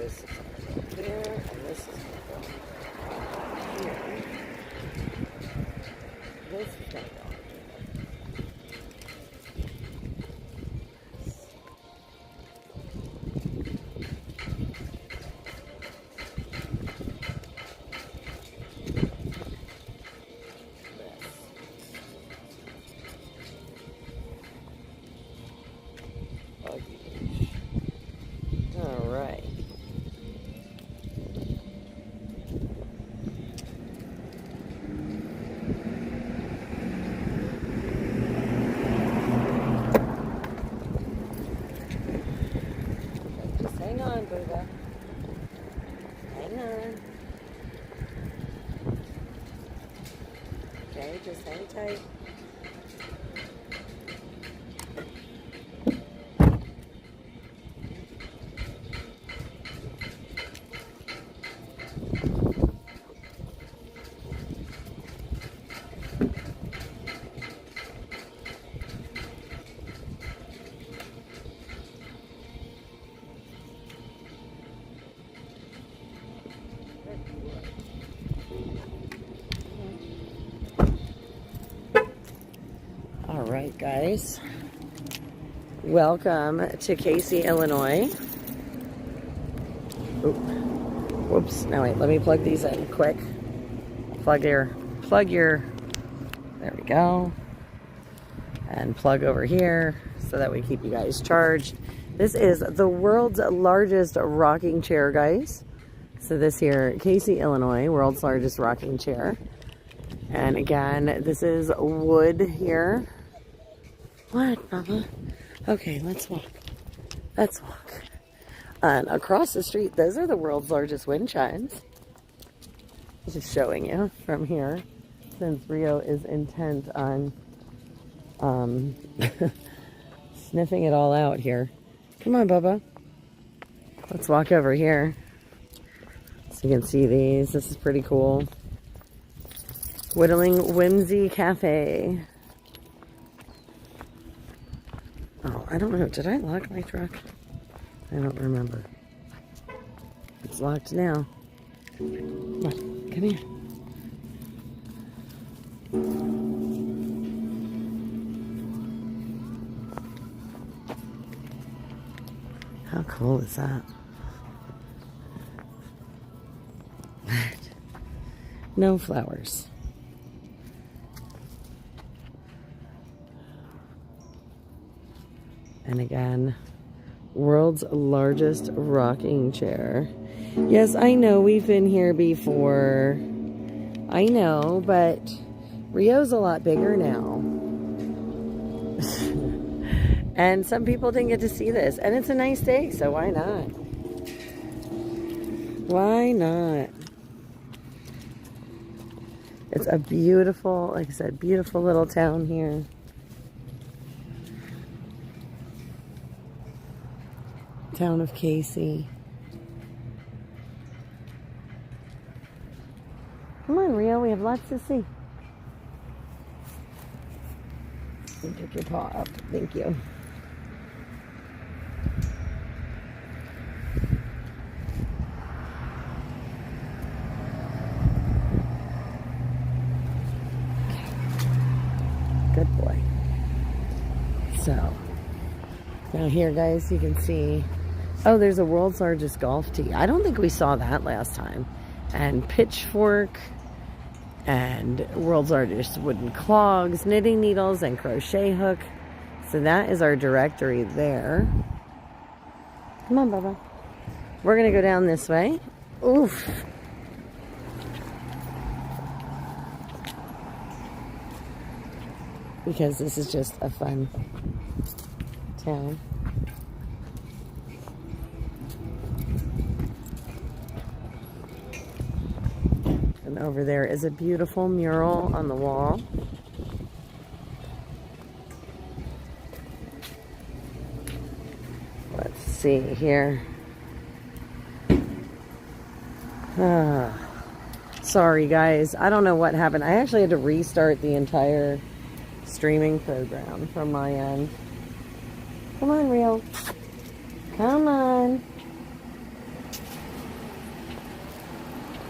this is going to go here, and this is going to go here. This is going to go Alright. Just hang on, Buddha. Hang on. Okay, just hang tight. Alright, guys. Welcome to Casey, Illinois. Oop. Whoops. Now wait, let me plug these in quick. Plug your, there we go. And plug over here so that we keep you guys charged. This is the world's largest rocking chair, guys. So this here, Casey, Illinois, world's largest rocking chair. And again, this is wood here. What, Mama? Okay, let's walk. Let's walk. And across the street, those are the world's largest wind chimes. Just showing you from here, since Rio is intent on sniffing it all out here. Come on, Bubba. Let's walk over here so you can see these. This is pretty cool. Whittling Whimsy Cafe. Oh, I don't know. Did I lock my truck? I don't remember. It's locked now. Come on, come here. How cool is that? No flowers. And again, world's largest rocking chair. Yes, I know we've been here before. I know, but Rio's a lot bigger now. And some people didn't get to see this. And it's a nice day, so why not? Why not? It's a beautiful, like I said, beautiful little town here. Town of Casey. Come on, Rio, we have lots to see. You took your paw up. Thank you. Good boy. So, now here, guys, you can see, oh, there's a world's largest golf tee. I don't think we saw that last time. And pitchfork, and world's largest wooden clogs, knitting needles, and crochet hook. So that is our directory there. Come on, Bubba. We're going to go down this way. Oof. Because this is just a fun town. And over there is a beautiful mural on the wall. Let's see here. Sorry, guys. I don't know what happened. I actually had to restart the entire streaming program from my end. Come on, Rio. Come on.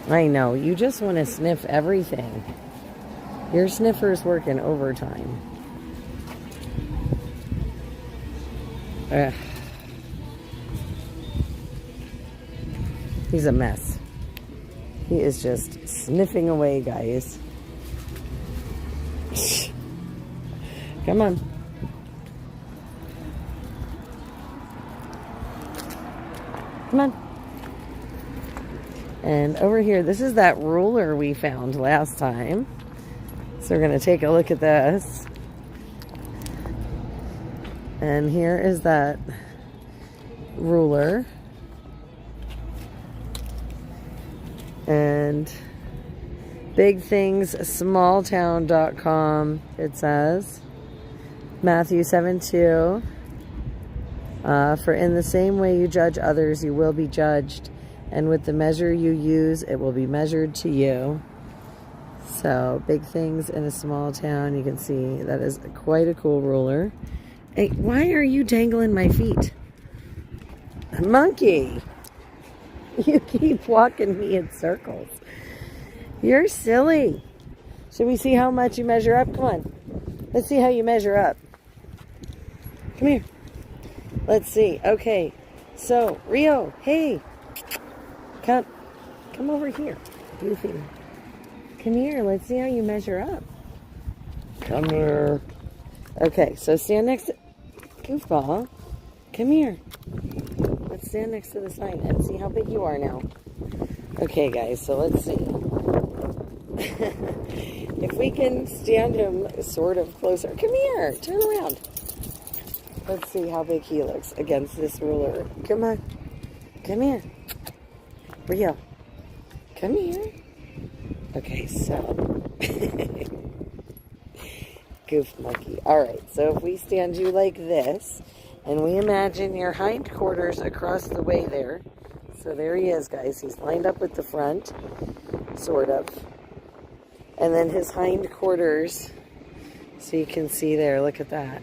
I know, you just want to sniff everything. Your sniffer's working overtime. Ugh. He's a mess. He is just sniffing away, guys. Come on. Come on. And over here, this is that ruler we found last time. So we're going to take a look at this. And here is that ruler. And bigthingssmalltown.com, it says. Matthew 7:2. For in the same way you judge others, you will be judged. And with the measure you use, it will be measured to you. So, big things in a small town. You can see that is quite a cool ruler. Hey, why are you dangling my feet? Monkey! You keep walking me in circles. You're silly. Should we see how much you measure up? Come on. Let's see how you measure up. Come here. Let's see. Okay. So, Rio, hey. Come over here. Goofy. Come here. Let's see how you measure up. Come here. Okay, so stand next to... Goofball. Come here. Let's stand next to the sign and see how big you are now. Okay, guys, so let's see. If we can stand him sort of closer. Come here. Turn around. Let's see how big he looks against this ruler. Come on. Come here. Rio. Come here. Okay, so. Goof monkey. Alright, so if we stand you like this, and we imagine your hindquarters across the way there. So there he is, guys. He's lined up with the front, sort of. And then his hindquarters, so you can see there, look at that.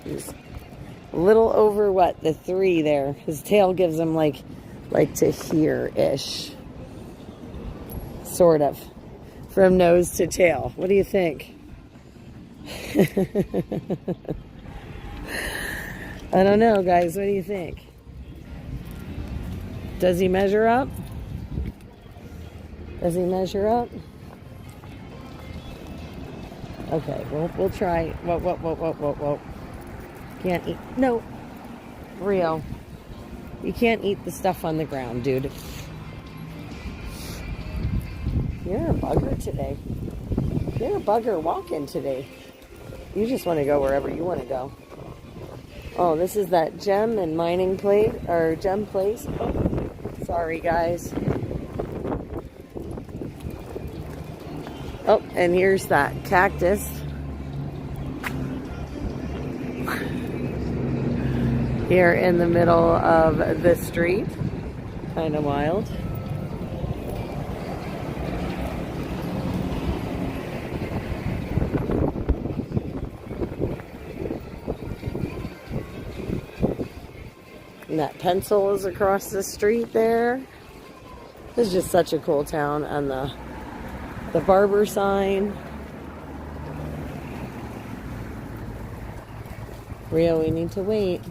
He's a little over, what, the 3 there. His tail gives him like to here-ish. Sort of. From nose to tail. What do you think? I don't know, guys. What do you think? Does he measure up? Does he measure up? Okay, we'll try. Whoa. Can't eat. No. Rio. You can't eat the stuff on the ground, dude. You're a bugger today. You're a bugger walking today. You just want to go wherever you want to go. Oh, this is that gem and mining plate, or gem place. Oh, sorry, guys. Oh, and here's that cactus. Here in the middle of the street. Kind of wild. And that pencil is across the street there. This is just such a cool town. And the barber sign. Rio, we need to wait.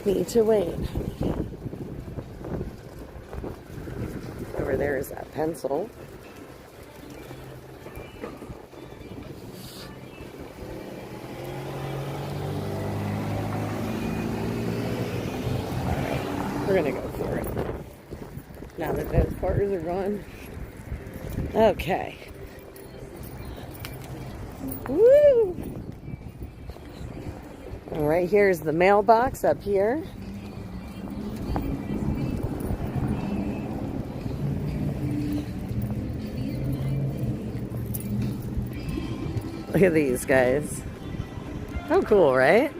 Need to wait. Over there is that pencil. We're gonna go for it. Now that those cars are gone. Okay. Woo! And right here is the mailbox up here. Look at these guys. How cool, right?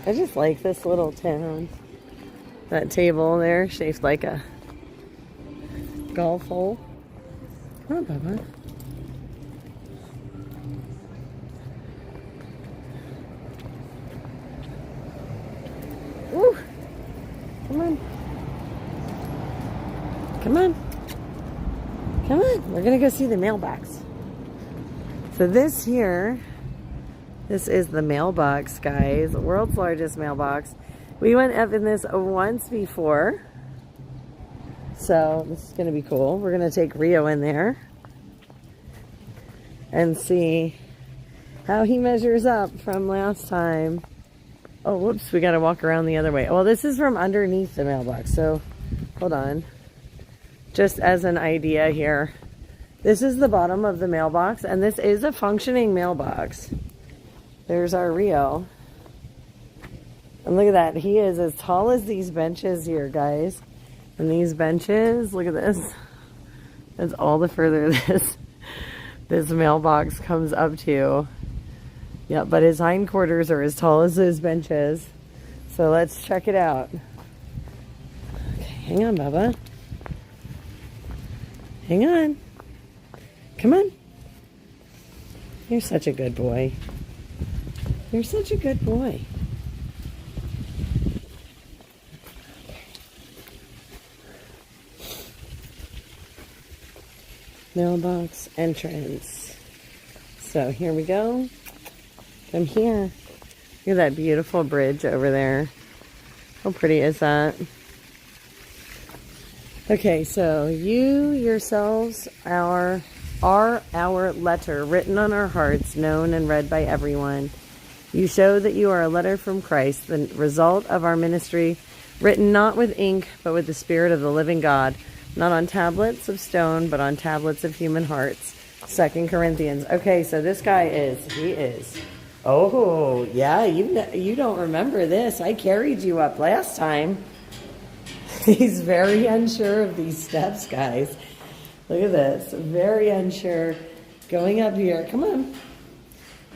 I just like this little town. That table there, shaped like a golf hole. Come on, Bubba. Come on. Come on. Come on. We're going to go see the mailbox. So this here, this is the mailbox, guys. The world's largest mailbox. We went up in this once before. So this is going to be cool. We're going to take Rio in there and see how he measures up from last time. Oh, whoops, we got to walk around the other way. Well, this is from underneath the mailbox, so hold on. Just as an idea here, this is the bottom of the mailbox, and this is a functioning mailbox. There's our Rio. And look at that. He is as tall as these benches here, guys. And these benches, look at this. That's all the further this mailbox comes up to. Yeah, but his hindquarters are as tall as those benches. So let's check it out. Okay, hang on, Bubba. Hang on. Come on. You're such a good boy. You're such a good boy. Mailbox entrance. So here we go. Come here. Look at that beautiful bridge over there. How pretty is that? Okay, so you yourselves are our letter, written on our hearts, known and read by everyone. You show that you are a letter from Christ, the result of our ministry, written not with ink, but with the Spirit of the living God, not on tablets of stone, but on tablets of human hearts. 2 Corinthians. Okay, so this guy he is. Oh, yeah, you don't remember this. I carried you up last time. He's very unsure of these steps, guys. Look at this. Very unsure. Going up here. Come on.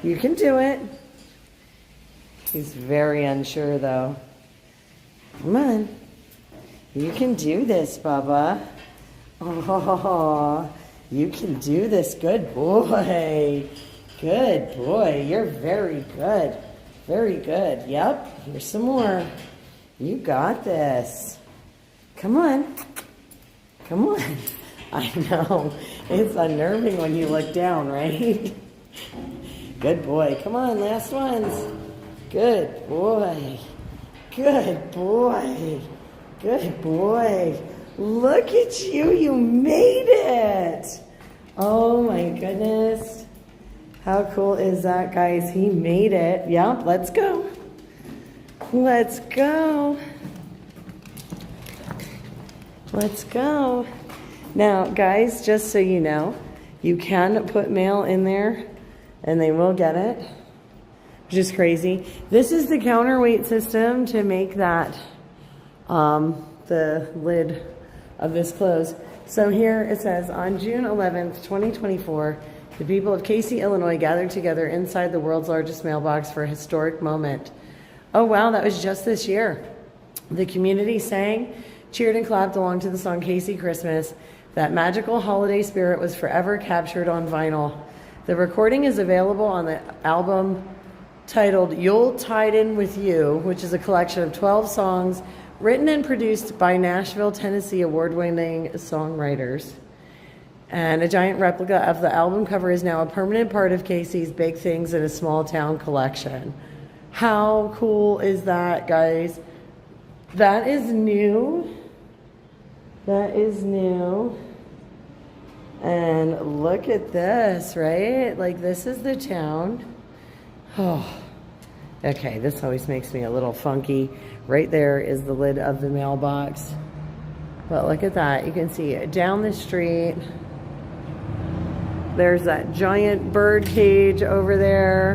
You can do it. He's very unsure, though. Come on. You can do this, Bubba. Oh, you can do this. Good boy. Good boy. You're very good. Very good. Yep. Here's some more. You got this. Come on. Come on. I know. It's unnerving when you look down, right? Good boy. Come on, last ones. Good boy. Good boy. Good boy. Look at you. You made it. Oh my goodness. How cool is that, guys? He made it. Yep, let's go. Let's go. Let's go. Now, guys, just so you know, you can put mail in there and they will get it, which is crazy. This is the counterweight system to make that the lid of this close. So here it says, on June 11th, 2024, the people of Casey, Illinois gathered together inside the world's largest mailbox for a historic moment. Oh, wow, that was just this year. The community sang, cheered, and clapped along to the song Casey Christmas. That magical holiday spirit was forever captured on vinyl. The recording is available on the album titled You'll Tide In With You, which is a collection of 12 songs written and produced by Nashville, Tennessee award-winning songwriters. And a giant replica of the album cover is now a permanent part of Casey's Big Things in a Small Town collection. How cool is that, guys? That is new. That is new. And look at this, right? Like, this is the town. Oh, okay, this always makes me a little funky. Right there is the lid of the mailbox. But look at that. You can see it down the street. There's that giant bird cage over there.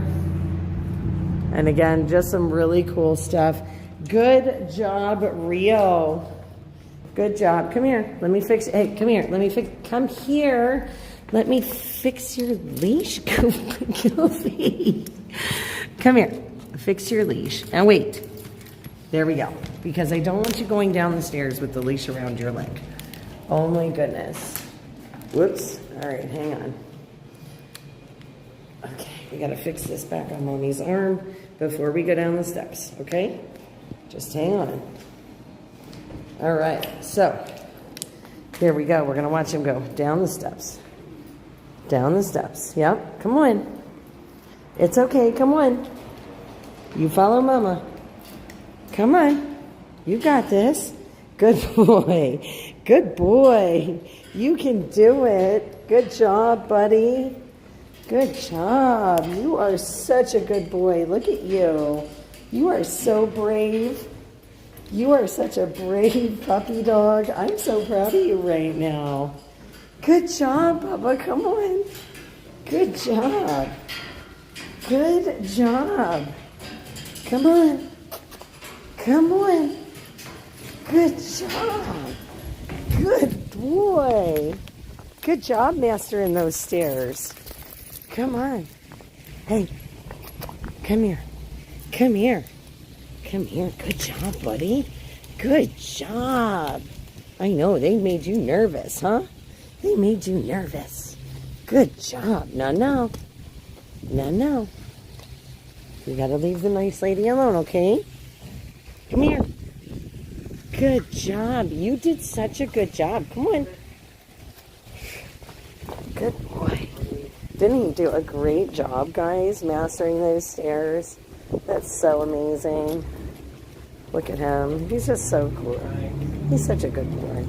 And again, just some really cool stuff. Good job, Rio. Good job. Come here. Let me fix. Hey, come here. Let me fix. Come here. Let me fix your leash. Goofy. Come here. Fix your leash. Now wait. There we go. Because I don't want you going down the stairs with the leash around your leg. Oh my goodness. Whoops. All right, hang on. Okay, we got to fix this back on Mommy's arm before we go down the steps, okay? Just hang on. All right, so here we go. We're going to watch him go down the steps. Down the steps. Yep, come on. It's okay, come on. You follow Mama. Come on. You got this. Good boy. Good boy. You can do it. Good job, buddy. Good job. You are such a good boy. Look at you. You are so brave. You are such a brave puppy dog. I'm so proud of you right now. Good job, Bubba. Come on. Good job. Good job. Come on. Come on. Good job. Good boy. Good job mastering those stairs. Come on. Hey, come here. Come here. Come here. Good job, buddy. Good job. I know, they made you nervous, huh? They made you nervous. Good job. No, no. No, no. You gotta leave the nice lady alone, okay? Come here. Good job. You did such a good job. Come on. Good boy. Didn't he do a great job, guys, mastering those stairs? That's so amazing. Look at him. He's just so cool. He's such a good boy.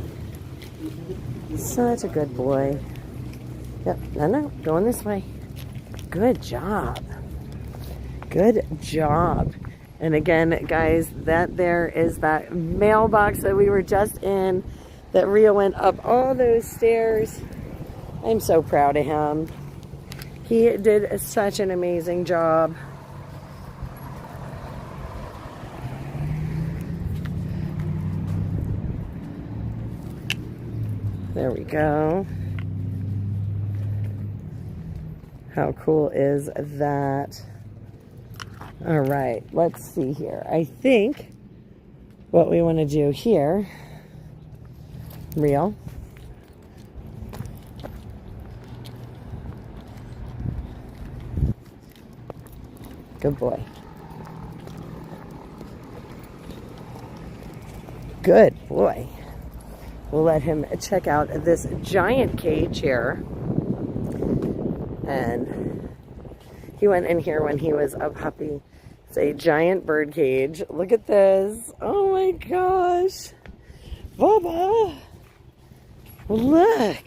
Such a good boy. Yep. No, no. Going this way. Good job. Good job. And again, guys, that there is that mailbox that we were just in that Rio went up all those stairs. I'm so proud of him. He did such an amazing job. There we go. How cool is that? All right, let's see here. I think what we want to do here, Rio, good boy. Good boy. We'll let him check out this giant cage here. And he went in here when he was a puppy. It's a giant bird cage. Look at this. Oh my gosh. Bubba. Look.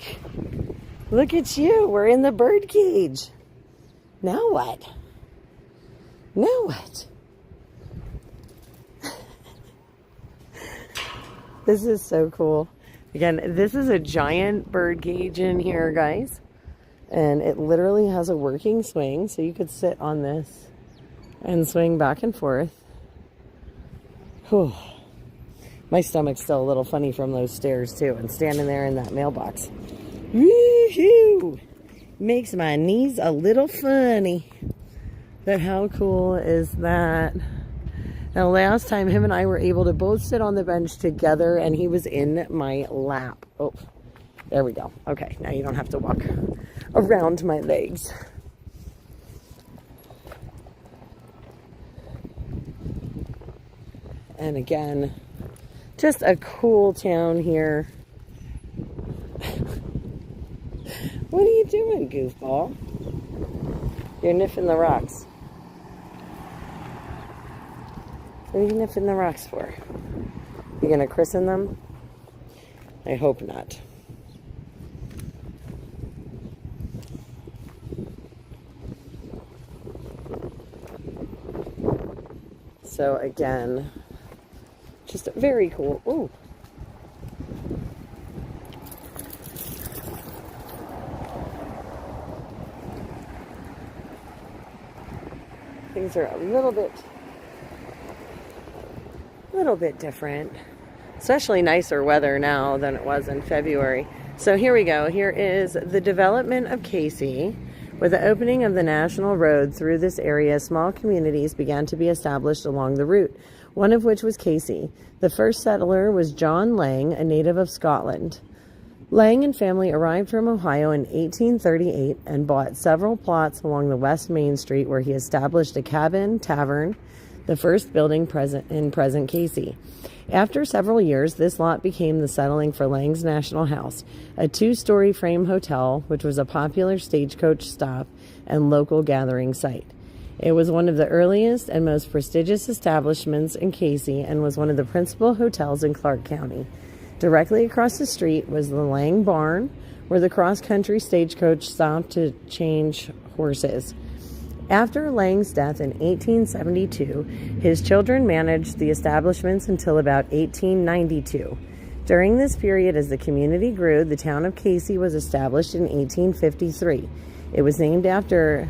Look at you. We're in the bird cage. Now what? Now what? This is so cool. Again, this is a giant bird cage in here, guys. And it literally has a working swing, so you could sit on this and swing back and forth. Whew. My stomach's still a little funny from those stairs, too, and standing there in that mailbox. Woohoo! Makes my knees a little funny. But how cool is that? Now, last time, him and I were able to both sit on the bench together, and he was in my lap. Oh, there we go. Okay, now you don't have to walk around my legs. And again, just a cool town here. What are you doing, goofball? You're nipping the rocks. What are you nipping the rocks for? You gonna christen them? I hope not. So again, just very cool. Ooh. Things are a little bit different, especially nicer weather now than it was in February. So here we go. Here is the development of Casey. With the opening of the national road through this area, small communities began to be established along the route, one of which was Casey. The first settler was John Lang, a native of Scotland. Lang and family arrived from Ohio in 1838 and bought several plots along the West Main Street, where he established a cabin, tavern, the first building present in present Casey. After several years, this lot became the settling for Lang's National House, a 2-story frame hotel, which was a popular stagecoach stop and local gathering site. It was one of the earliest and most prestigious establishments in Casey and was one of the principal hotels in Clark County. Directly across the street was the Lang Barn, where the cross-country stagecoach stopped to change horses. After Lang's death in 1872, his children managed the establishments until about 1892. During this period, as the community grew, the town of Casey was established in 1853. It was named after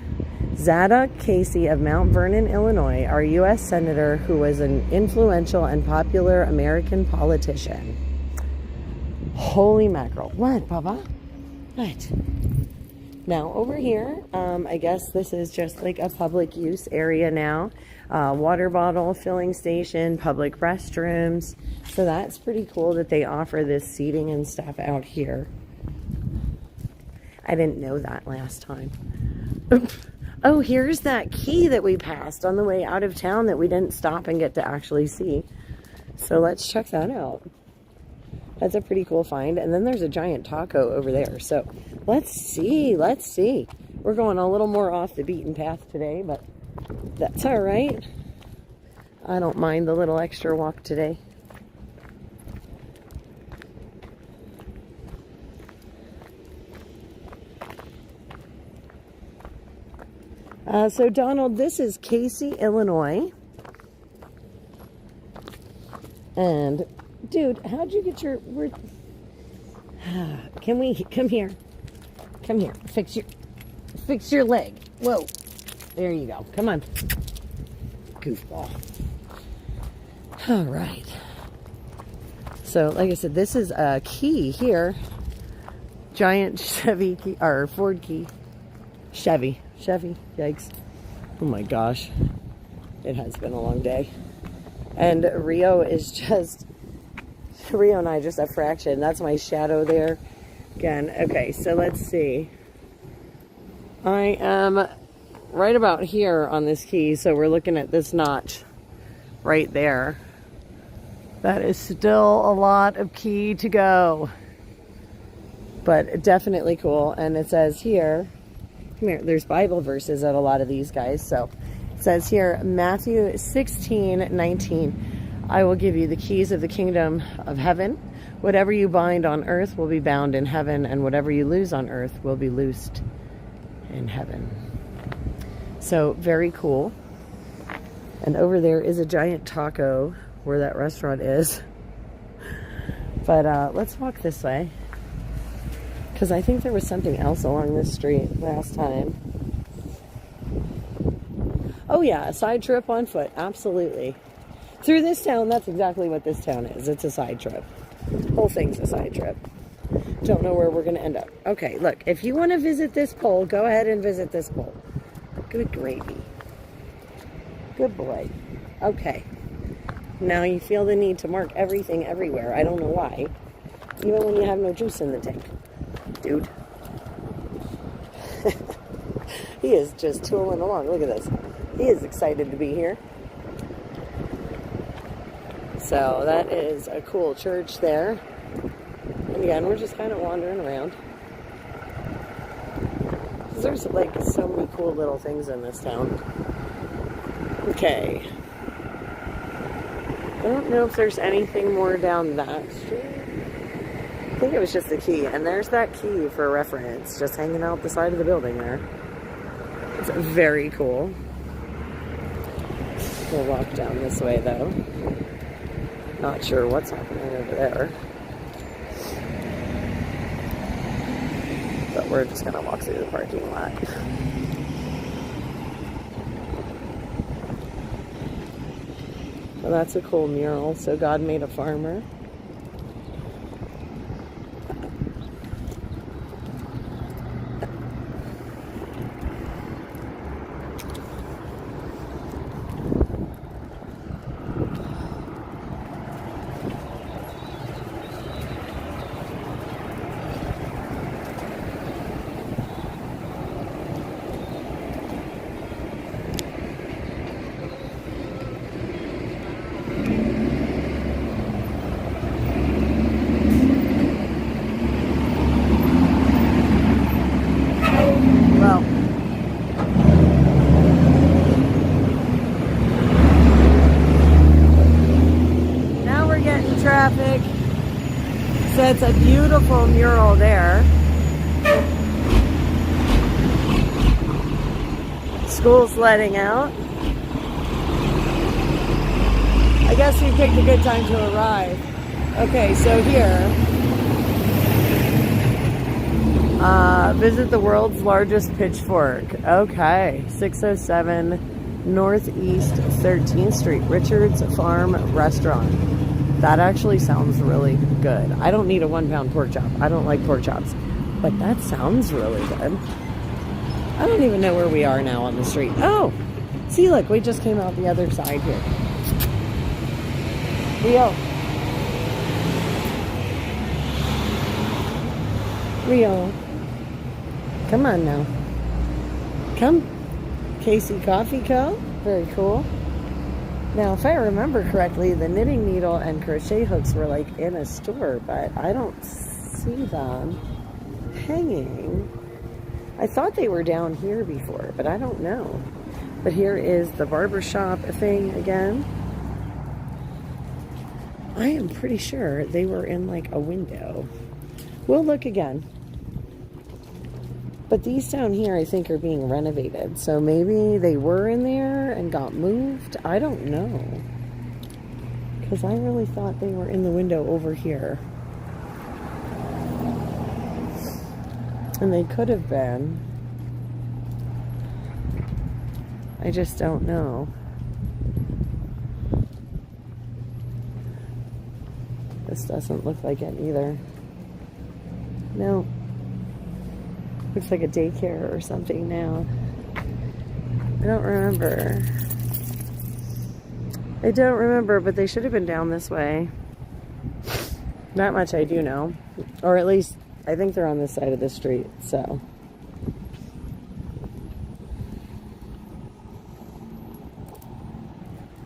Zadok Casey of Mount Vernon, Illinois, our U.S. Senator, who was an influential and popular American politician. Holy mackerel. What, Papa? What? Now, over here, I guess this is just like a public use area now. Water bottle filling station, public restrooms. So that's pretty cool that they offer this seating and stuff out here. I didn't know that last time. Oh, here's that key that we passed on the way out of town that we didn't stop and get to actually see. So let's check that out. That's a pretty cool find. And then there's a giant taco over there. So let's see. We're going a little more off the beaten path today, but that's all right. I don't mind the little extra walk today. So Donald, this is Casey, Illinois. And dude, how'd you get your... Come here. Fix your leg. Whoa. There you go. Come on. Goofball. All right. So, like I said, this is a key here. Giant Chevy key, or Ford key. Chevy. Yikes. Oh my gosh. It has been a long day. And Rio and I just a fraction. That's my shadow there. Again, okay, so let's see. I am right about here on this key, so we're looking at this notch right there. That is still a lot of key to go. But definitely cool. And it says here, come here, there's Bible verses at a lot of these guys. So it says here, Matthew 16:19. I will give you the keys of the kingdom of heaven. Whatever you bind on earth will be bound in heaven, and whatever you loose on earth will be loosed in heaven. So, very cool. And over there is a giant taco where that restaurant is. But let's walk this way, because I think there was something else along this street last time. Oh yeah, a side trip on foot, absolutely. Through this town, that's exactly what this town is. It's a side trip. Whole thing's a side trip. Don't know where we're going to end up. Okay, look, if you want to visit this pole, go ahead and visit this pole. Good gravy. Good boy. Okay. Now you feel the need to mark everything everywhere. I don't know why. Even when you have no juice in the tank. Dude. He is just tooling along. Look at this. He is excited to be here. So that is a cool church there. And again, we're just kind of wandering around. There's like so many cool little things in this town. Okay. I don't know if there's anything more down that street. I think it was just the key. And there's that key for reference, just hanging out the side of the building there. It's very cool. We'll walk down this way though. Not sure what's happening over there. But we're just gonna walk through the parking lot. Well, that's a cool mural. So God made a farmer. So it's a beautiful mural there. School's letting out. I guess we picked a good time to arrive. Okay, so here, visit the world's largest pitchfork. Okay, 607 Northeast 13th Street, Richard's Farm Restaurant. That actually sounds really good. I don't need a 1 pound pork chop. I don't like pork chops, but that sounds really good. I don't even know where we are now on the street. Oh, see, look, we just came out the other side here. Rio. Come on now. Come. Casey Coffee Co. Very cool. Now, if I remember correctly, the knitting needle and crochet hooks were like in a store, but I don't see them hanging. I thought they were down here before, but I don't know. But here is the barbershop thing again. I am pretty sure they were in like a window. We'll look again. But these down here, I think, are being renovated. So maybe they were in there and got moved. I don't know. Because I really thought they were in the window over here. And they could have been. I just don't know. This doesn't look like it either. No. Looks like a daycare or something now. I don't remember. I don't remember, but they should have been down this way. That much I do know. Or at least, I think they're on this side of the street, so.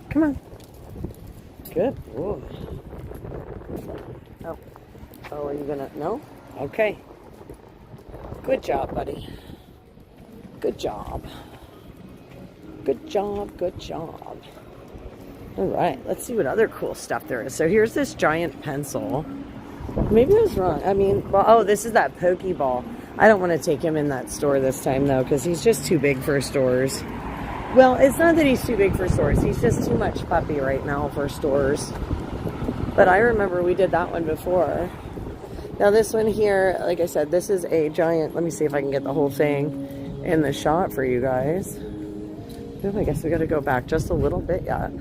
Come on. Good. Whoa. Oh. Oh, are you gonna? No? Okay. Good job, buddy. Good job. Good job, good job. All right, let's see what other cool stuff there is. So here's this giant pencil. Maybe I was wrong. I mean, well, oh, this is that Pokeball. I don't want to take him in that store this time, though, because he's just too big for stores. Well, it's not that he's too big for stores. He's just too much puppy right now for stores. But I remember we did that one before. Now this one here, like I said, this is a giant, let me see if I can get the whole thing in the shot for you guys. Oh, I guess we got to go back just a little bit yet.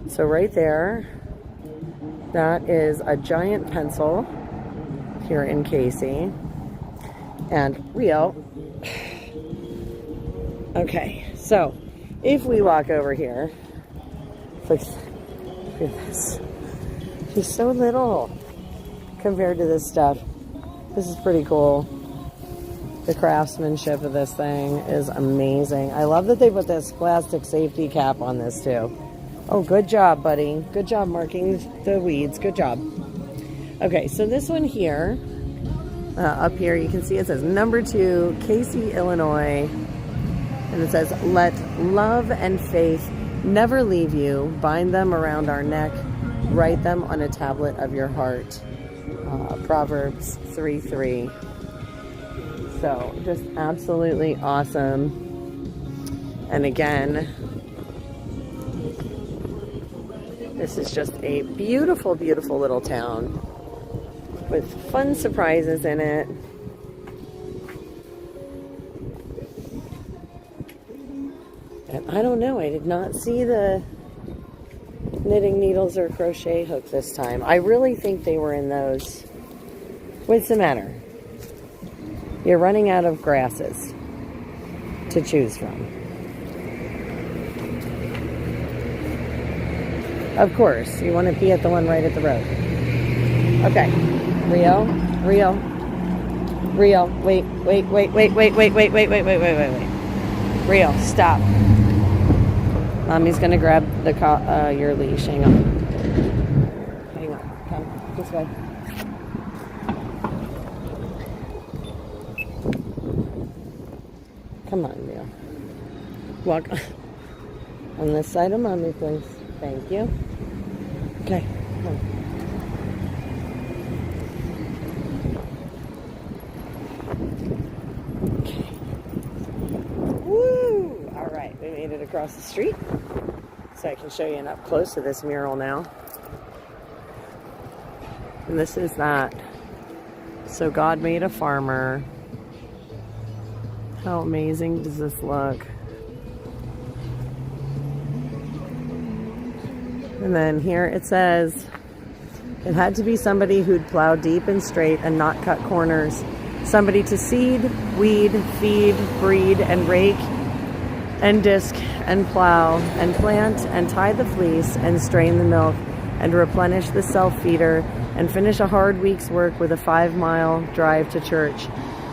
So right there, that is a giant pencil here in Casey. And Rio. Okay, so if we walk over here, look at this. He's so little compared to this stuff. This is pretty cool. The craftsmanship of this thing is amazing. I love that they put this plastic safety cap on this too. Oh, good job, buddy. Good job marking the weeds. Good job. Okay, so this one here, up here, you can see it says number 2, Casey, Illinois. And it says, let love and faith never leave you. Bind them around our neck. Write them on a tablet of your heart. Proverbs 3:3. So just absolutely awesome. And again, this is just a beautiful, beautiful little town with fun surprises in it. And I don't know, I did not see the knitting needles or crochet hook this time. I really think they were in those. What's the matter? You're running out of grasses to choose from. Of course, you want to pee at the one right at the road. Okay, Rio, wait. Rio, stop. Mommy's gonna grab the your leash. Hang on. Hang on. Come this way. Come on, Rio. Walk on this side of Mommy, please. Thank you. Okay. Come on. made it across the street so I can show you an up close to this mural now. And this is that. So God made a farmer. How amazing does this look? And then here it says, it had to be somebody who'd plow deep and straight and not cut corners. Somebody to seed, weed, feed, breed, and rake, and disc, and plow, and plant, and tie the fleece, and strain the milk, and replenish the self-feeder, and finish a hard week's work with a 5-mile drive to church.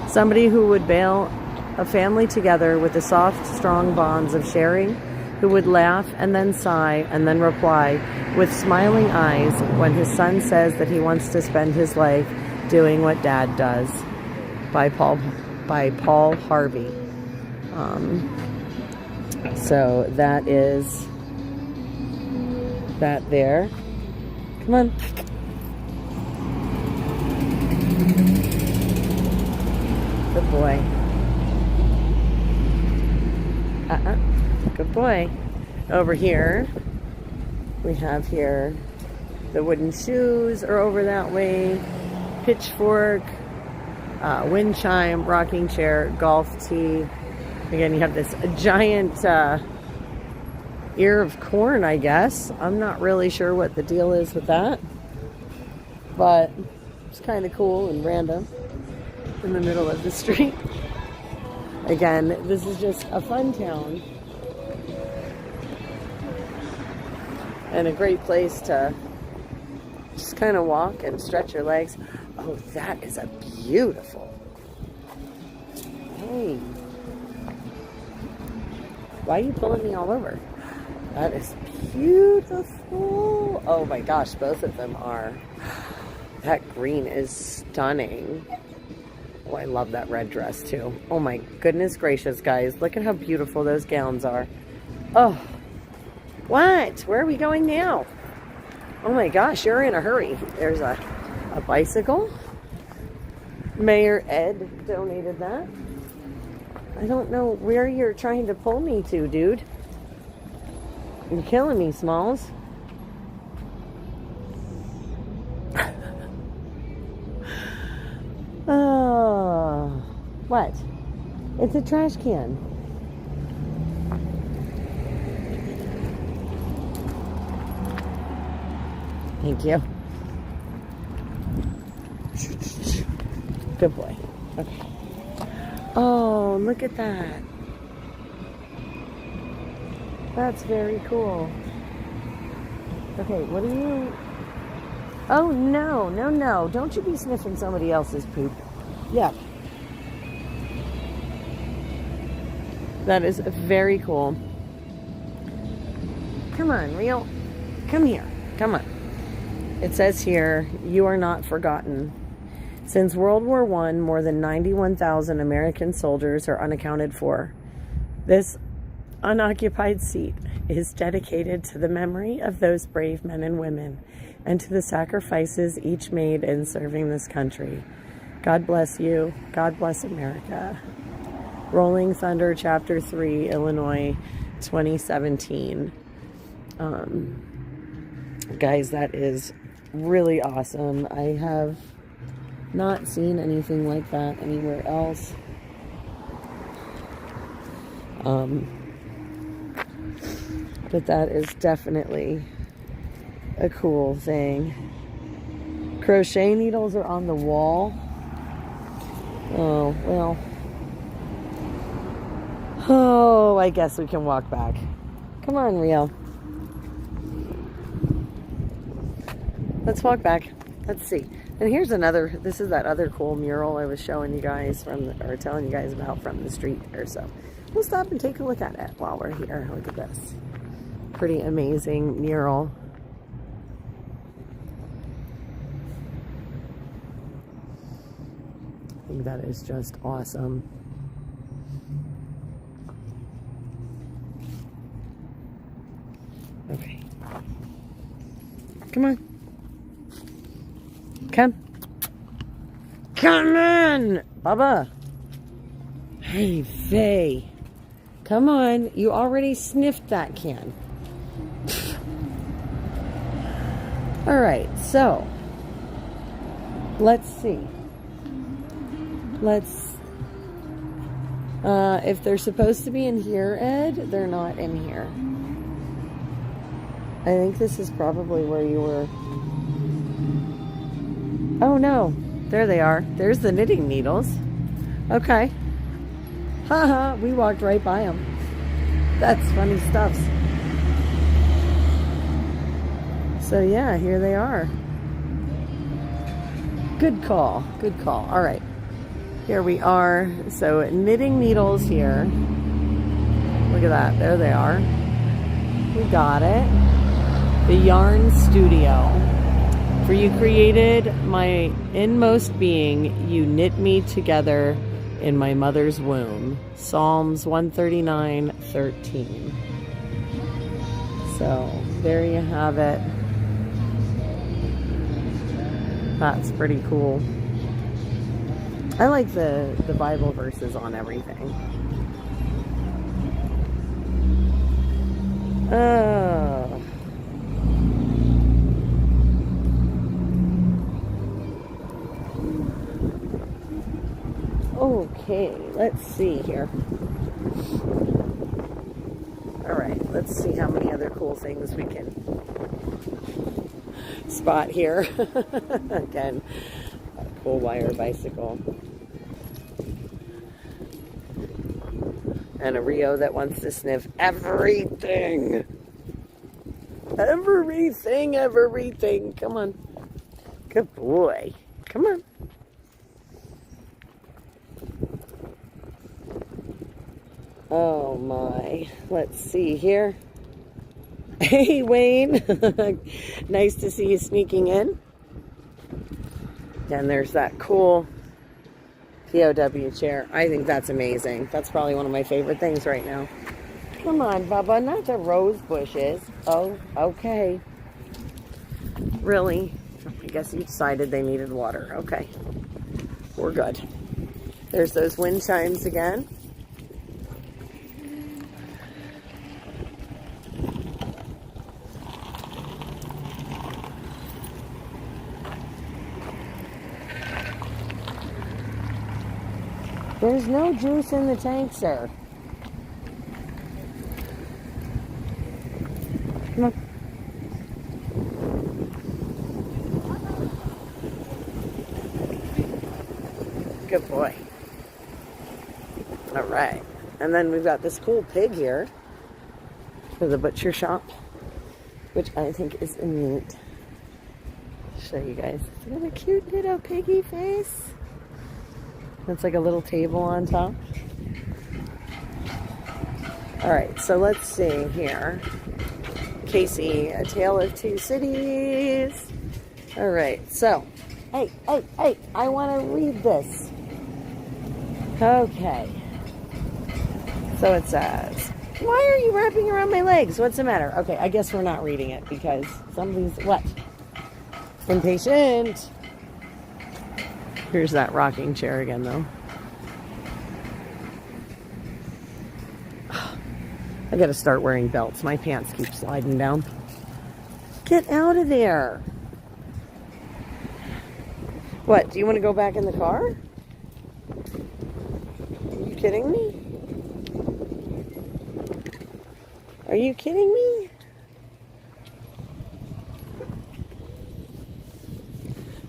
Somebody who would bail a family together with the soft, strong bonds of sharing, who would laugh and then sigh and then reply with smiling eyes when his son says that he wants to spend his life doing what Dad does. By Paul Harvey. So that is that there. Come on. Good boy. Good boy. Over here, we have here the wooden shoes are over that way. Pitchfork. Wind chime, rocking chair, golf tee. Again, you have this giant ear of corn, I guess. I'm not really sure what the deal is with that, but it's kind of cool and random in the middle of the street. Again, this is just a fun town and a great place to just kind of walk and stretch your legs. Oh, that is a beautiful. Hey. Why are you pulling me all over? That is beautiful. Oh my gosh, both of them are. That green is stunning. Oh, I love that red dress too. Oh my goodness gracious, guys. Look at how beautiful those gowns are. Oh. What? Where are we going now? Oh my gosh, you're in a hurry. There's a bicycle. Mayor Ed donated that. I don't know where you're trying to pull me to, dude. You're killing me, Smalls. Oh, what? It's a trash can. Thank you. Good boy. Okay. Oh, look at that. That's very cool. Okay, what are you... Oh, no, no, no. Don't you be sniffing somebody else's poop. Yeah. That is very cool. Come on, Rio. Come here. Come on. It says here, you are not forgotten. Since World War I, more than 91,000 American soldiers are unaccounted for. This unoccupied seat is dedicated to the memory of those brave men and women and to the sacrifices each made in serving this country. God bless you. God bless America. Rolling Thunder, Chapter 3, Illinois, 2017. Guys, that is really awesome. I have not seen anything like that anywhere else. But that is definitely a cool thing. Crochet needles are on the wall. Oh, well. Oh, I guess we can walk back. Come on, Rio. Let's walk back. Let's see. And here's another, this is that other cool mural I was showing you guys from, or telling you guys about from the street there. So we'll stop and take a look at it while we're here. Look at this. Pretty amazing mural. I think that is just awesome. Okay. Come on. Come. Come on, Bubba. Hey, Faye. Come on. You already sniffed that can. All right, so let's see. If they're supposed to be in here, Ed, they're not in here. I think this is probably where you were. Oh no, there they are. There's the knitting needles. Okay. Haha, we walked right by them. That's funny stuff. So yeah, here they are. Good call, good call. All right, here we are. So knitting needles here. Look at that, there they are. We got it. The Yarn Studio. For you created my inmost being, you knit me together in my mother's womb. Psalms 139:13. So there you have it. That's pretty cool. I like the Bible verses on everything. Okay, let's see here. All right, let's see how many other cool things we can spot here. Again, a cool wire bicycle. And a Rio that wants to sniff everything. Everything. Come on. Good boy. Come on. Oh my. Let's see here. Hey Wayne. Nice to see you sneaking in. And there's that cool POW chair. I think that's amazing. That's probably one of my favorite things right now. Come on, Bubba, not the rose bushes. Oh, okay. Really? I guess you decided they needed water. Okay. We're good. There's those wind chimes again. There's no juice in the tank, sir. Come on. Good boy. All right. And then we've got this cool pig here for the butcher shop, which I think is neat. Show you guys. It's got a cute little piggy face. It's like a little table on top. All right, so let's see here. Casey, A Tale of Two Cities. All right, so, hey, I want to read this. Okay. So it says, why are you wrapping around my legs? What's the matter? Okay, I guess we're not reading it because somebody's, what? Impatient. Here's that rocking chair again, though. I gotta start wearing belts. My pants keep sliding down. Get out of there. What, do you want to go back in the car? Are you kidding me? Are you kidding me?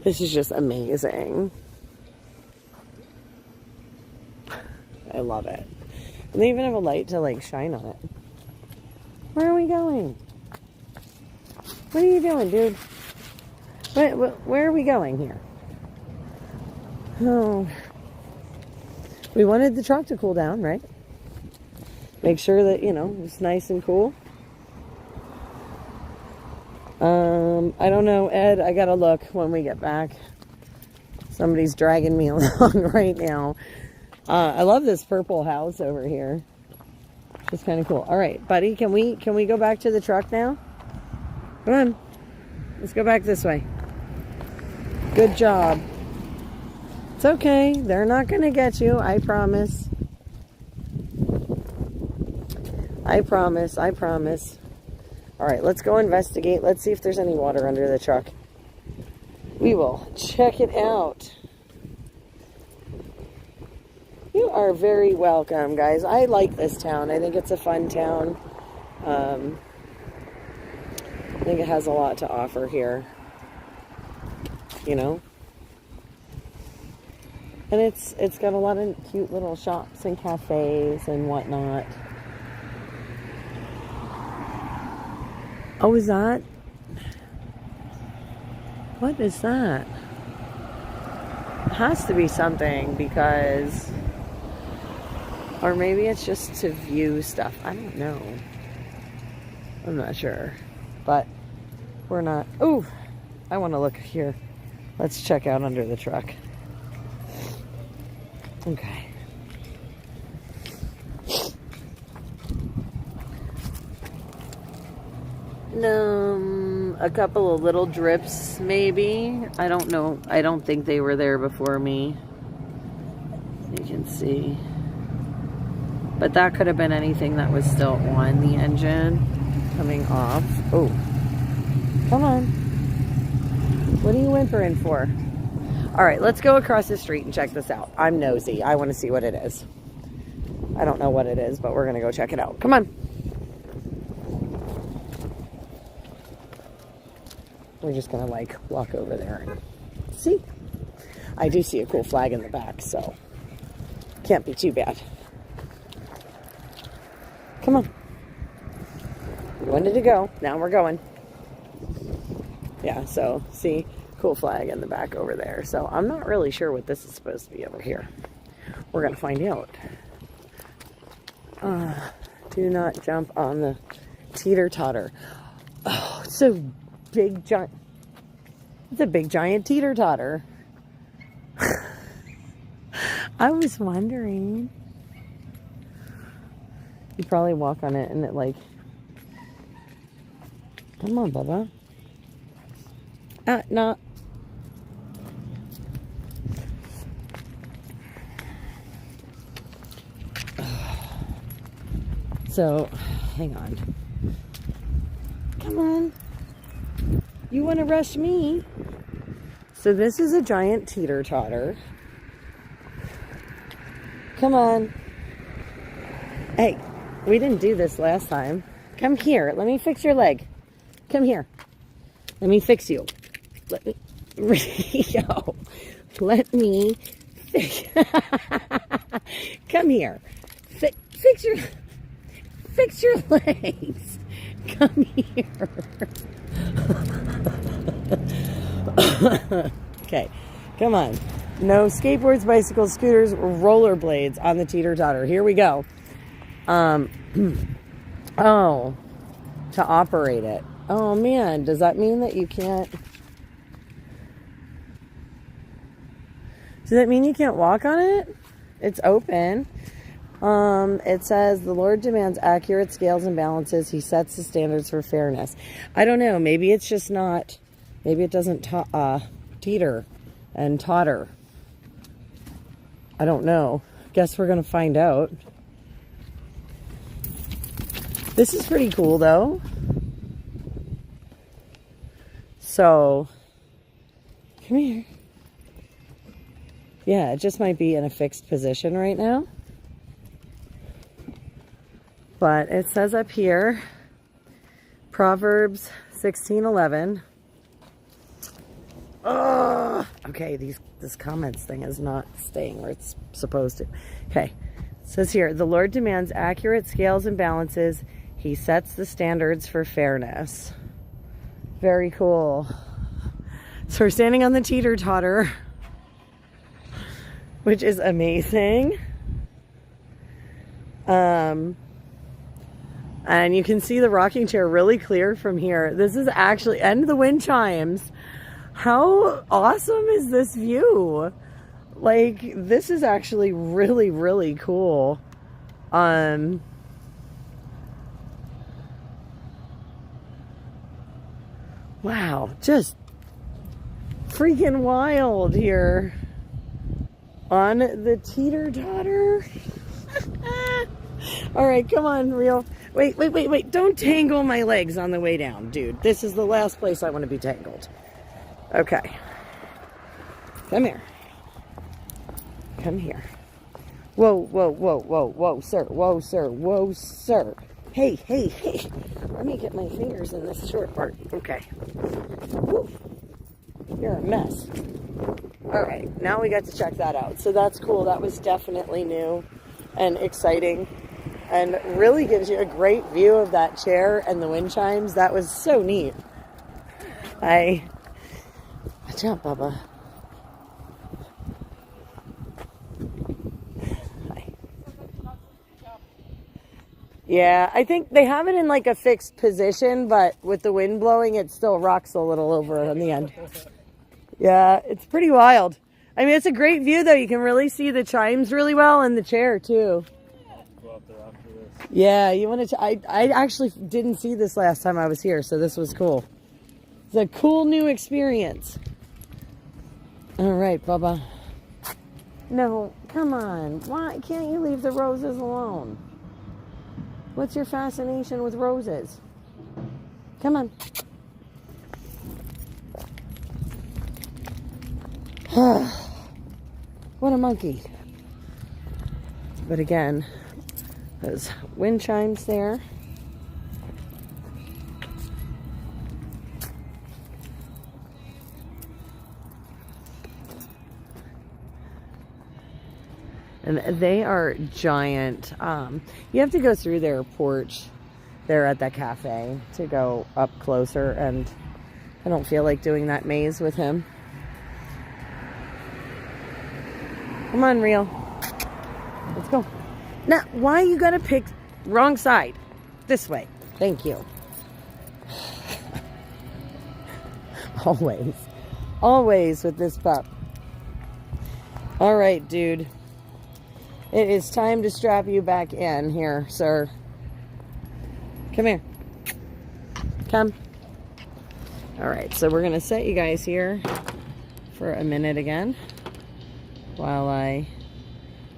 This is just amazing. I love it. And they even have a light to like shine on it. Where are we going? What are you doing, dude? Where are we going here? Oh. We wanted the truck to cool down, right? Make sure that, you know, it's nice and cool. I don't know, Ed, I gotta look when we get back. Somebody's dragging me along right now. I love this purple house over here. It's kind of cool. All right, buddy, can we go back to the truck now? Come on. Let's go back this way. Good job. It's okay. They're not going to get you, I promise. I promise. I promise. All right, let's go investigate. Let's see if there's any water under the truck. We will check it out. You are very welcome, guys. I like this town. I think it's a fun town. I think it has a lot to offer here. You know? And it's got a lot of cute little shops and cafes and whatnot. Oh, is that? What is that? It has to be something because... Or maybe it's just to view stuff. I don't know. I'm not sure. But we're not... Ooh! I want to look here. Let's check out under the truck. Okay. A couple of little drips, maybe. I don't know. I don't think they were there before me. You can see. But that could have been anything that was still on the engine coming off. Oh, come on. What are you whimpering for? All right, let's go across the street and check this out. I'm nosy. I want to see what it is. I don't know what it is, but we're going to go check it out. Come on. We're just going to like walk over there and see. I do see a cool flag in the back, so can't be too bad. Come on. We wanted to go. Now we're going. Yeah, so see, cool flag in the back over there. So I'm not really sure what this is supposed to be over here. We're going to find out. Do not jump on the teeter-totter. Oh, it's a big giant. It's a big giant teeter-totter. I was wondering. You probably walk on it and it like... Come on, Bubba. No. So, hang on. Come on. You want to rush me? So this is a giant teeter-totter. Come on. Hey. We didn't do this last time. Come here. Let me fix your leg. Come here. Let me fix you. Let me... Yo. Let me fix... Come here. Fix your legs. Come here. Okay. Come on. No skateboards, bicycles, scooters, rollerblades on the teeter-totter. Here we go. Oh, to operate it. Oh man, does that mean that you can't? Does that mean you can't walk on it? It's open. It says the Lord demands accurate scales and balances. He sets the standards for fairness. I don't know. Maybe it's just not. Maybe it doesn't teeter and totter. I don't know. Guess we're gonna find out. This is pretty cool, though. So, come here. Yeah, it just might be in a fixed position right now. But it says up here, Proverbs 16:11. Oh, okay, this comments thing is not staying where it's supposed to. Okay, it says here, the Lord demands accurate scales and balances. He sets the standards for fairness. Very cool. So we're standing on the teeter-totter, which is amazing. And you can see the rocking chair really clear from here. This is actually, and the wind chimes. How awesome is this view? Like, this is actually really, really cool. Wow, just freaking wild here on the teeter-totter. All right, come on, reel Wait. Don't tangle my legs on the way down, dude. This is the last place I want to be tangled. Okay. Come here. Come here. Whoa, sir. Hey. Let me get my fingers in this short part. Okay. Woo. You're a mess. All right, now we got to check that out. So that's cool. That was definitely new and exciting and really gives you a great view of that chair and the wind chimes. That was so neat. Watch out, Bubba. Yeah, I think they have it in like a fixed position, but with the wind blowing, it still rocks a little over on the end. Yeah, it's pretty wild. I mean, it's a great view, though. You can really see the chimes really well and the chair, too. Go up there after this. Yeah, you want to... I actually didn't see this last time I was here, so this was cool. It's a cool new experience. All right, Bubba. No, come on. Why can't you leave the roses alone? What's your fascination with roses? Come on. What a monkey. But again, those wind chimes there. And they are giant. You have to go through their porch there at the cafe to go up closer, and I don't feel like doing that maze with him. Come on, Real. Let's go. Now, why you gotta pick wrong side? This way. Thank you. Always with this pup. All right, dude. It is time to strap you back in here, sir. Come here. Come. All right, so we're gonna set you guys here for a minute again while I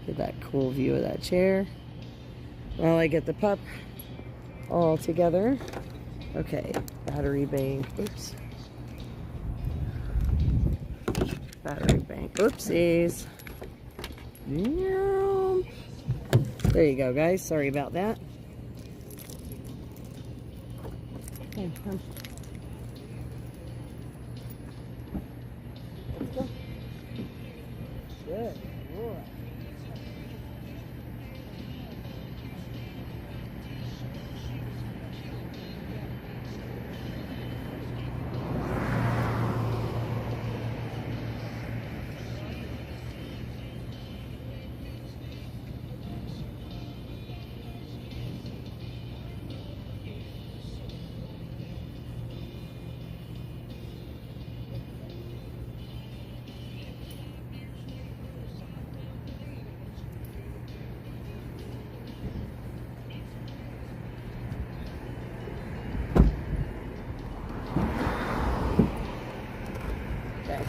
get that cool view of that chair, while I get the pup all together. Okay, battery bank. Oops. Battery bank. Oopsies. There you go, guys. Sorry about that. Okay, come. Let's go. Good. Boy.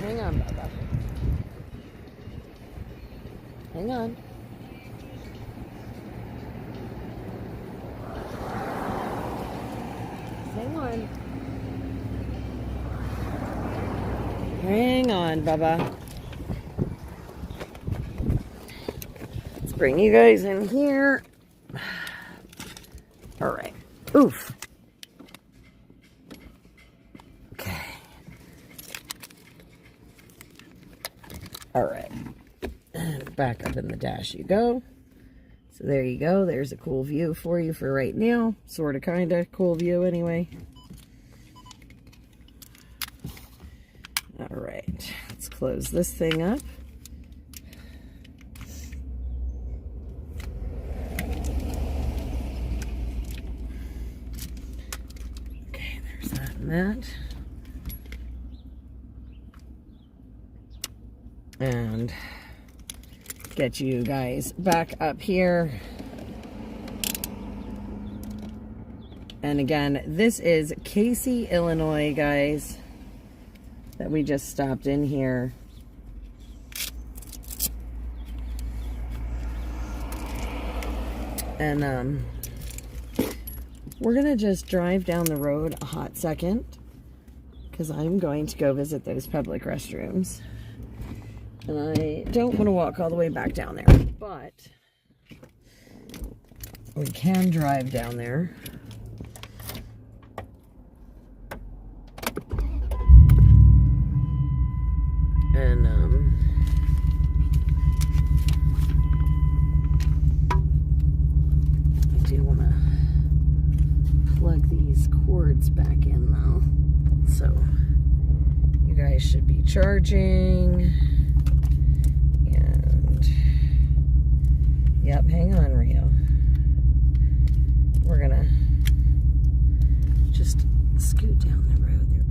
Hang on, Bubba. Hang on. Hang on. Hang on, Bubba. Let's bring you guys in here. All right. Oof. All right, and back up in the dash you go. So there you go. There's a cool view for you for right now. Sort of, kind of cool view anyway. All right, let's close this thing up. Okay, there's that and that. And get you guys back up here. And again, this is Casey, Illinois, guys, that we just stopped in here. And we're going to just drive down the road a hot second because I'm going to go visit those public restrooms. And I don't want to walk all the way back down there, but we can drive down there. And, I do want to plug these cords back in though. So, you guys should be charging. And, yep, hang on, Rio. We're gonna just scoot down the road there.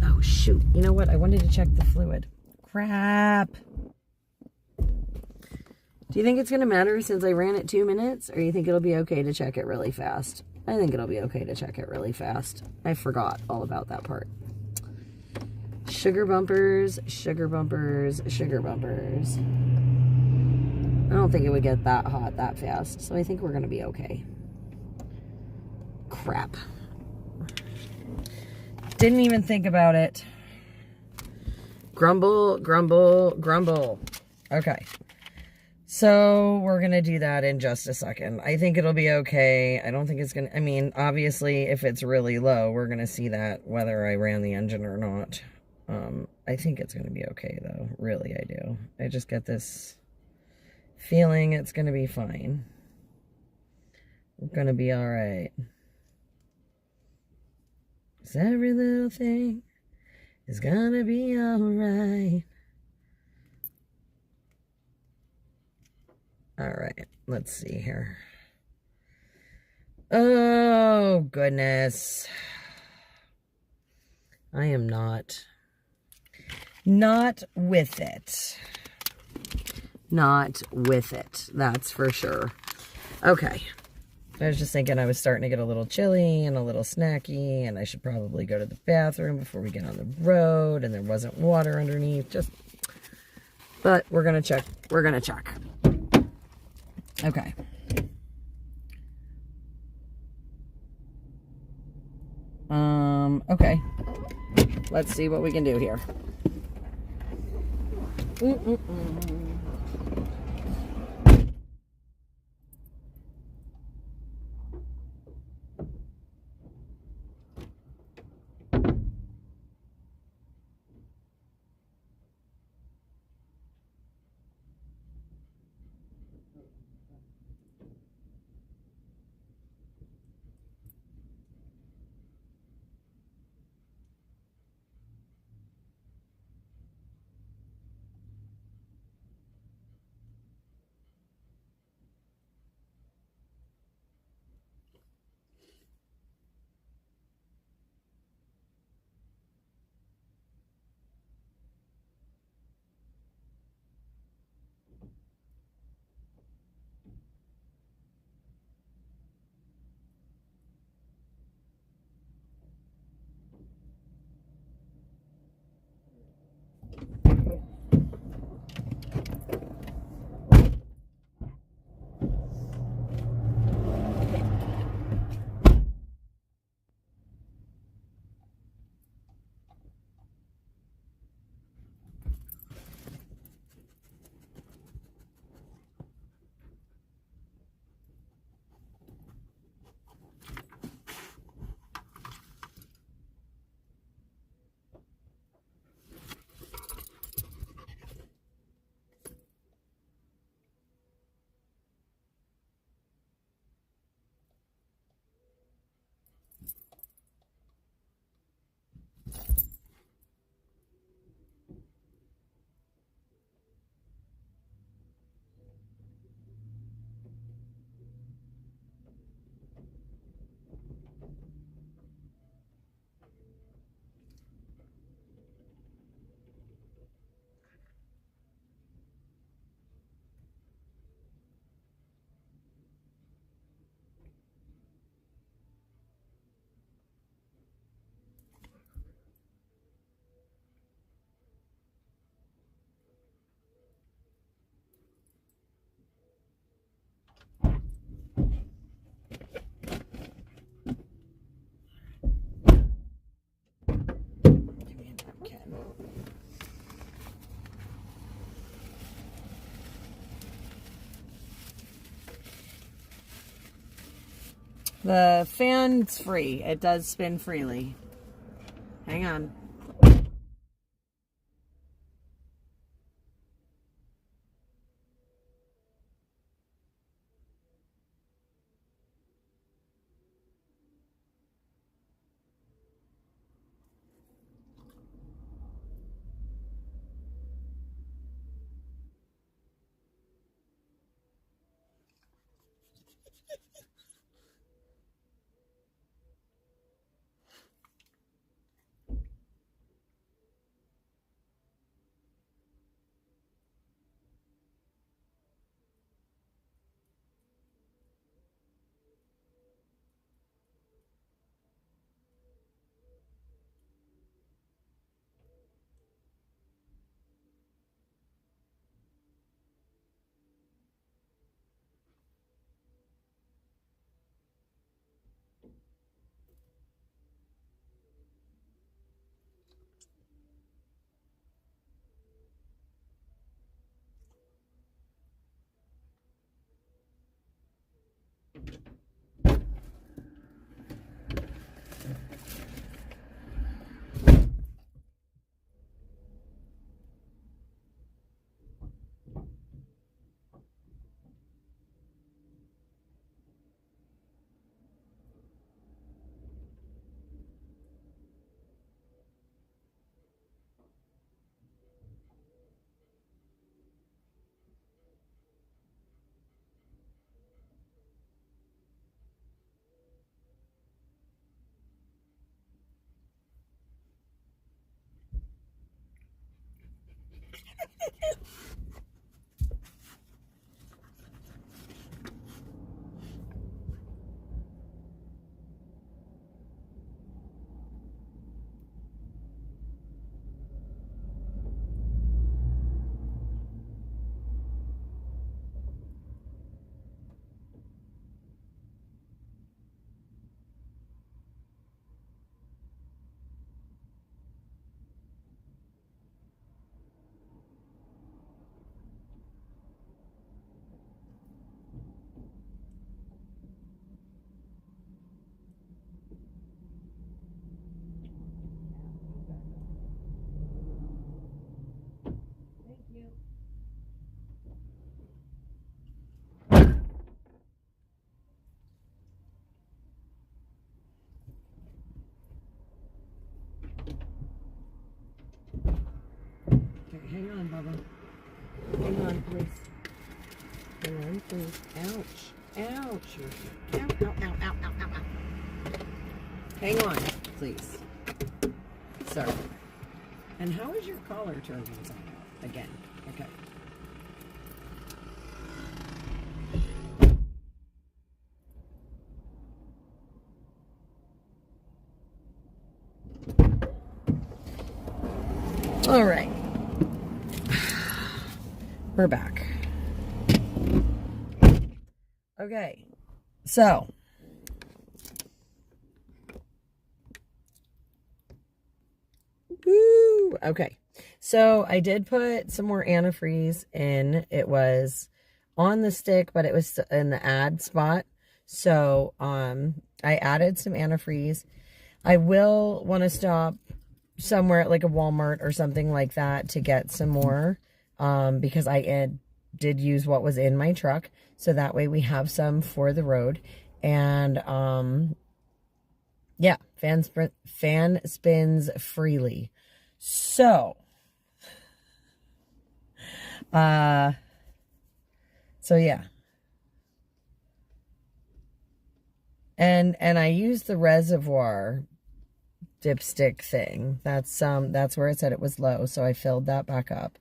Oh, shoot. You know what? I wanted to check the fluid. Crap. Do you think it's going to matter since I ran it 2 minutes? Or you think it'll be okay to check it really fast? I think it'll be okay to check it really fast. I forgot all about that part. Sugar bumpers, sugar bumpers, sugar bumpers. I don't think it would get that hot that fast. So I think we're going to be okay. Crap. Didn't even think about it. Grumble, grumble, grumble. Okay. So we're going to do that in just a second. I think it'll be okay. I don't think it's going to, I mean, obviously if it's really low, we're going to see that whether I ran the engine or not. I think it's going to be okay though. Really, I do. I just get this feeling it's going to be fine. We're going to be all right. 'Cause every little thing is gonna be alright. Alright, let's see here. Oh, goodness. I am not with it. Not with it, that's for sure. Okay. I was just thinking I was starting to get a little chilly and a little snacky, and I should probably go to the bathroom before we get on the road, and there wasn't water underneath. But we're gonna check. We're gonna check. Okay. Okay. Let's see what we can do here. The fan's free. It does spin freely. Hang on. Hang on, Bubba. Hang on, please. Hang on, please. Ouch. Ouch. Ow, ow, ow, ow, ow, ow, ow. Hang on, please. Sorry. And how is your collar turned inside out? Again. Okay. All right. We're back. Okay. So. Woo! Okay. So I did put some more antifreeze in. It was on the stick, but it was in the add spot. So I added some antifreeze. I will want to stop somewhere at like a Walmart or something like that to get some more because I did use what was in my truck. So that way we have some for the road. And yeah, fan spins freely. So yeah. And I used the reservoir dipstick thing. That's where it said it was low, so I filled that back up.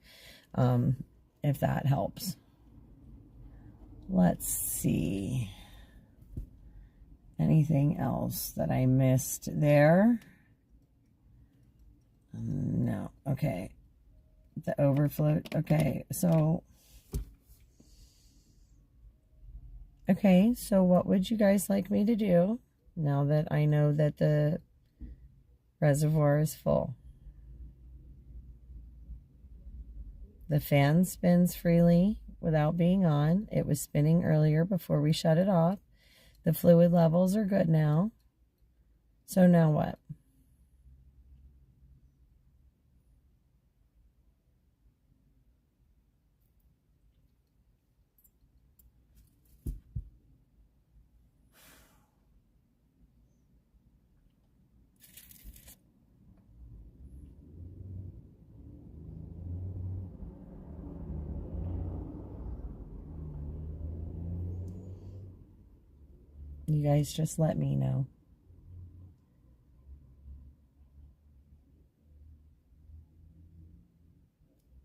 If that helps. Let's see. Anything else that I missed there? No. Okay. The overflow. Okay. So what would you guys like me to do now that I know that the reservoir is full? The fan spins freely without being on. It was spinning earlier before we shut it off. The fluid levels are good now. So now what? You guys just let me know.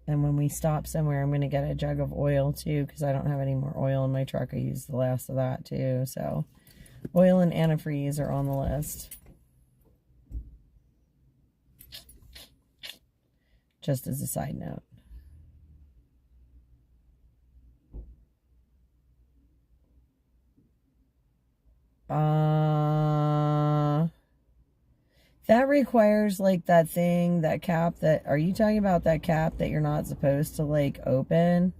And when we stop somewhere, I'm going to get a jug of oil too, because I don't have any more oil in my truck. I used the last of that too. So oil and antifreeze are on the list. Just as a side note. That requires like that thing, that cap that, are you talking about that cap that you're not supposed to like open?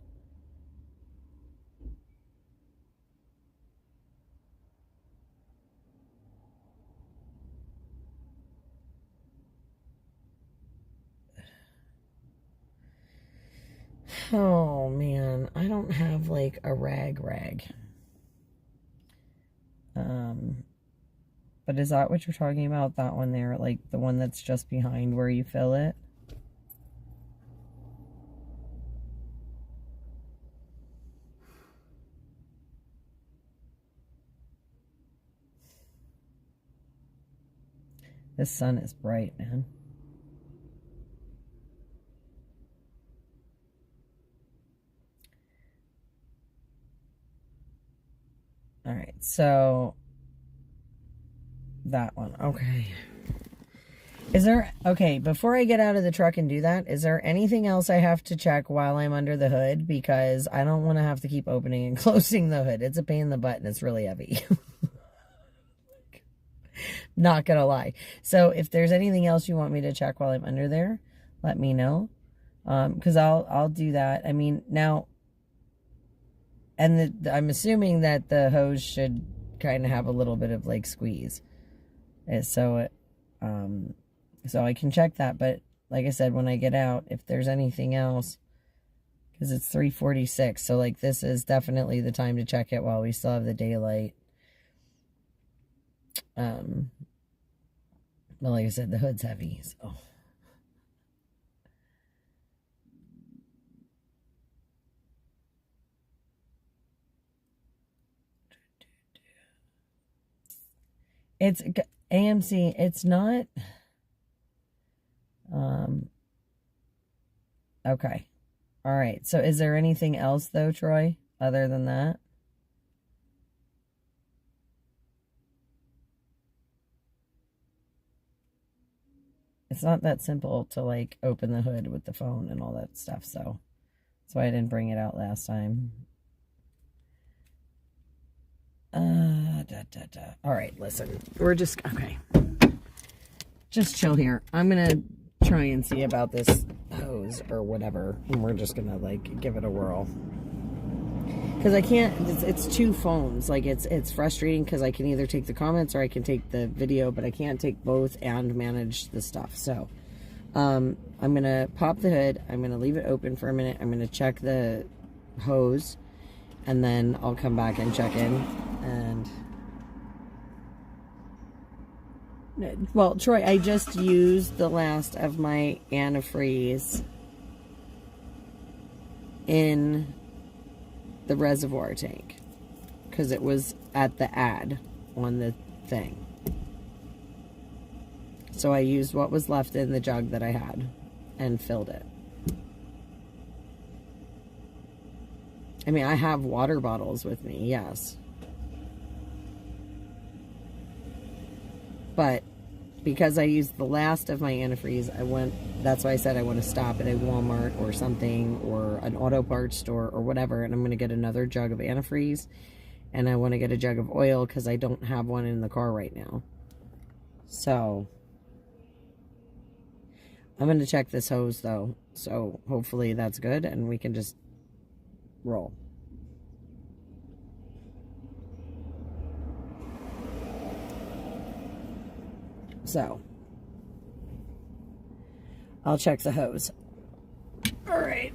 Oh man, I don't have like a rag. But is that what you're talking about? That one there, like the one that's just behind where you fill it? This sun is bright, man. All right, so that one. Okay. Is there, okay, before I get out of the truck and do that, is there anything else I have to check while I'm under the hood? Because I don't want to have to keep opening and closing the hood. It's a pain in the butt and it's really heavy. Not gonna lie. So if there's anything else you want me to check while I'm under there, let me know. Because I'll do that. I mean, now, and I'm assuming that the hose should kind of have a little bit of like squeeze. So I can check that, but like I said, when I get out, if there's anything else, because it's 3:46, so like this is definitely the time to check it while we still have the daylight. But like I said, the hood's heavy, so. It's AMC, it's not, okay. All right. So is there anything else though, Troy, other than that? It's not that simple to like open the hood with the phone and all that stuff. So that's why I didn't bring it out last time. All right, listen, we're just, okay. Just chill here. I'm going to try and see about this hose or whatever. And we're just going to like give it a whirl. Because I can't, it's two phones. Like it's frustrating because I can either take the comments or I can take the video, but I can't take both and manage the stuff. So I'm going to pop the hood. I'm going to leave it open for a minute. I'm going to check the hose and then I'll come back and check in. And well, Troy, I just used the last of my antifreeze in the reservoir tank because it was at the ad on the thing. So I used what was left in the jug that I had and filled it. I mean, I have water bottles with me, yes. But because I used the last of my antifreeze, that's why I said I want to stop at a Walmart or something or an auto parts store or whatever, and I'm going to get another jug of antifreeze, and I want to get a jug of oil because I don't have one in the car right now. So I'm going to check this hose though, so hopefully that's good and we can just roll. So, I'll check the hose. All right.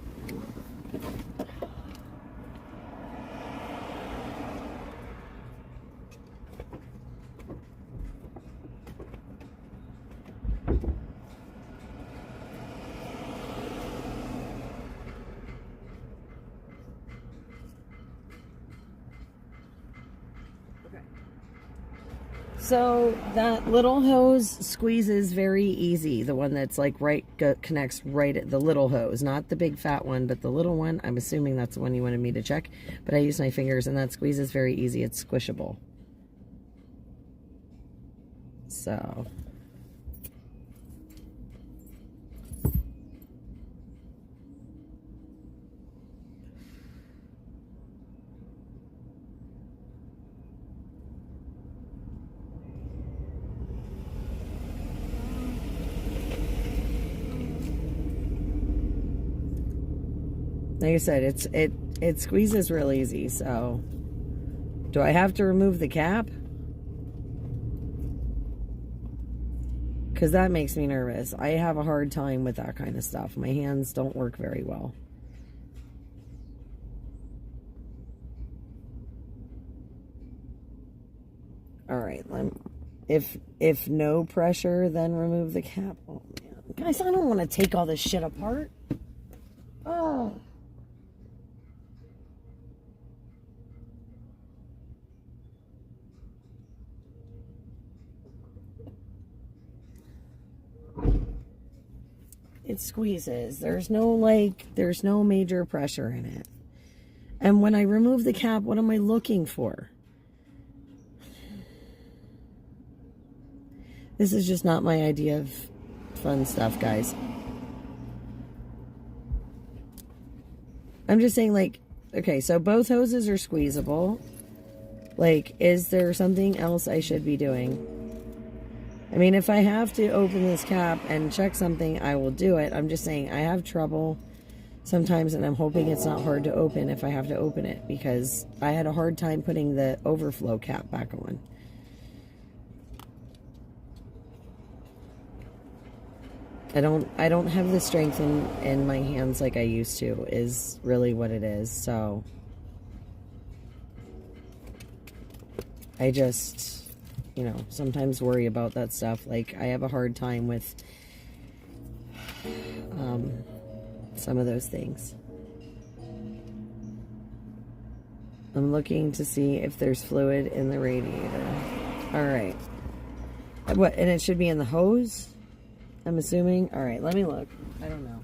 So that little hose squeezes very easy. The one that's like connects right at the little hose, not the big fat one, but the little one. I'm assuming that's the one you wanted me to check, but I use my fingers and that squeezes very easy. It's squishable. So. Like I said, it squeezes real easy, so do I have to remove the cap? Because that makes me nervous. I have a hard time with that kind of stuff. My hands don't work very well. All right, if no pressure, then remove the cap. Oh man, guys, I don't want to take all this shit apart. Oh. It squeezes. There's no major pressure in it. And when I remove the cap, what am I looking for? This is just not my idea of fun stuff, guys. I'm just saying, like, okay, so both hoses are squeezable. Like, is there something else I should be doing? I mean, if I have to open this cap and check something, I will do it. I'm just saying I have trouble sometimes, and I'm hoping it's not hard to open if I have to open it, because I had a hard time putting the overflow cap back on. I don't have the strength in my hands like I used to, is really what it is. So I just, you know, sometimes worry about that stuff. Like, I have a hard time with some of those things. I'm looking to see if there's fluid in the radiator. All right. What, and it should be in the hose, I'm assuming. All right, let me look. I don't know.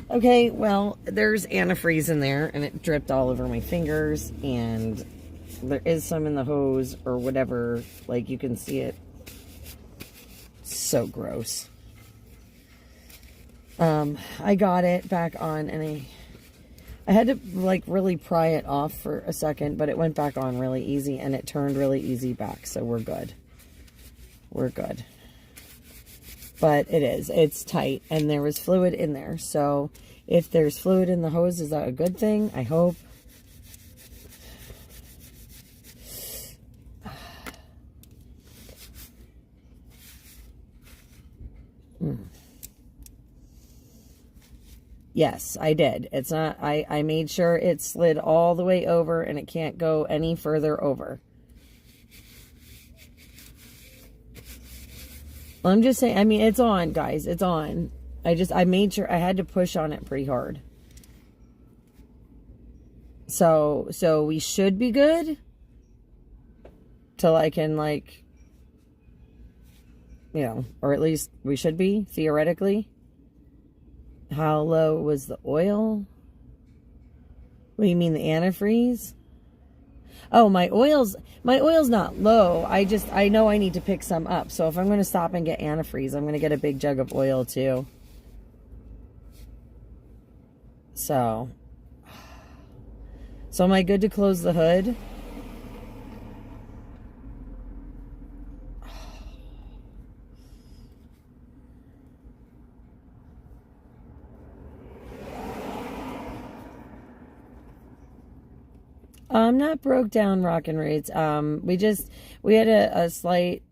Okay, well, there's antifreeze in there, and it dripped all over my fingers, and there is some in the hose, or whatever, like, you can see it. So gross. I got it back on, and I had to, like, really pry it off for a second, but it went back on really easy, and it turned really easy back, so we're good. We're good. But it's tight, and there was fluid in there, so if there's fluid in the hose, is that a good thing? I hope. Yes, I did. It's not, I made sure it slid all the way over, and it can't go any further over. I'm just saying, I mean, it's on, guys. It's on. I made sure I had to push on it pretty hard. So we should be good till I can, like, you know, or at least we should be, theoretically. How low was the oil? What do you mean, the antifreeze? Oh, my oil's not low. I know I need to pick some up. So if I'm going to stop and get antifreeze, I'm going to get a big jug of oil too. So am I good to close the hood? Not broke down, rockin' rates. We had a slight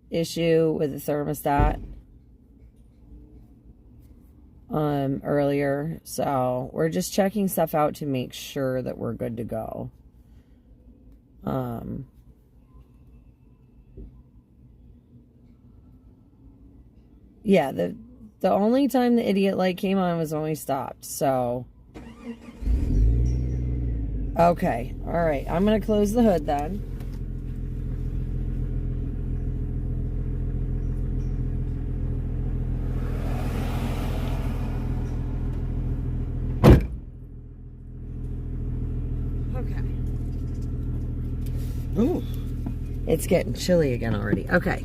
issue with the thermostat earlier, so we're just checking stuff out to make sure that we're good to go. Yeah, the only time the idiot light came on was when we stopped, so okay, all right. I'm going to close the hood then. Okay. Ooh, it's getting chilly again already. Okay.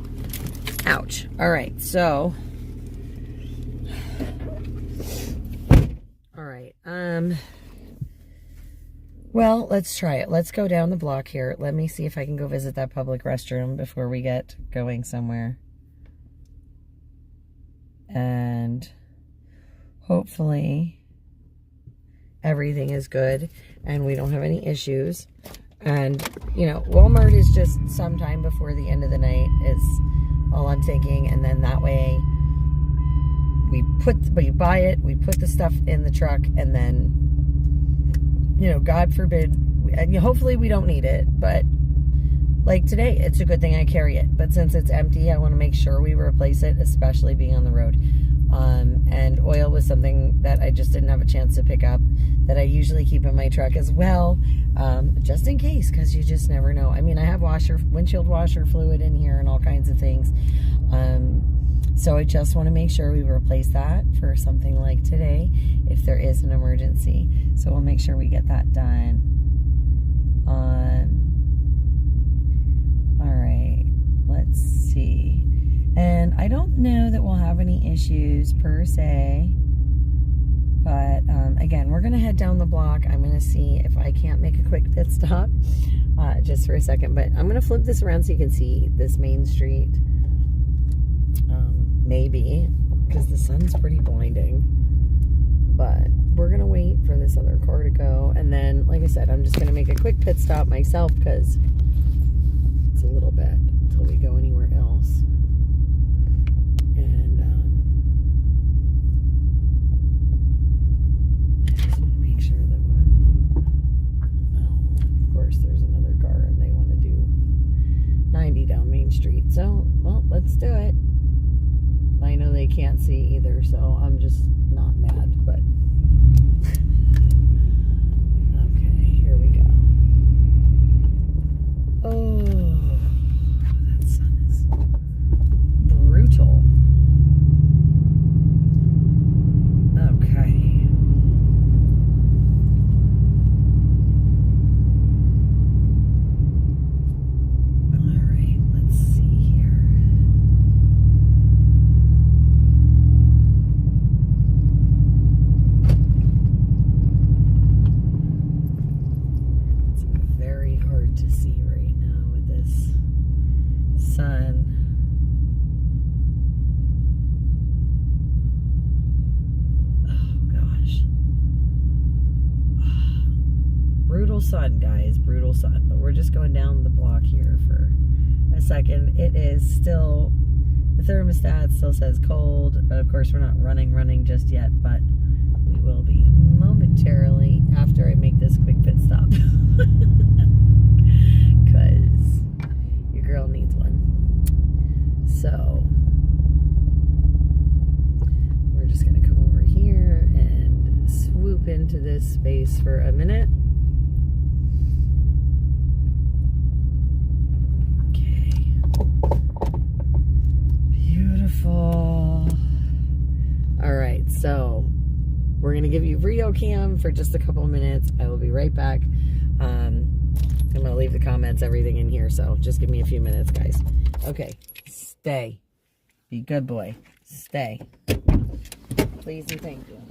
Ouch. All right, so. All right. Well, let's try it. Let's go down the block here. Let me see if I can go visit that public restroom before we get going somewhere. And hopefully everything is good and we don't have any issues. And, you know, Walmart is just sometime before the end of the night is all I'm thinking. And then that way we buy it, we put the stuff in the truck, and then, you know, God forbid, and hopefully we don't need it, but like today, it's a good thing I carry it. But since it's empty, I want to make sure we replace it, especially being on the road. And oil was something that I just didn't have a chance to pick up, that I usually keep in my truck as well, just in case, because you just never know. I mean, I have windshield washer fluid in here and all kinds of things. So I just want to make sure we replace that for something like today, if there is an emergency. So we'll make sure we get that done. All right, let's see. And I don't know that we'll have any issues per se, but again, we're going to head down the block. I'm going to see if I can't make a quick pit stop just for a second, but I'm going to flip this around so you can see this main street. Maybe, because the sun's pretty blinding, but we're going to wait for this other car to go. And then, like I said, I'm just going to make a quick pit stop myself because it's a little bit until we go anywhere else. And I just want to make sure that of course, there's another car and they want to do 90 down Main Street. So, well, let's do it. I know they can't see either, so I'm just not mad, but okay, here we go. Oh, that sun is brutal. Okay. All right, let's see here. To see right now with this sun. Oh gosh. Brutal sun, guys, brutal sun. But we're just going down the block here for a second. It is still, the thermostat still says cold, but of course we're not running just yet, but we will be momentarily after I make this quick pit stop. Because your girl needs one. So we're just going to come over here and swoop into this space for a minute. going to give you video cam for just a couple of minutes. I will be right back. I'm going to leave the comments, everything in here. So just give me a few minutes, guys. Okay. Stay. Be good boy. Stay. Please and thank you.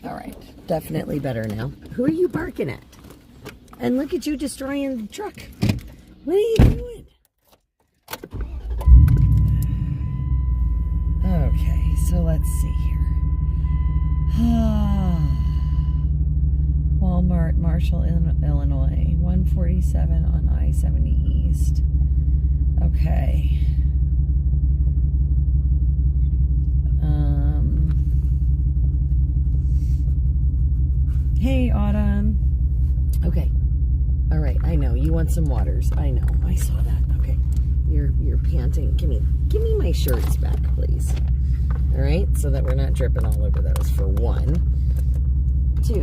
All right, definitely better now. Who are you barking at? And look at you destroying the truck. What are you doing? Okay, so let's see here. Walmart, Marshall, Illinois, 147 on I-70 East. Okay. Hey, Autumn. Okay. All right. I know you want some waters. I know. I saw that. Okay. You're panting. Give me give me my shirts back, please. All right, so that we're not dripping all over those, for 1. 2.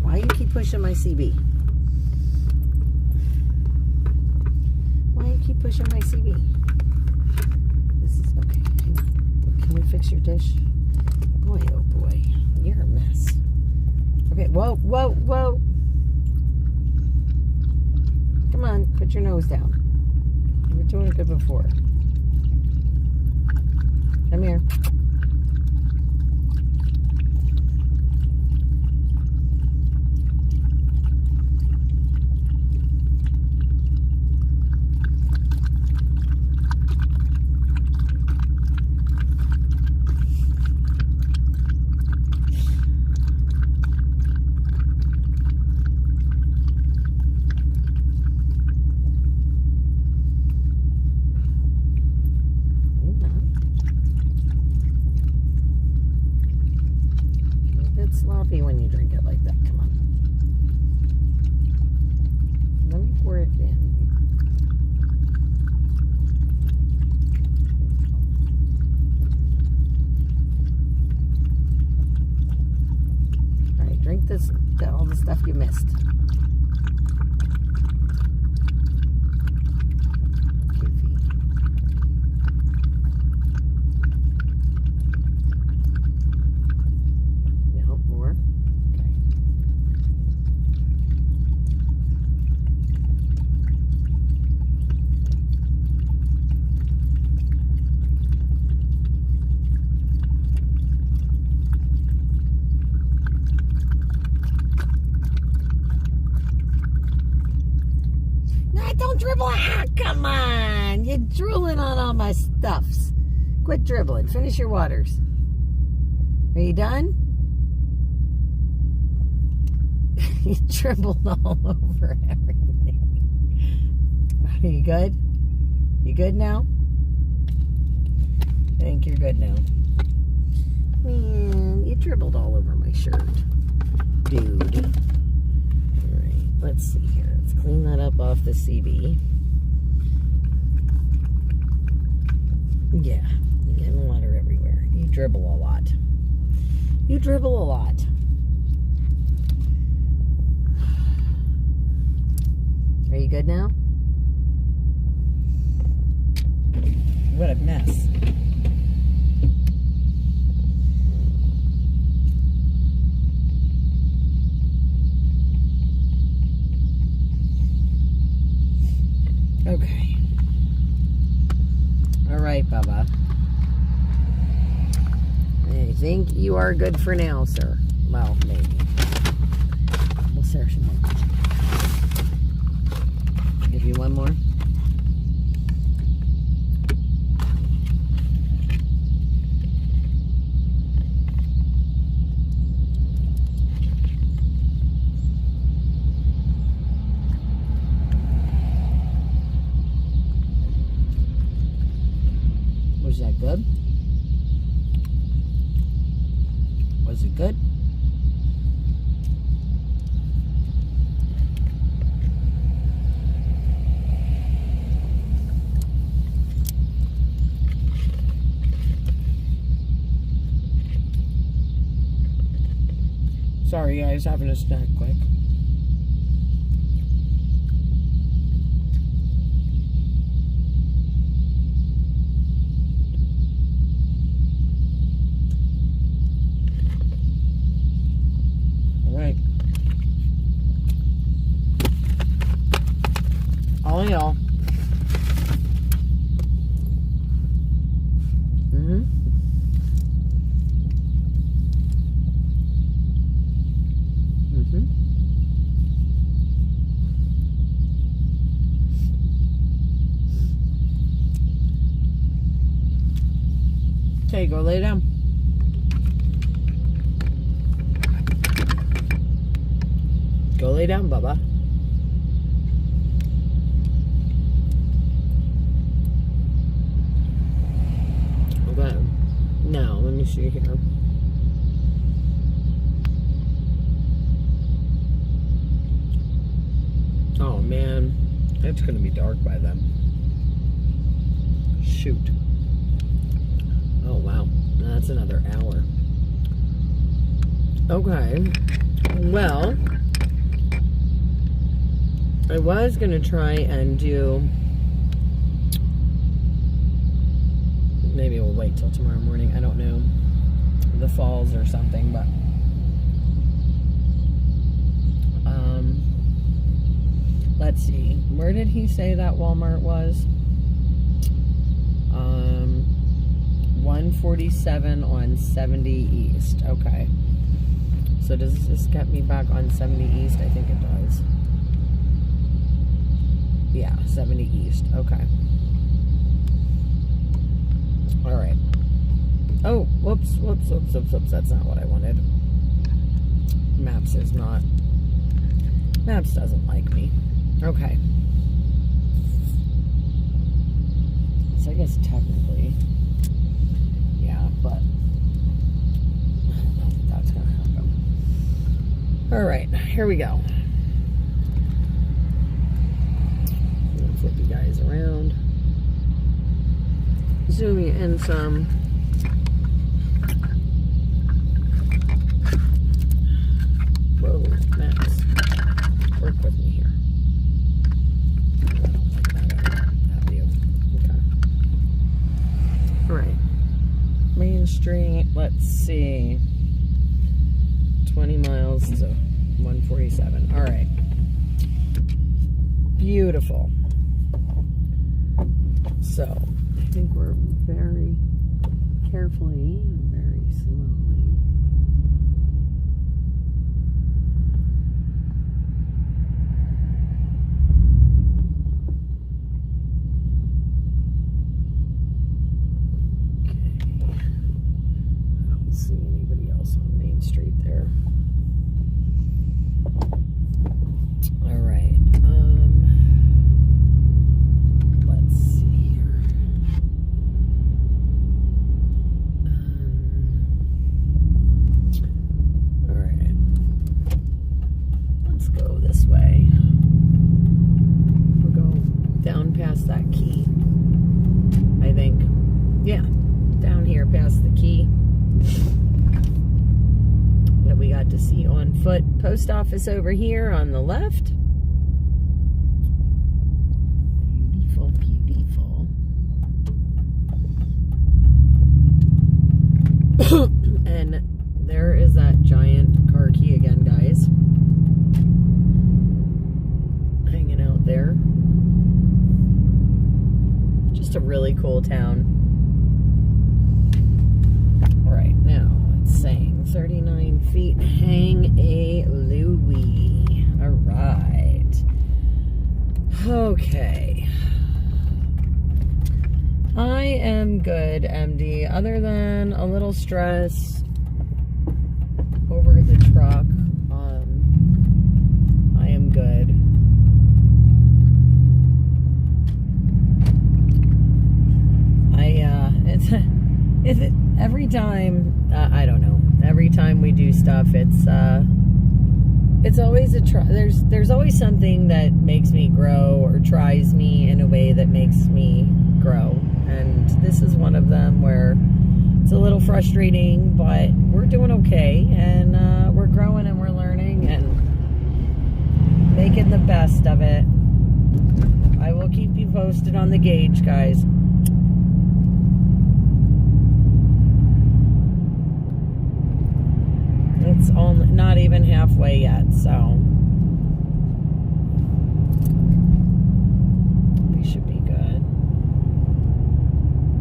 Why do you keep pushing my CB? Why do you keep pushing my CB? This is, okay, hang on. Can we fix your dish? Boy, oh boy, you're a mess. Okay, whoa, whoa, whoa. Come on, put your nose down. You were doing it good before. Come here. Sloppy when you drink it like that. Come on. Let me pour it in. All right, drink this, all the stuff you missed. Don't dribble. Ah, come on. You're drooling on all my stuffs. Quit dribbling. Finish your waters. Are you done? You dribbled all over everything. Are you good? You good now? I think you're good now. Man, you dribbled all over my shirt. Dude. Alright, let's see here. Let's clean that up off the CB. Yeah, you're getting water everywhere. You dribble a lot. You dribble a lot. Are you good now? What a mess. Okay. All right, Bubba. I think you are good for now, sir. Well, maybe. We'll share some more. Give you one more. Was that good? Was it good? Sorry guys, having a snack quick. All in all. Okay, go lay down. Go lay down, Bubba. Okay. Now, let me see here. Oh, man. It's going to be dark by then. shoot. Oh, wow. That's another hour. Okay. Well, I was going to try and do... Maybe we'll wait till tomorrow morning. I don't know. The falls or something, but... let's see. Where did he say that Walmart was? 147 on 70 East. Okay. So does this get me back on 70 East? I think it does. Yeah, 70 East. Okay. All right. Oh, whoops. That's not what I wanted. Maps is not. Maps doesn't like me. Okay. So I guess technically, yeah, but I don't know if that's gonna happen. All right, here we go. I'm gonna flip you guys around. Zoom you in some. Whoa, Max, work with me here. I don't like that view. Okay. All right. Main Street, let's see. 20 miles to 147. All right. Beautiful. So, I think we're very carefully and very slowly. See anybody else on Main Street there. All right. Let's see here. All right. Let's go this way. We'll go down past that key, I think. Yeah, down here past the key that we got to see on foot. Post office over here on the left. Beautiful, beautiful. And there is that giant car key again, guys. Hanging out there. Just a really cool town. All right, now it's saying 39 feet. Hang a Louie. All right. Okay. I am good, MD, other than a little stress over the truck. I am good. It's every time, I don't know, every time we do stuff, it's always there's always something that makes me grow or tries me in a way that makes me grow. And this is one of them where it's a little frustrating, but we're doing okay, and we're growing and we're learning and making the best of it. I will keep you posted on the gauge, guys. It's only not even halfway yet, so we should be good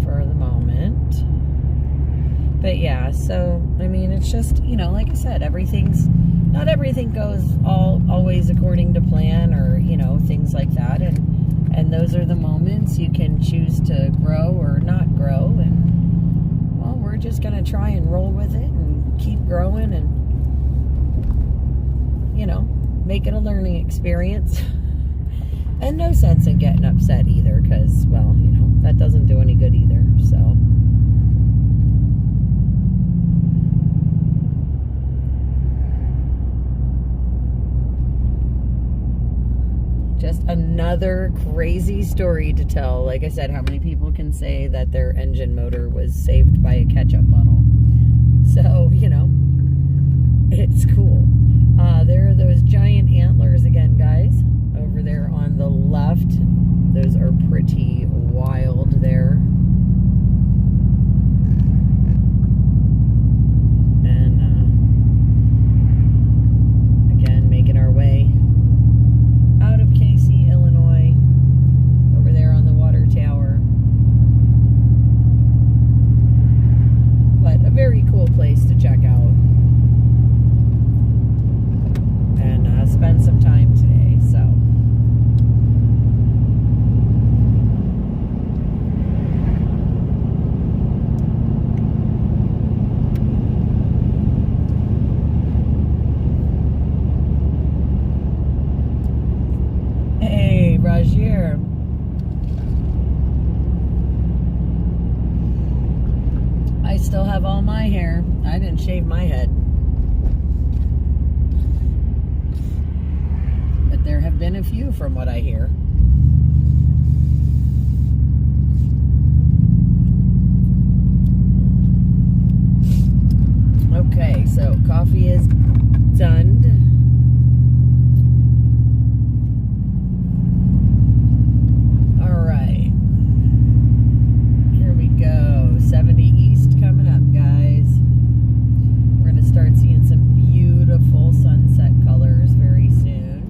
for the moment. But yeah, so I mean, it's just, you know, like I said, not everything goes always according to plan, or, you know, things like that, and those are the moments you can choose to grow or not grow, and well, we're just gonna try and roll with it and keep growing and, you know, make it a learning experience. And no sense in getting upset either, because, well, you know, that doesn't do any good either. So just another crazy story to tell. Like I said, how many people can say that their engine motor was saved by a ketchup bottle? So, you know, it's cool. There are those giant antlers again, guys, over there on the left. Those are pretty wild there. And again, making our way out of Casey, Illinois, over there on the water tower. But a very cool place to check out and spend some time today. So hey, Rajir. I still have all my hair. I didn't shave my head. But there have been a few from what I hear. Okay, so coffee is done. All right. Here we go. 70 east coming up, guys. We're going to start seeing some beautiful sunset colors very soon.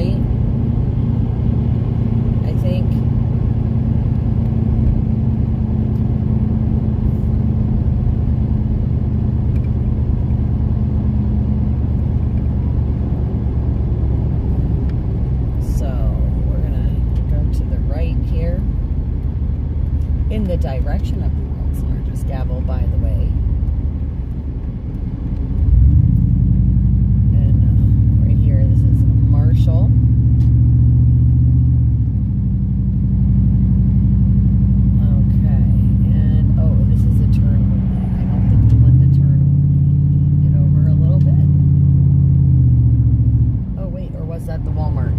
right? I think. So we're gonna go to the right here in the direction of the world's largest gavel, by the way. And right here, this is Marshall. Okay, and oh, this is a turn only. I don't think we want the turn only. Get over a little bit. Oh wait, or was that the Walmart?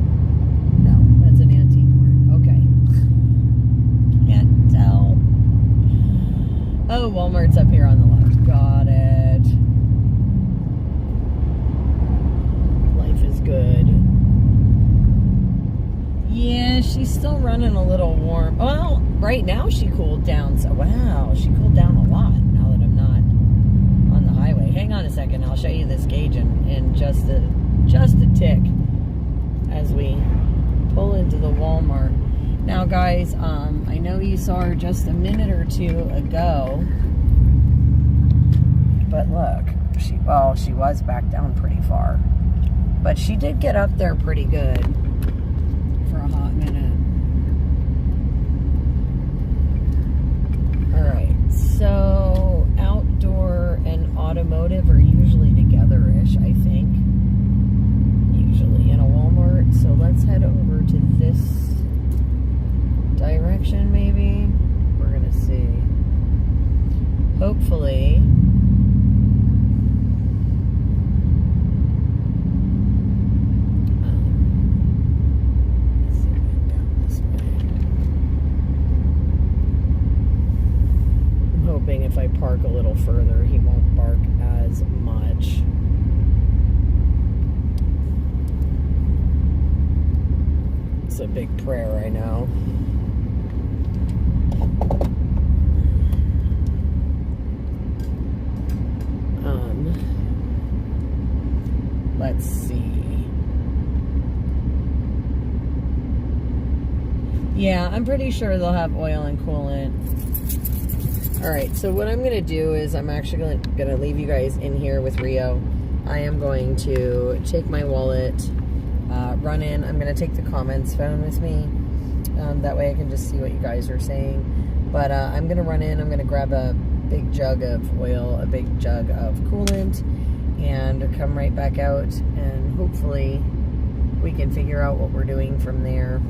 No, that's an antique mart. Okay. Can't tell. Oh, Walmart's up here on the left. Got it. Life is good. Yeah, she's still running a little warm. Well, right now she cooled down. So, wow, she cooled down a lot now that I'm not on the highway. Hang on a second. I'll show you this gauge in just a tick as we pull into the Walmart. Now, guys, I know you saw her just a minute or two ago, but look, she was back down pretty far, but she did get up there pretty good for a hot minute. All right, so outdoor and automotive are usually together-ish, I think, usually in a Walmart. So let's head over to this direction, maybe. We're gonna see. Hopefully. Let's see if we can down this way. I'm hoping if I park a little further, he won't bark as much. It's a big prayer, I know. Let's see. Yeah, I'm pretty sure they'll have oil and coolant. Alright, so what I'm going to do is I'm actually going to leave you guys in here with Rio. I am going to take my wallet, run in. I'm going to take the comments phone with me. That way I can just see what you guys are saying. But I'm going to run in. I'm going to grab a big jug of oil, a big jug of coolant, and come right back out, and hopefully we can figure out what we're doing from there.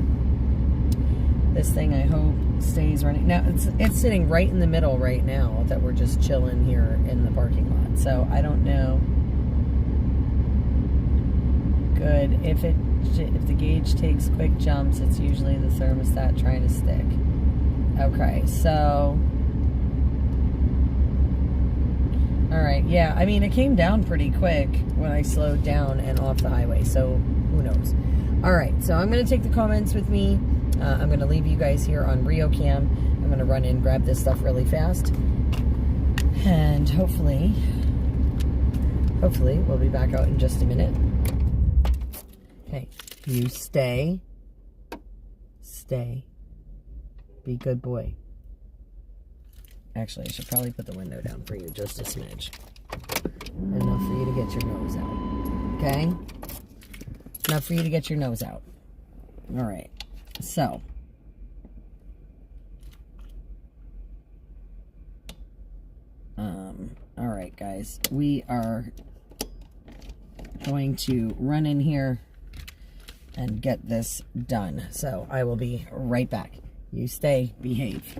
This thing, I hope, stays running. Now, it's sitting right in the middle right now that we're just chilling here in the parking lot. So, I don't know. Good. If the gauge takes quick jumps, it's usually the thermostat trying to stick. Okay, so... Alright, yeah, I mean, it came down pretty quick when I slowed down and off the highway, so who knows. Alright, so I'm going to take the comments with me. I'm going to leave you guys here on RioCam. I'm going to run in, grab this stuff really fast, and hopefully we'll be back out in just a minute. Okay, you stay. Be good boy. Actually, I should probably put the window down for you just a smidge. Enough for you to get your nose out. Okay? Enough for you to get your nose out. Alright. So. Alright, guys. We are going to run in here and get this done. So, I will be right back. You stay, behave.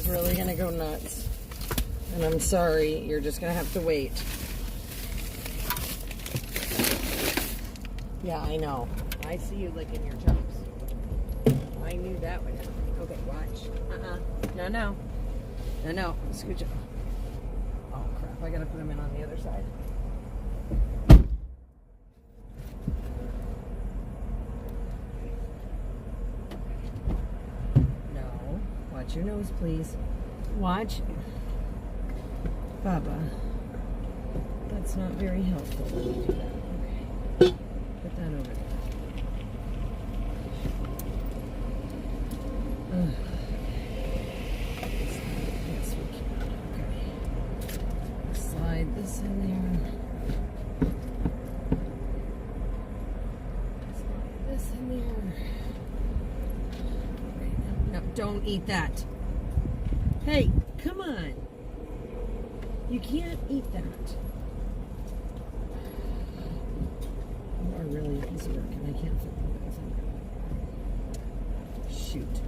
is really gonna go nuts. And I'm sorry, you're just gonna have to wait. Yeah, I know. I see you licking your chops. I knew that would happen. Okay, watch. No. Scooch it. Oh, crap. I gotta put him in on the other side. No. Watch your nose, please. Watch. Baba. That's not very helpful when you do that. Okay. Put that over there. Yes, we can. Okay. Slide this in there. Slide this in there. Okay, no, don't eat that. Hey, come on. You can't eat that. You are really a piece of work, and I can't fit them guys in. Shoot.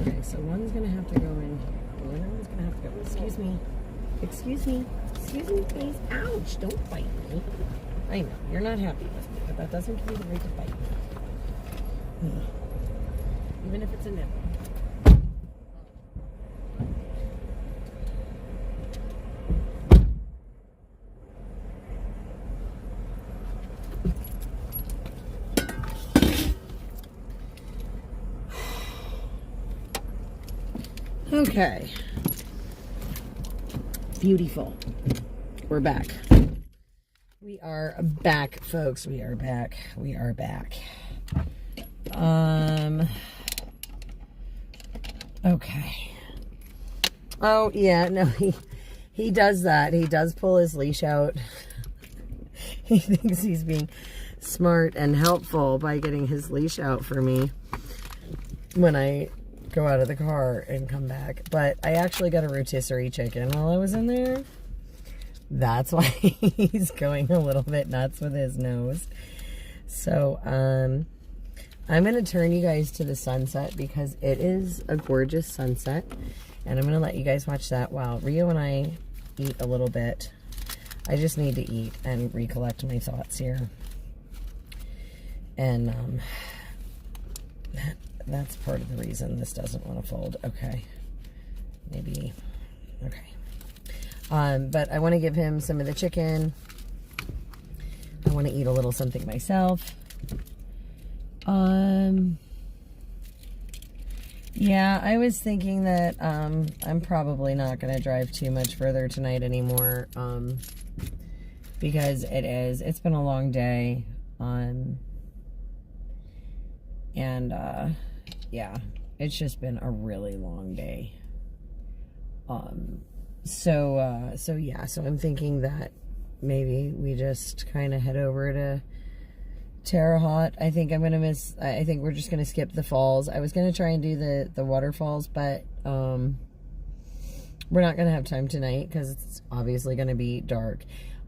Okay, so one's gonna have to go in. The other one's gonna have to go. Excuse me. Excuse me. Excuse me, please. Ouch! Don't bite me. I know you're not happy with me, but that doesn't give you the right to bite me. Even if it's a nipple. Okay. Beautiful. We're back. We are back, folks. We are back. We are back. Okay. Oh, yeah, no, he does that. He does pull his leash out. He thinks he's being smart and helpful by getting his leash out for me when I go out of the car and come back. But I actually got a rotisserie chicken while I was in there. That's why he's going a little bit nuts with his nose. So, I'm going to turn you guys to the sunset because it is a gorgeous sunset. And I'm going to let you guys watch that while Rio and I eat a little bit. I just need to eat and recollect my thoughts here. And, that's part of the reason this doesn't want to fold. Okay. Maybe. Okay. But I want to give him some of the chicken. I want to eat a little something myself. Yeah, I was thinking that, I'm probably not going to drive too much further tonight anymore. Because it's been a long day. Yeah, it's just been a really long day. So I'm thinking that maybe we just kind of head over to Terre Haute. I think we're just going to skip the falls. I was going to try and do the waterfalls, but, we're not going to have time tonight because it's obviously going to be dark.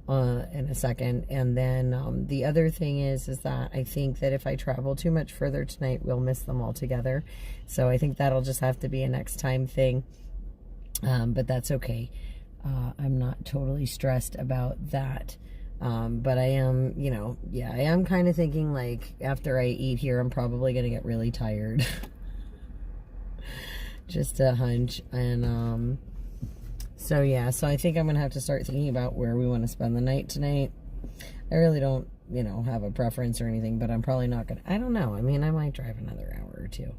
In a second. And then the other thing is that I think that if I travel too much further tonight, we'll miss them all together. So I think that'll just have to be a next time thing. But that's okay. I'm not totally stressed about that. But I am, I am kind of thinking like after I eat here, I'm probably going to get really tired. Just a hunch. And, so I think I'm going to have to start thinking about where we want to spend the night tonight. I really don't, have a preference or anything, but I'm probably not going to, I don't know. I mean, I might drive another hour or two.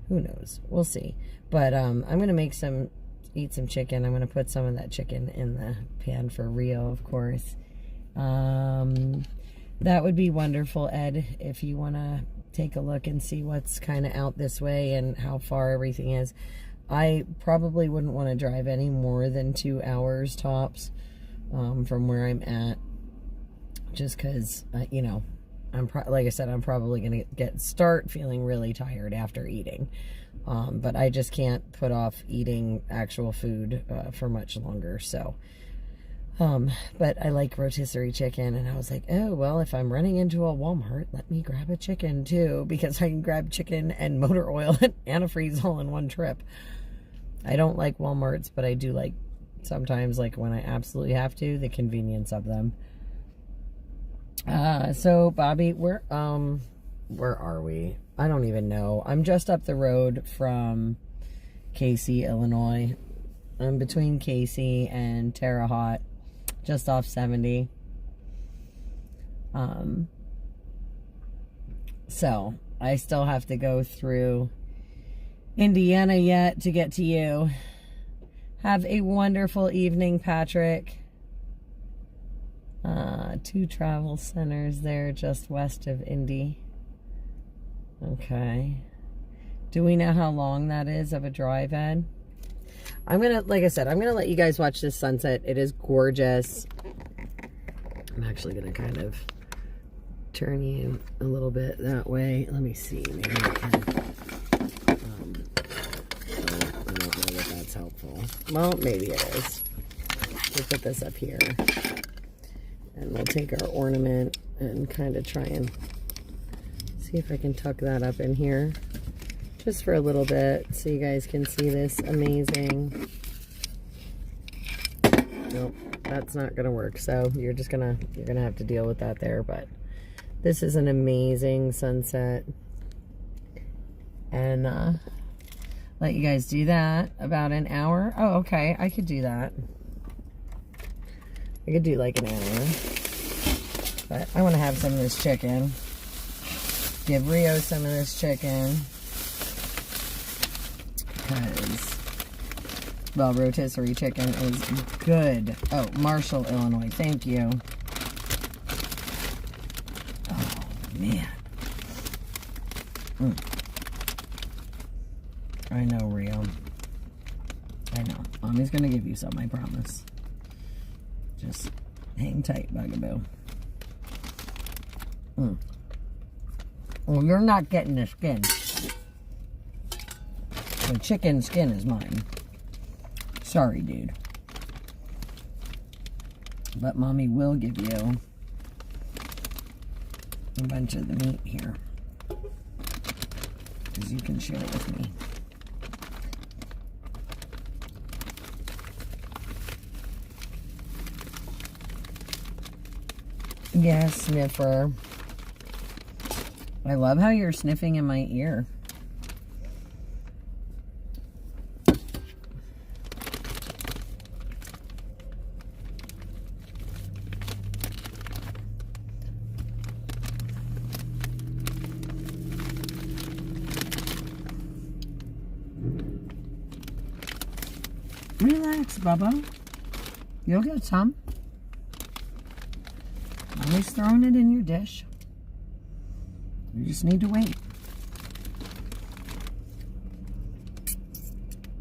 Who knows? We'll see. But I'm going to eat some chicken. I'm going to put some of that chicken in the pan for Rio, of course. That would be wonderful, Ed, if you want to take a look and see what's kind of out this way and how far everything is. I probably wouldn't want to drive any more than 2 hours tops from where I'm at. Just because, like I said, I'm probably going to start feeling really tired after eating. But I just can't put off eating actual food for much longer. So, but I like rotisserie chicken. And I was like, oh, well, if I'm running into a Walmart, let me grab a chicken too. Because I can grab chicken and motor oil and antifreeze all in one trip. I don't like Walmarts, but I do like sometimes, like when I absolutely have to, the convenience of them. So Bobby, where are we? I don't even know. I'm just up the road from Casey, Illinois. I'm between Casey and Terre Haute, just off 70. So I still have to go through Indiana yet to get to you. Have a wonderful evening, Patrick. 2 travel centers there just west of Indy. Okay. Do we know how long that is of a drive, Ed? I'm gonna, like I said, I'm gonna let you guys watch this sunset. It is gorgeous. I'm actually gonna kind of turn you a little bit that way. Let me see. Maybe I can. I don't know that that's helpful. Well, maybe it is. We'll put this up here. And we'll take our ornament and kind of try and see if I can tuck that up in here. Just for a little bit so you guys can see this amazing. Nope, that's not gonna work. So you're gonna have to deal with that there, but this is an amazing sunset. And let you guys do that about an hour. Oh, okay, I could do that. I could do like an hour. But I want to have some of this chicken. Give Rio some of this chicken. Because, well, rotisserie chicken is good. Oh, Marshall, Illinois. Thank you. Oh, man. I know, Rio. I know. Mommy's going to give you some, I promise. Just hang tight, Bugaboo. Well, you're not getting the skin. The chicken skin is mine. Sorry, dude. But Mommy will give you a bunch of the meat here. Because you can share it with me. Yes, sniffer. I love how you're sniffing in my ear. Relax, Bubba. You'll get some. Mommy's throwing it in your dish. You just need to wait.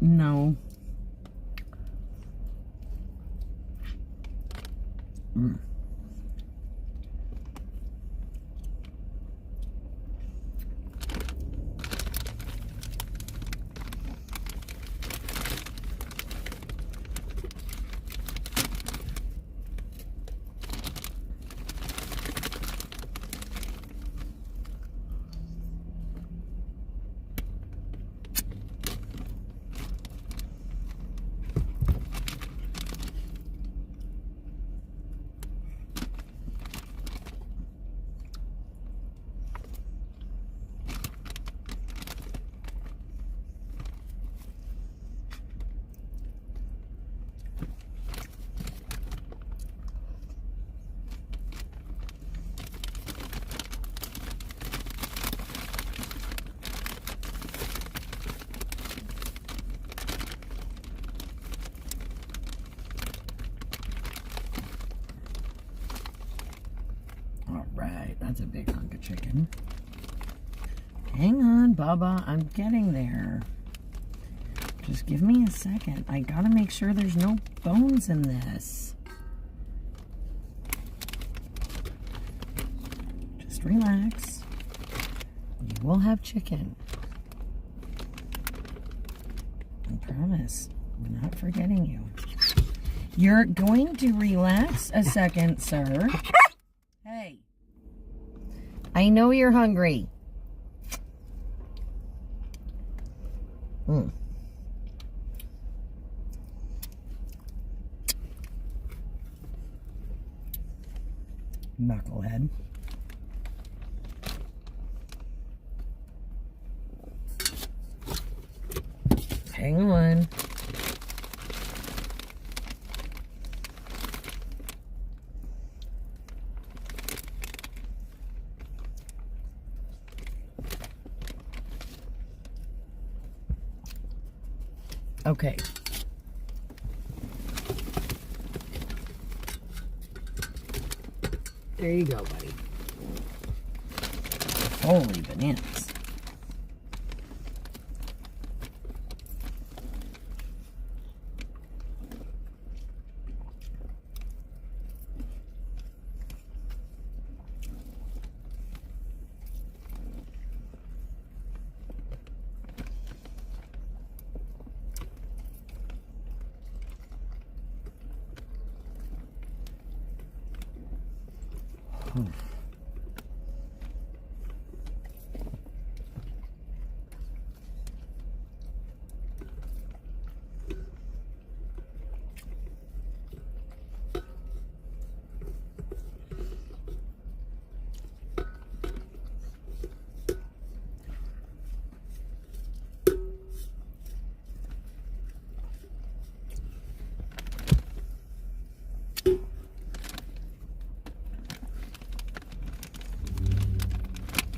No. That's a big hunk of chicken. Hang on, Bubba. I'm getting there. Just give me a second. I gotta make sure there's no bones in this. Just relax. You will have chicken. I promise. I'm not forgetting you. You're going to relax a second, sir. Hey. I know you're hungry. Knucklehead. Hang on. Okay. There you go, buddy. Holy bananas.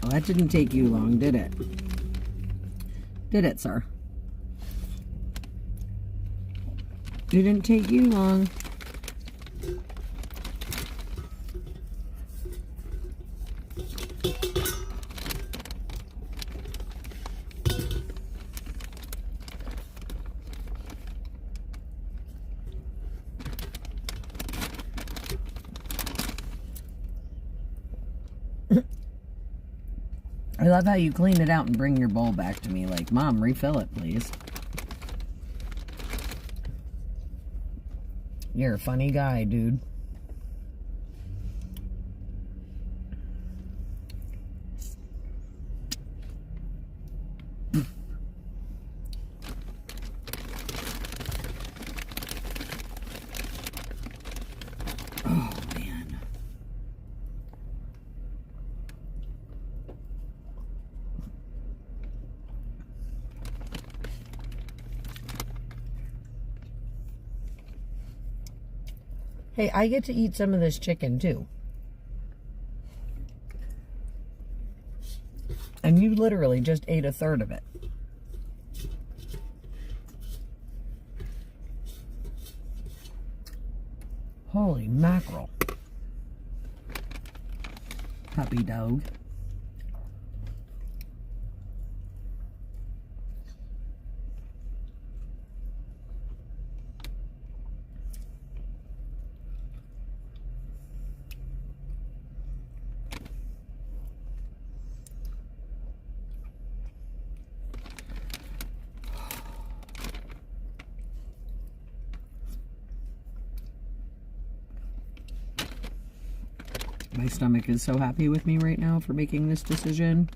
Well, that didn't take you long, did it? Did it, sir? Didn't take you long. I love how you clean it out and bring your bowl back to me like, Mom, refill it, please. You're a funny guy, dude. Oh, man. Hey, I get to eat some of this chicken, too. And you literally just ate a third of it. Holy mackerel. Puppy dog. My stomach is so happy with me right now for making this decision.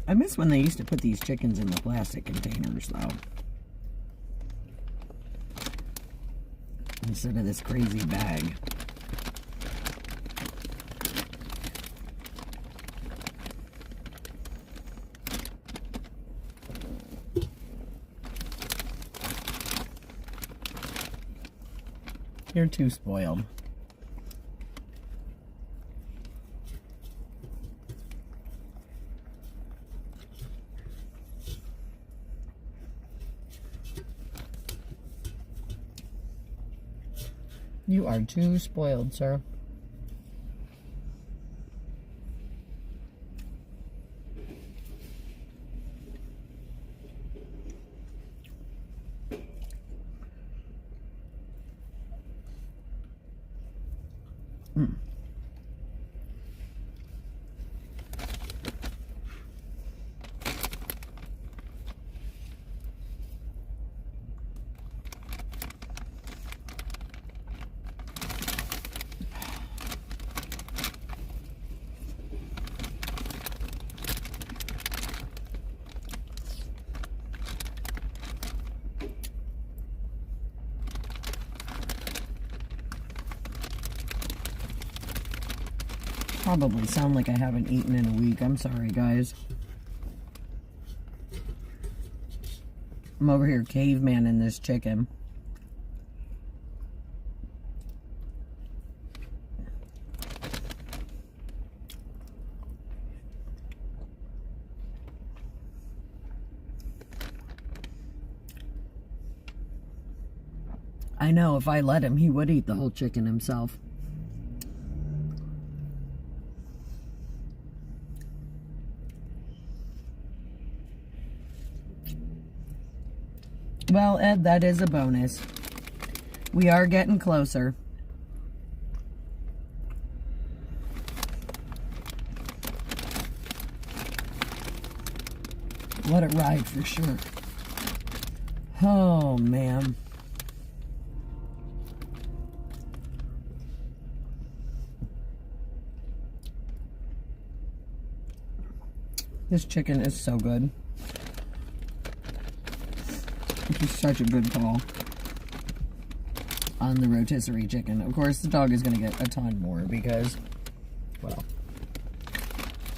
I miss when they used to put these chickens in the plastic containers, though. Instead of this crazy bag. You're too spoiled. You are too spoiled, sir. Probably sound like I haven't eaten in a week. I'm sorry, guys. I'm over here caveman in this chicken. I know, if I let him, he would eat the whole chicken himself. Well, Ed, that is a bonus. We are getting closer. What a ride for sure. Oh, man. This chicken is so good. This is such a good call on the rotisserie chicken. Of course, the dog is going to get a ton more because, well,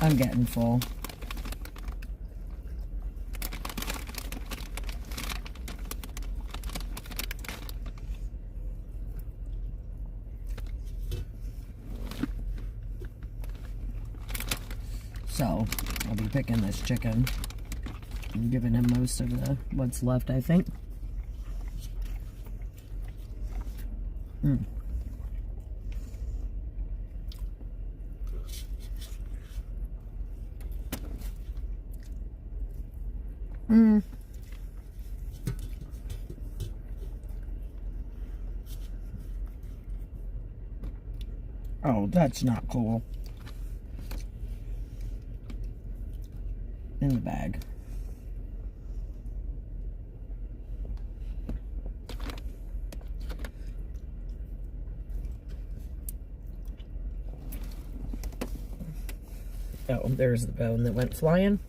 I'm getting full. So, I'll be picking this chicken and giving him most of the what's left, I think. Oh, that's not cool. In the bag. Oh, there's the bone that went flying.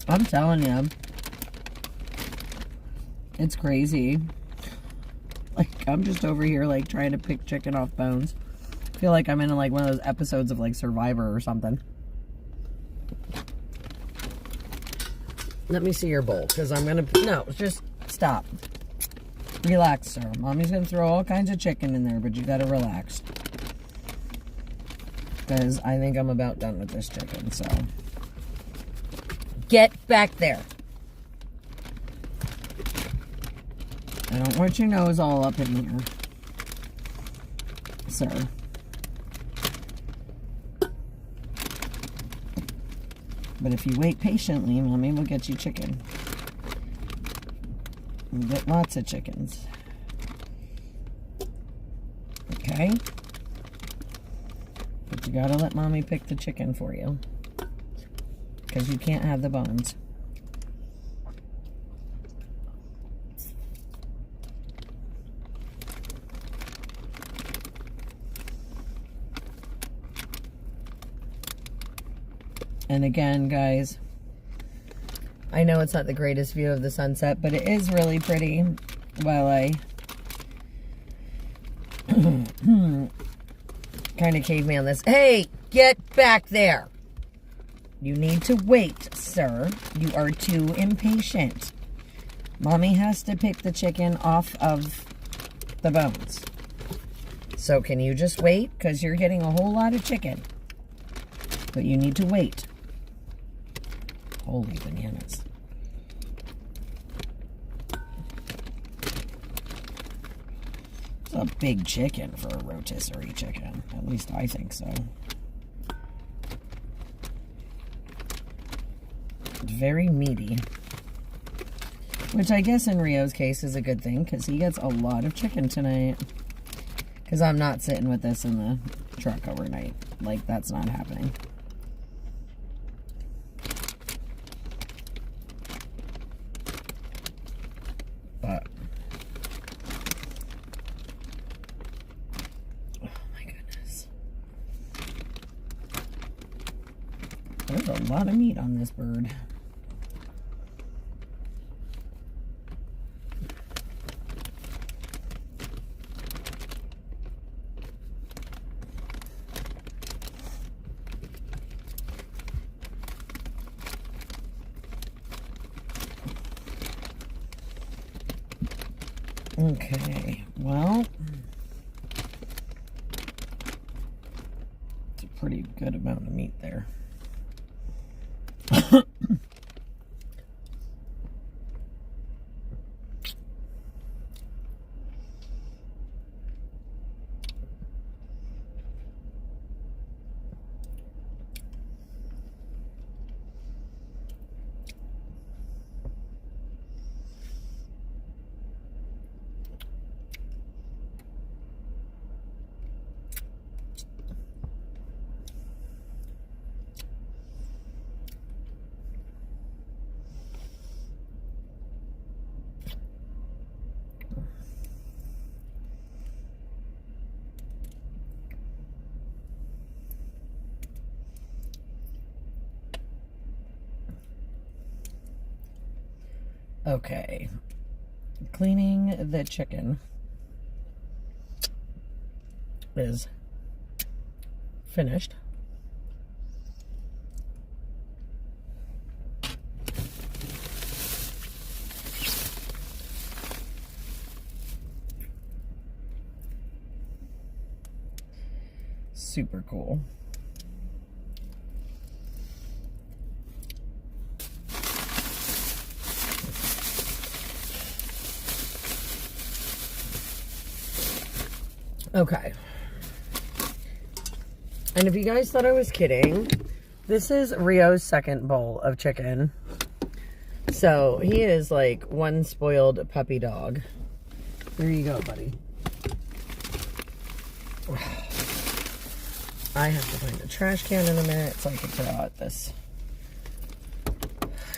I'm telling you, it's crazy. Like, I'm just over here, like, trying to pick chicken off bones. I feel like I'm in, like, one of those episodes of, like, Survivor or something. Let me see your bowl, because I'm going to... No, just stop. Relax, sir. Mommy's going to throw all kinds of chicken in there, but you got to relax. Because I think I'm about done with this chicken, so... Get back there. I don't want your nose all up in here, sir. But if you wait patiently, Mommy will get you chicken. You'll get lots of chickens. Okay? But you gotta let Mommy pick the chicken for you. Because you can't have the bones. And again, guys, I know it's not the greatest view of the sunset, but it is really pretty while I kind of caveman this. Hey, get back there. You need to wait, sir. You are too impatient. Mommy has to pick the chicken off of the bones. So can you just wait? Because you're getting a whole lot of chicken. But you need to wait. Holy bananas. It's a big chicken for a rotisserie chicken. At least I think so. Very meaty, which I guess in Rio's case is a good thing because he gets a lot of chicken tonight, because I'm not sitting with this in the truck overnight. Like, that's not happening. But oh my goodness. There's a lot of meat on this bird. Okay, well, it's a pretty good amount of meat there. Okay, cleaning the chicken is finished. Super cool. Okay. And if you guys thought I was kidding, this is Rio's second bowl of chicken. So he is like one spoiled puppy dog. Here you go, buddy. I have to find a trash can in a minute so I can throw out this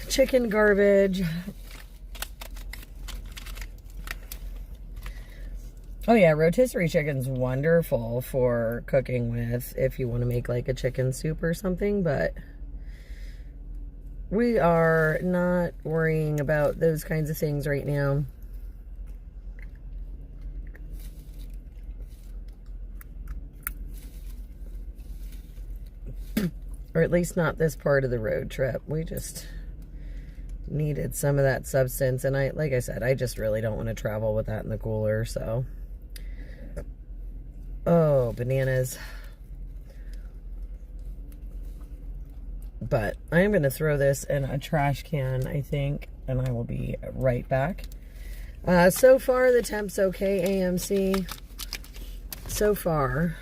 chicken garbage. Oh yeah, rotisserie chicken's wonderful for cooking with if you want to make like a chicken soup or something, but we are not worrying about those kinds of things right now. Or at least not this part of the road trip. We just needed some of that substance, and like I said, I just really don't want to travel with that in the cooler, so. Oh, bananas. But I'm going to throw this in a trash can, I think, and I will be right back. So far, the temp's okay, AMC. So far.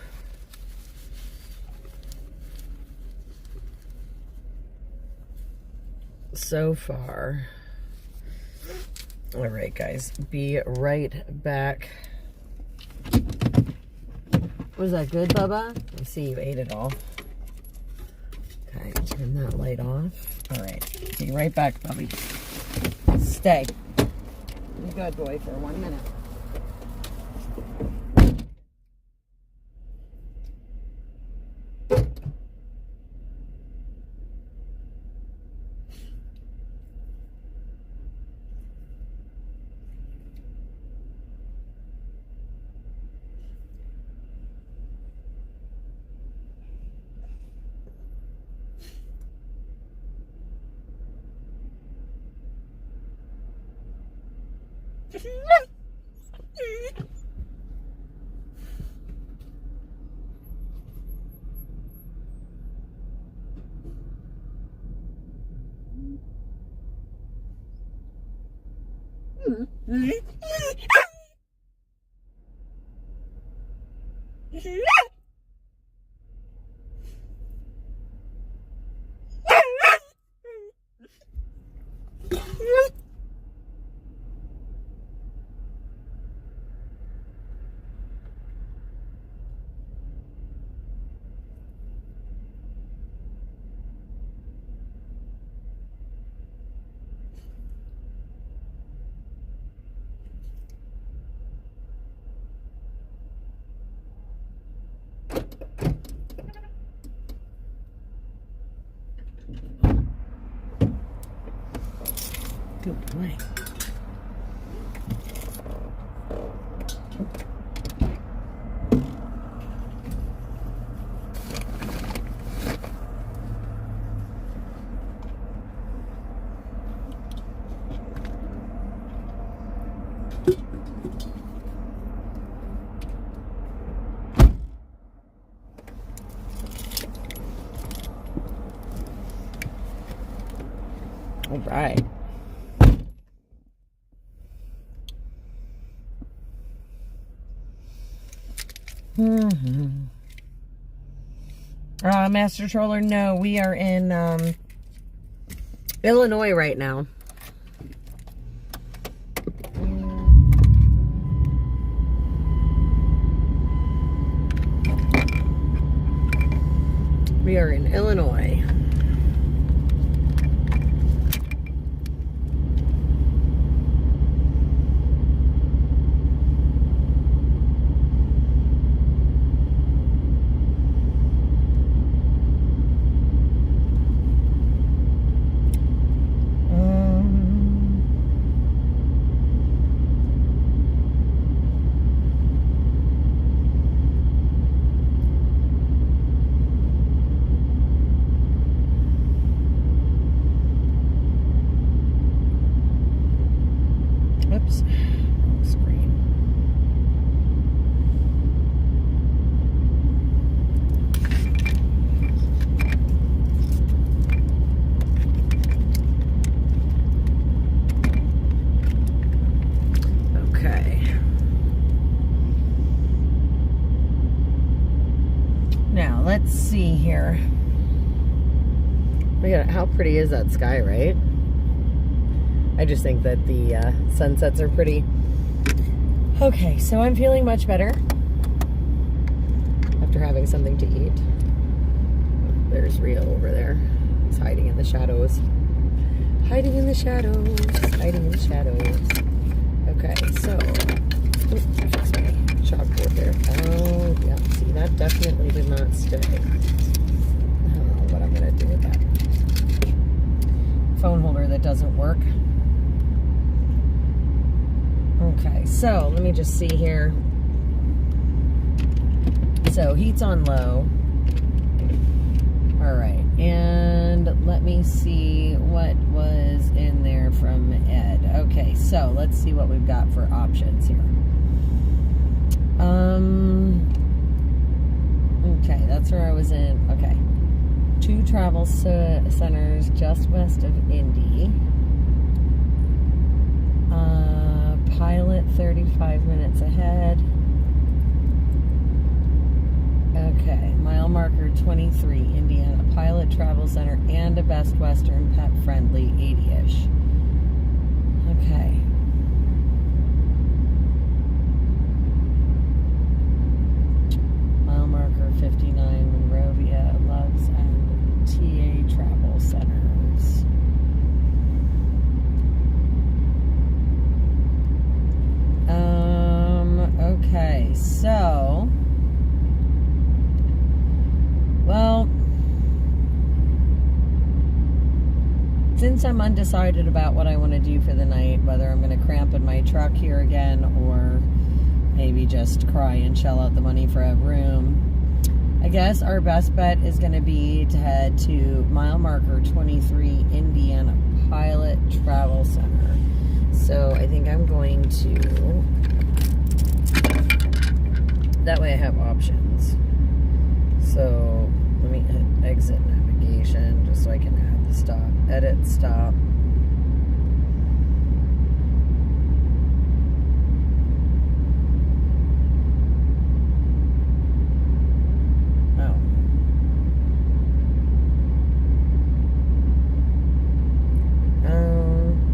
So far. All right, guys. Be right back. Was that good, Bubba? I see you ate it all. Okay, turn that light off. All right. Be right back, Bubby. Stay. You good boy for 1 minute. Good boy. All right. Master Troller, no, we are in Illinois right now. We are in Illinois. Oops, wrong screen. Okay. Now, let's see here. How pretty is that sky, right? I just think that the sunsets are pretty. Okay, so I'm feeling much better after having something to eat. There's Rio over there. He's hiding in the shadows. Hiding in the shadows. Hiding in the shadows. Okay, so... Oops, I fixed my chalkboard there. Oh, yeah. See, that definitely did not stay. I don't know what I'm going to do with that phone holder that doesn't work. Okay, so let me just see here. So heat's on low. All right, and let me see what was in there from Ed. Okay, so let's see what we've got for options here. Okay, that's where I was in. Okay, 2 travel centers just west of Indy. Pilot 35 minutes ahead. Okay, mile marker 23, Indiana. Pilot Travel Center and a Best Western pet friendly 80-ish. Okay. Mile marker 59, Monrovia, Loves and TA Travel Centers. Okay, so, well, since I'm undecided about what I want to do for the night, whether I'm going to cramp in my truck here again or maybe just cry and shell out the money for a room, I guess our best bet is going to be to head to mile marker 23, Indiana Pilot Travel Center. So I think I'm going to, that way I have options. So let me hit exit navigation just so I can add the stop, edit stop.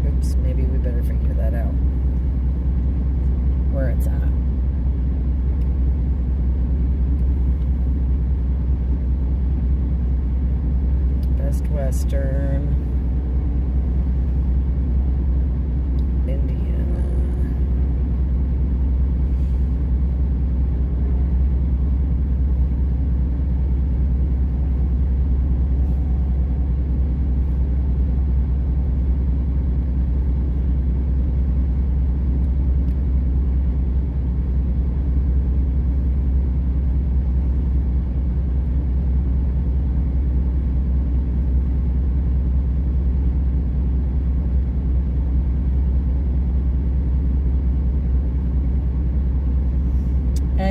Oops, maybe we better figure that out. Where it's at. Best Western, Indiana.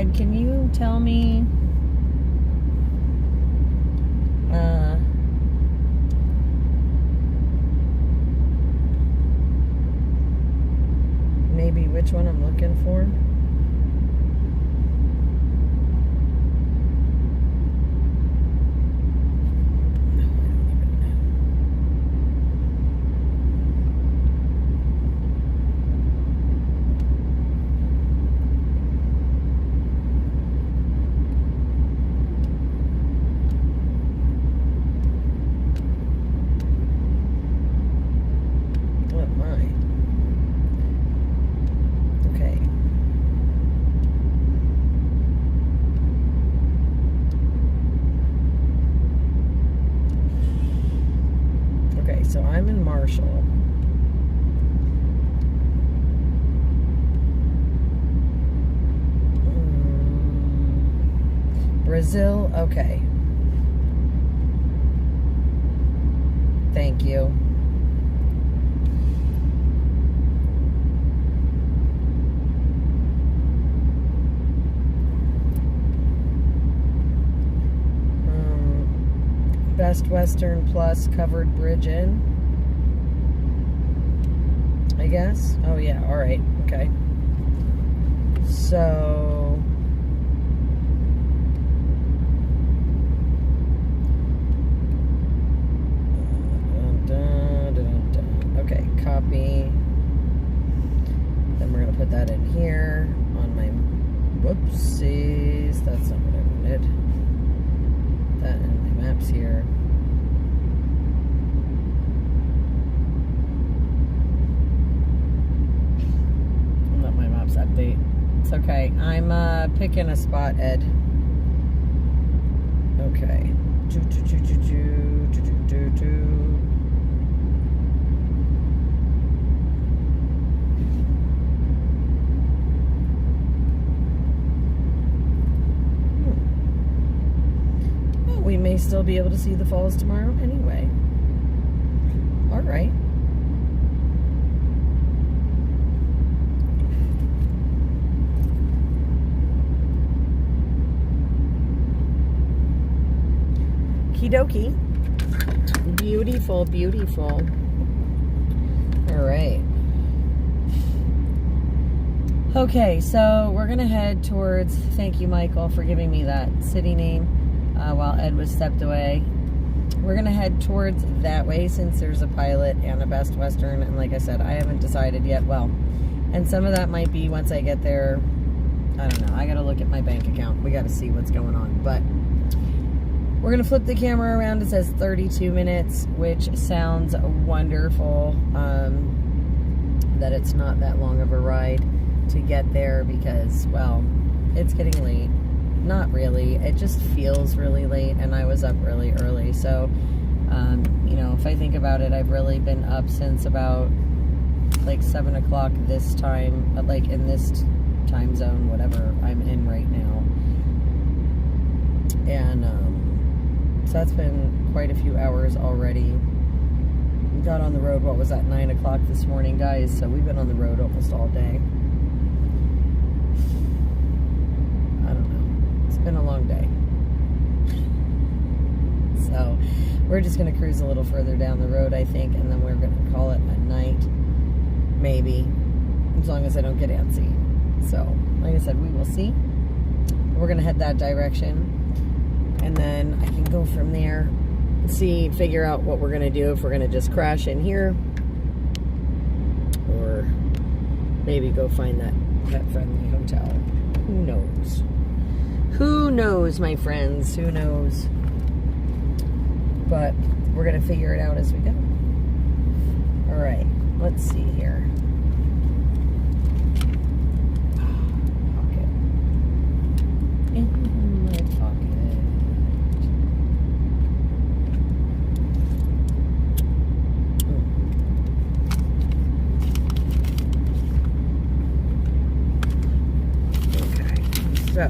Ed, can you tell me maybe which one I'm looking for? So I'm in Marshall. Brazil, okay. Thank you. Best Western Plus covered bridge in, I guess. Oh yeah, all right, okay. So okay, copy. Then we're gonna put that in here on my whoopsies. That's not what I wanted. That in my maps here. I'll let my maps update. It's okay. I'm picking a spot, Ed. Okay. We may still be able to see the falls tomorrow anyway. All right. Okie dokie. Beautiful, beautiful. All right. Okay, so we're going to head towards, thank you, Michael, for giving me that city name. While Ed was stepped away. We're going to head towards that way since there's a Pilot and a Best Western. And like I said, I haven't decided yet. Well, and some of that might be once I get there. I don't know. I got to look at my bank account. We got to see what's going on. But we're going to flip the camera around. It says 32 minutes, which sounds wonderful. That it's not that long of a ride to get there because, well, it's getting late. Not really. It just feels really late, and I was up really early. So, you know, if I think about it, I've really been up since about like 7 o'clock this time, like in this time zone, whatever I'm in right now. And so that's been quite a few hours already. We got on the road, what was that, 9 o'clock this morning, guys? So we've been on the road almost all day. Been a long day. So we're just going to cruise a little further down the road, I think, and then we're going to call it a night, maybe, as long as I don't get antsy. So like I said, we will see. We're going to head that direction, and then I can go from there, figure out what we're going to do, if we're going to just crash in here or maybe go find that pet-friendly hotel. Who knows? Who knows, my friends? Who knows? But we're going to figure it out as we go. All right. Let's see here. Pocket. In my pocket. Okay. So.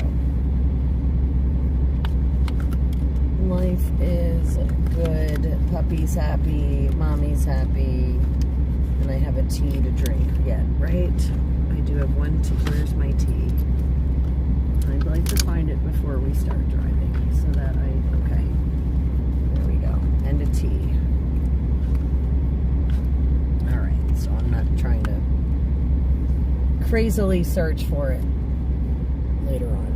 Life is good. Puppy's happy. Mommy's happy. And I have a tea to drink yet, right? I do have one tea. Where's my tea? I'd like to find it before we start driving so that okay. There we go. And a T. Alright, so I'm not trying to crazily search for it later on.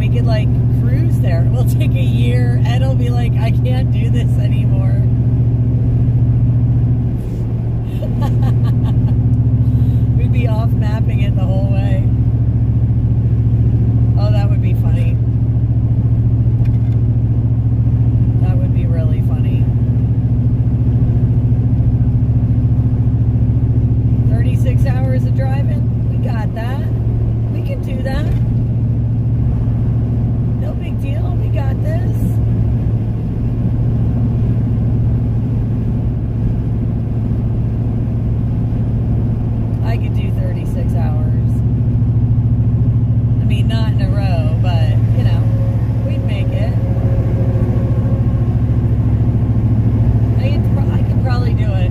we could like cruise there. We'll take a year. Ed will be like, I can't do this anymore. We'd be off mapping it the whole way. Oh, that would be funny. That would be really funny. 36 hours of driving. We got that. We can do that. No big deal. We got this. I could do 36 hours. I mean, not in a row, but, you know, we'd make it. I could probably do it.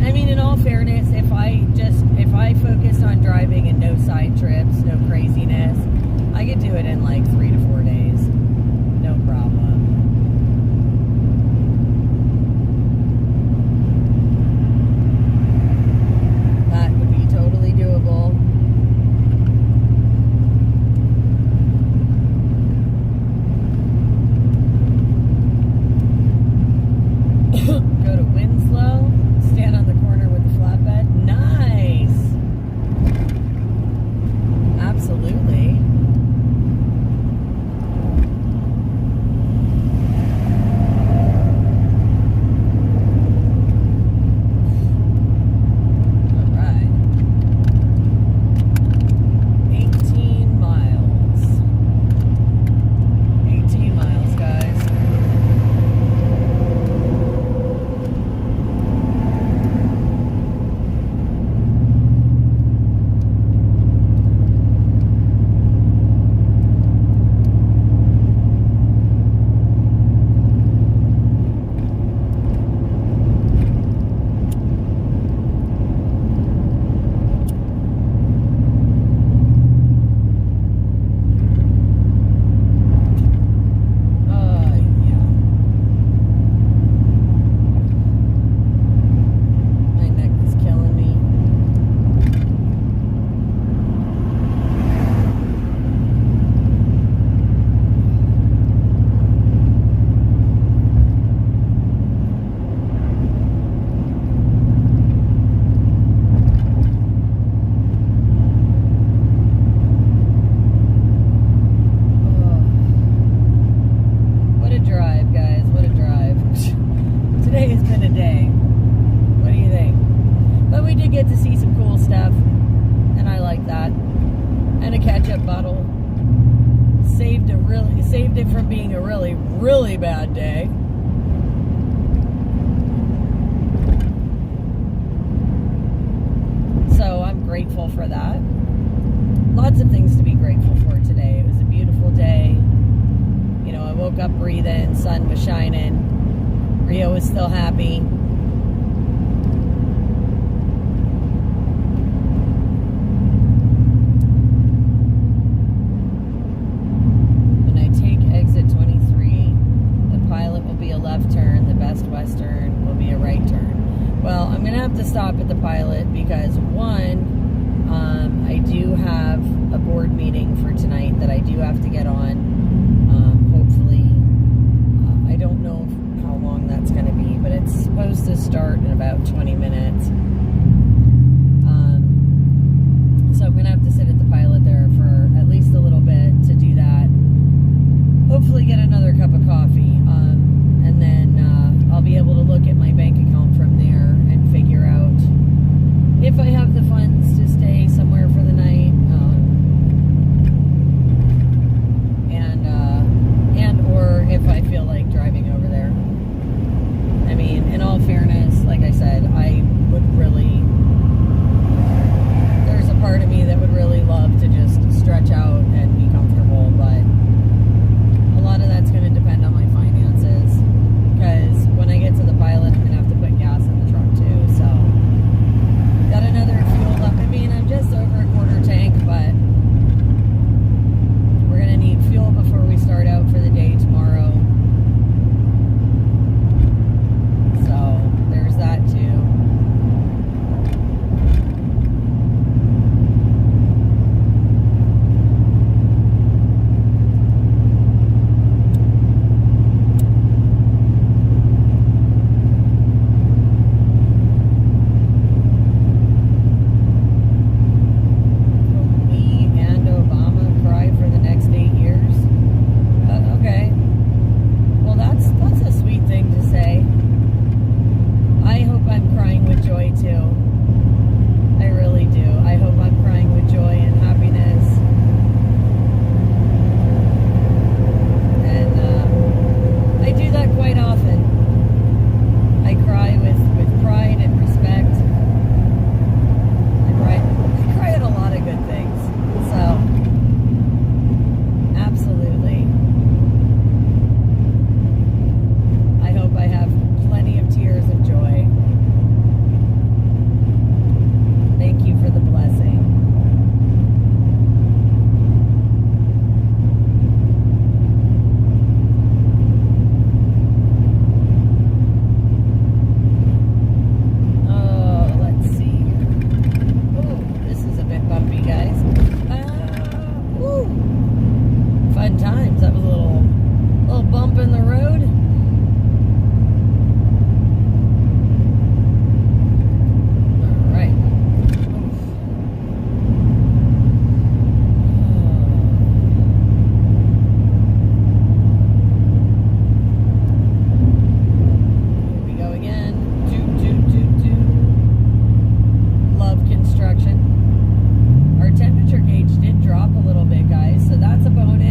I mean, in all fairness, if I focused on driving and no side trips, no craziness, I could do it in like 3 to 4 days. No problem. That would be totally doable. Go to Winslow, stand on the corner with the flatbed. Nice. Absolutely. All right. 18 miles. 18 miles, guys. Saved it from being a really, really bad day. So I'm grateful for that. Lots of things to be grateful for today. It was a beautiful day. You know, I woke up breathing, sun was shining. Rio was still happy. Stop at the pilot because one, I do have a board meeting for tonight that I do have to get on. Hopefully, I don't know how long that's going to be, but it's supposed to start in about 20 minutes. So I'm going to have to sit at the pilot there for at least a little bit to do that. Hopefully get another cup of coffee. And then I'll be able to look at my bank account from there and figure out if I have the funds to stay somewhere for the night. Fun times. That was a little bump in the road. All right. Here we go again. Love construction. Our temperature gauge did drop a little bit, guys, so that's a bonus.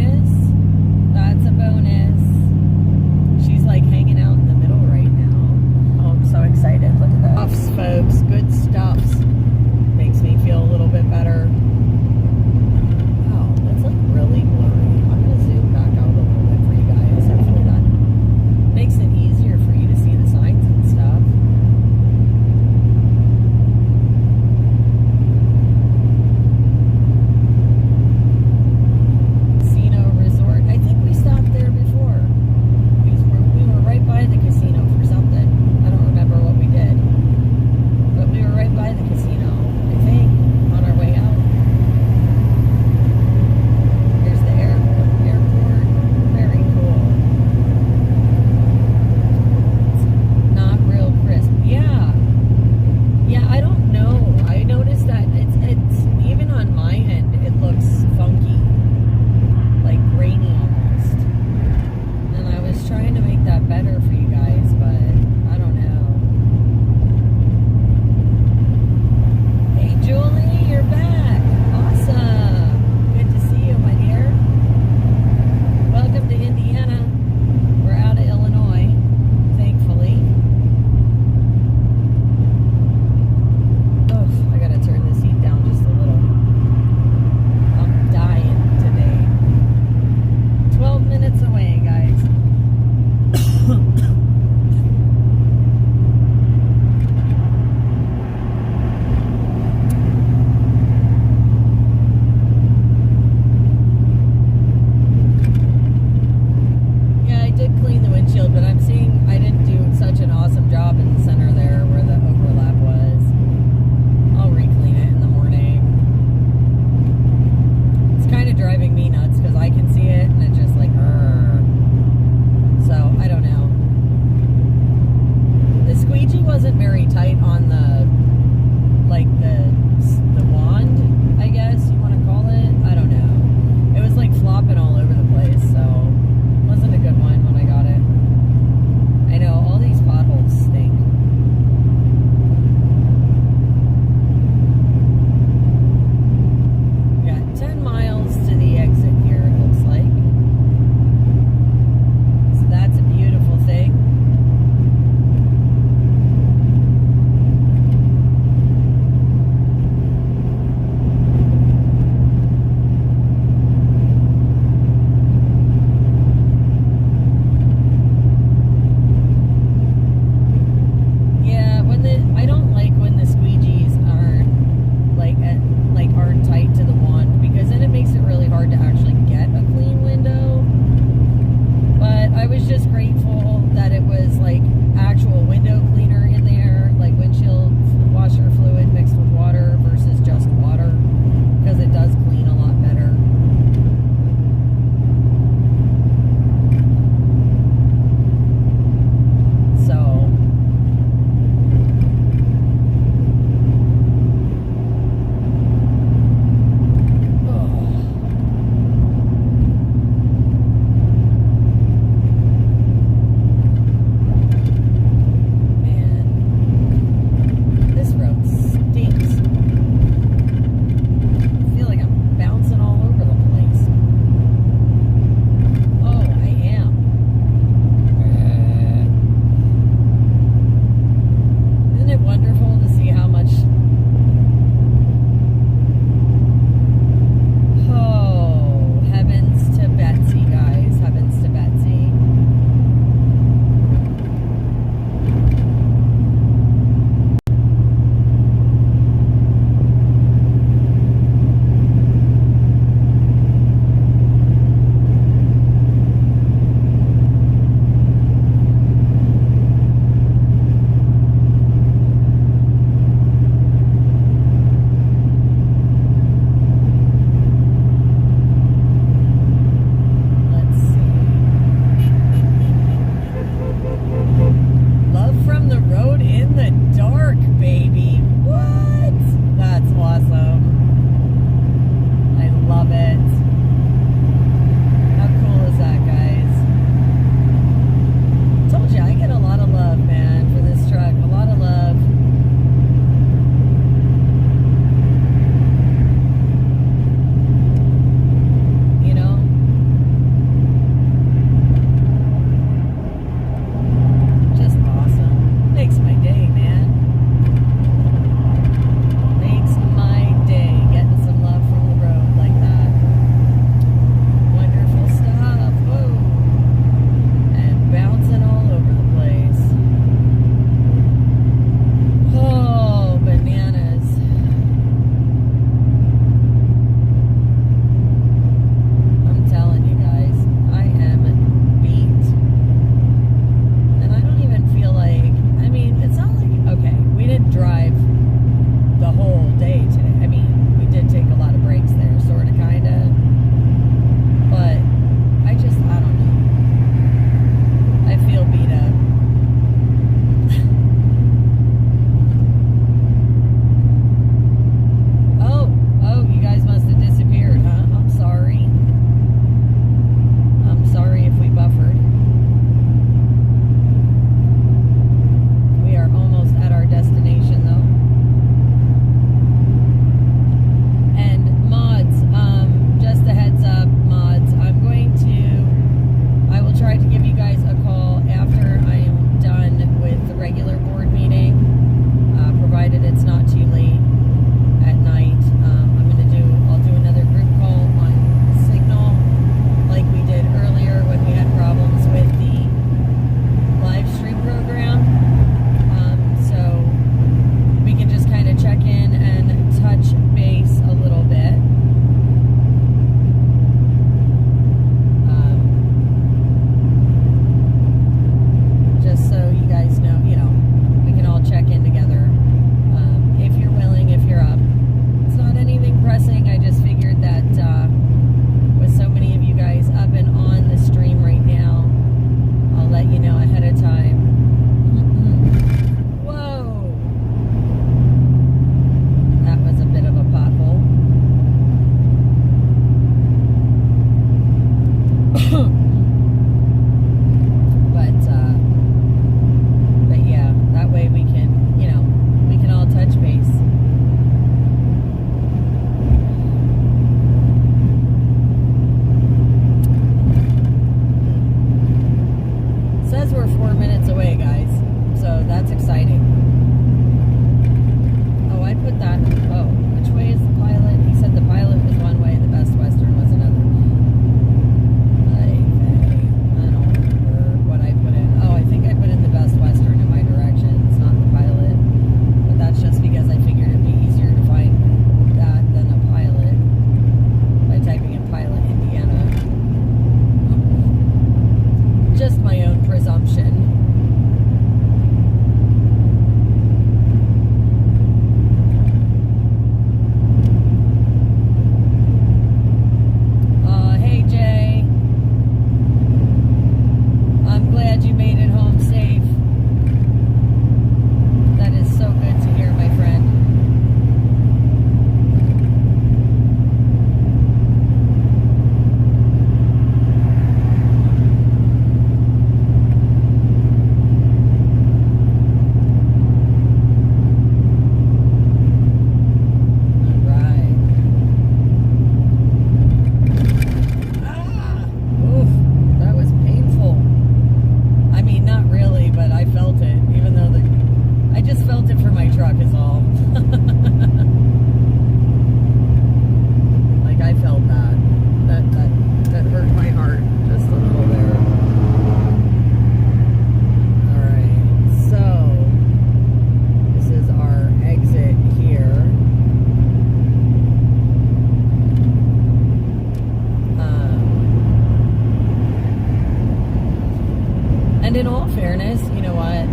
And in all fairness, you know what?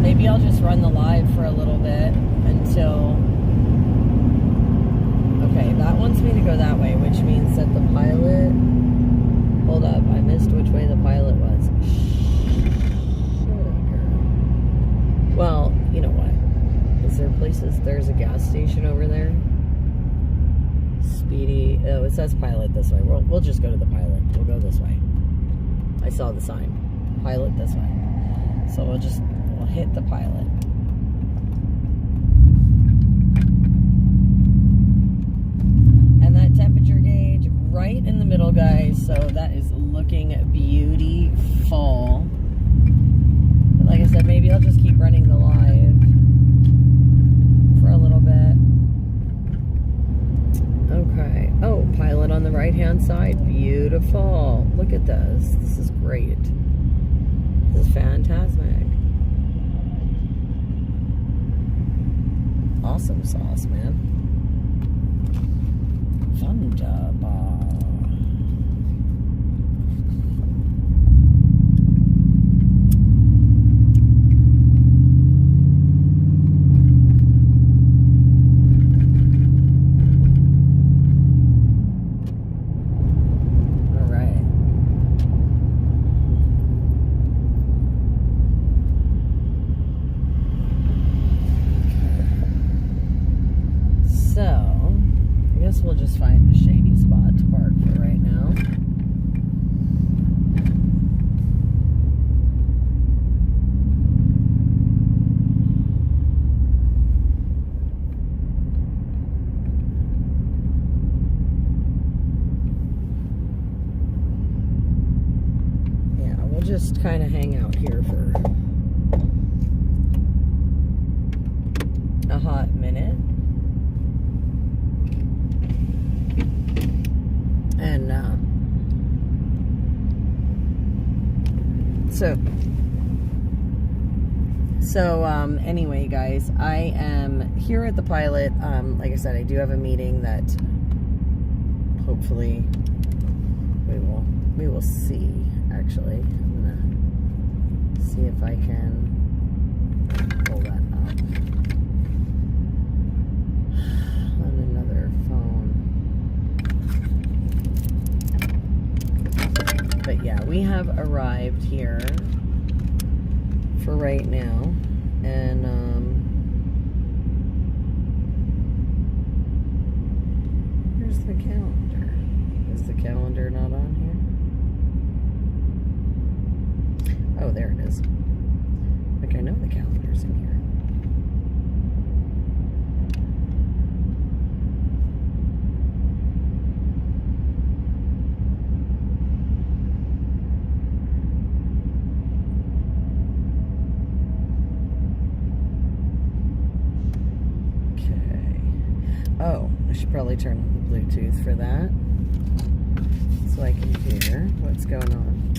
Maybe I'll just run the live for a little bit until... Okay, that wants me to go that way, which means that the pilot... Hold up, I missed which way the pilot was. Shut up, girl. Well, you know what? Is there places... There's a gas station over there. Speedy... Oh, it says pilot this way. We'll just go to the pilot. We'll go this way. I saw the sign. Pilot this way. So we'll hit the pilot. And that temperature gauge right in the middle, guys. So that is looking beautiful. But like I said, maybe I'll just keep running the live for a little bit. Okay. Oh, pilot on the right-hand side. Beautiful. Look at this. This is great. This is fantastic. Awesome sauce, man. Wunderbar. We'll just find a shady spot to park for right now. Yeah, we'll just kind of hang out here for a hot minute. And anyway, guys, I am here at the pilot. Like I said, I do have a meeting that hopefully we will see. Actually, I'm gonna see if I can pull that up on another phone. But yeah, we have arrived here for right now, and here's the calendar. Is the calendar not on here? Oh, there it is. Like, I know the calendar's in here. Oh, I should probably turn on the Bluetooth for that so I can hear what's going on.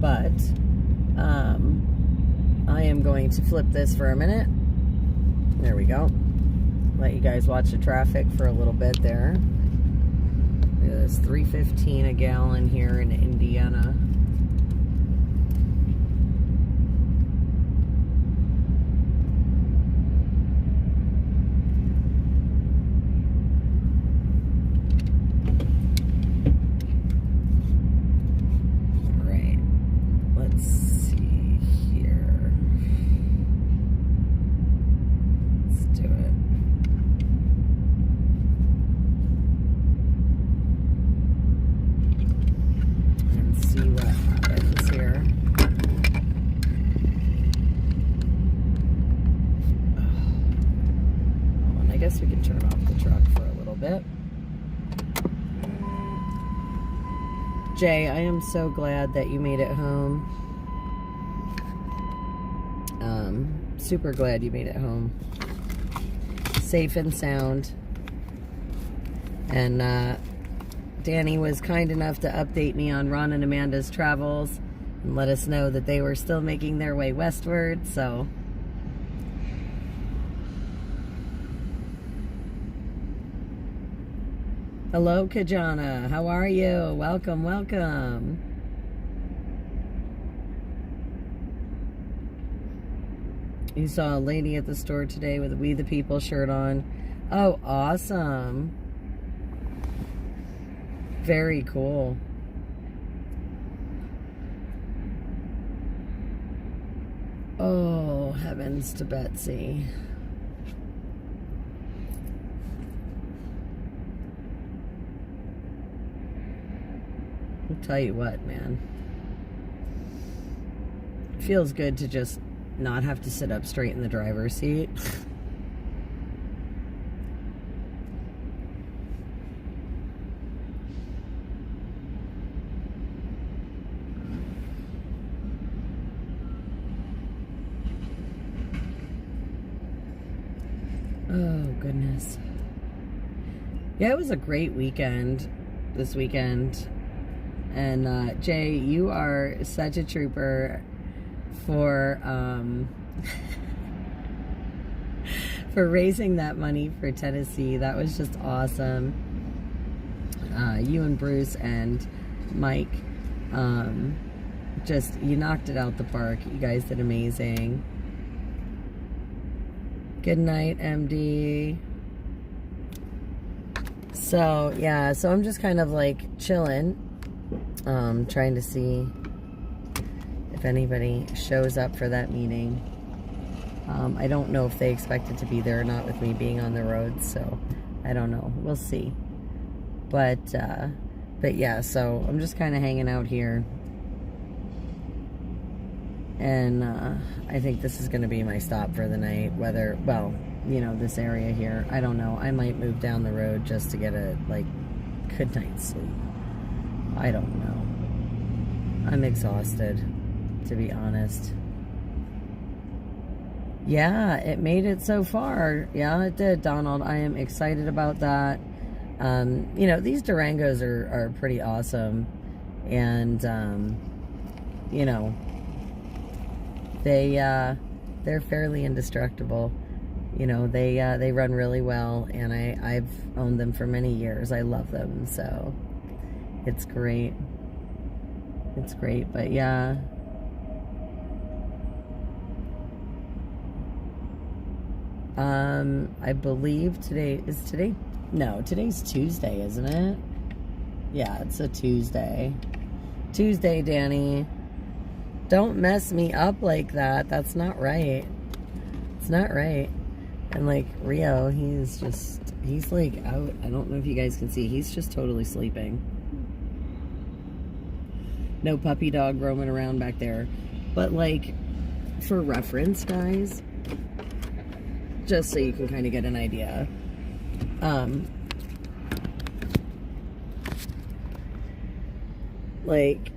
But I am going to flip this for a minute. There we go. Let you guys watch the traffic for a little bit there. It's $3.15 a gallon here in Indiana. We can turn off the truck for a little bit. Jay, I am so glad that you made it home. Super glad you made it home. Safe and sound. And Danny was kind enough to update me on Ron and Amanda's travels and let us know that they were still making their way westward, so... Hello, Kajana. How are you? Welcome, welcome. You saw a lady at the store today with a We the People shirt on. Oh, awesome. Very cool. Oh, heavens to Betsy. I'll tell you what, man. It feels good to just not have to sit up straight in the driver's seat. Oh, goodness. Yeah, it was a great weekend this weekend. And Jay, you are such a trooper for for raising that money for Tennessee. That was just awesome. You and Bruce and Mike, you knocked it out the park. You guys did amazing. Good night, MD. So, yeah, so I'm just kind of like chilling, trying to see if anybody shows up for that meeting. I don't know if they expected to be there or not with me being on the road, so I don't know. We'll see. But yeah, so I'm just kind of hanging out here. And I think this is going to be my stop for the night. Whether, well, you know, this area here, I don't know. I might move down the road just to get a, like, good night's sleep. I don't know. I'm exhausted, to be honest. Yeah, it made it so far. Yeah, it did, Donald. I am excited about that. You know, these Durangos are pretty awesome. And, you know, they're fairly indestructible. You know, they run really well, and I've owned them for many years. I love them, so it's great. It's great, but yeah. I believe today. No, today's Tuesday, isn't it? Yeah, it's a Tuesday. Tuesday, Danny. Don't mess me up like that. That's not right. It's not right. And like Rio, he's like out. I don't know if you guys can see. He's just totally sleeping. No puppy dog roaming around back there. But like, for reference, guys, just so you can kind of get an idea. Like,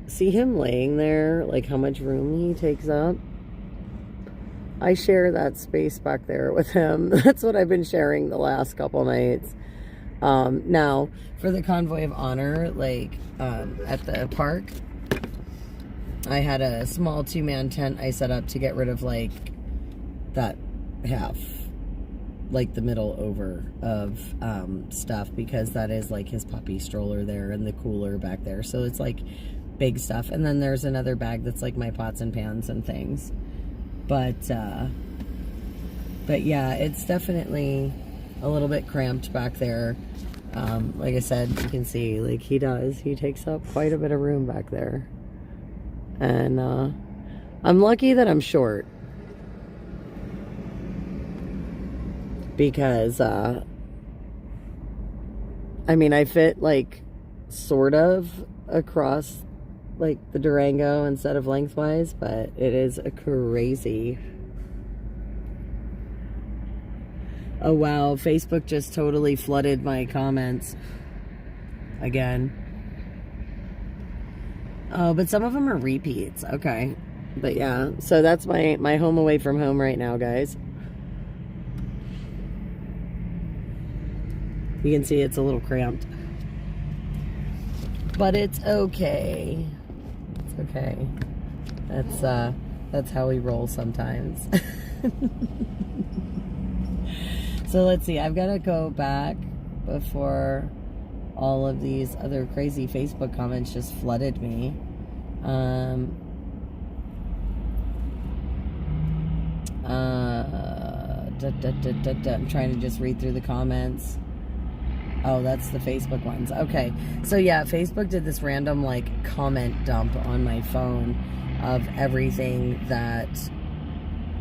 see him laying there, like how much room he takes up? I share that space back there with him. That's what I've been sharing the last couple nights. Now, for the Convoy of Honor, like, at the park, I had a small 2-man tent I set up to get rid of, like, that half, like the middle over of stuff, because that is like his puppy stroller there and the cooler back there. So it's like big stuff. And then there's another bag that's like my pots and pans and things. But yeah, it's definitely a little bit cramped back there. Like I said, you can see, like, he takes up quite a bit of room back there. And I'm lucky that I'm short, because I mean, I fit like sort of across like the Durango instead of lengthwise, but it is a crazy. Oh wow, Facebook just totally flooded my comments again. Oh, but some of them are repeats. Okay. But yeah, so that's my home away from home right now, guys. You can see it's a little cramped. But it's okay. It's okay. That's how we roll sometimes. So let's see. I've got to go back before all of these other crazy Facebook comments just flooded me. I'm trying to just read through the comments. Oh, that's the Facebook ones. Okay. So yeah, Facebook did this random like comment dump on my phone of everything that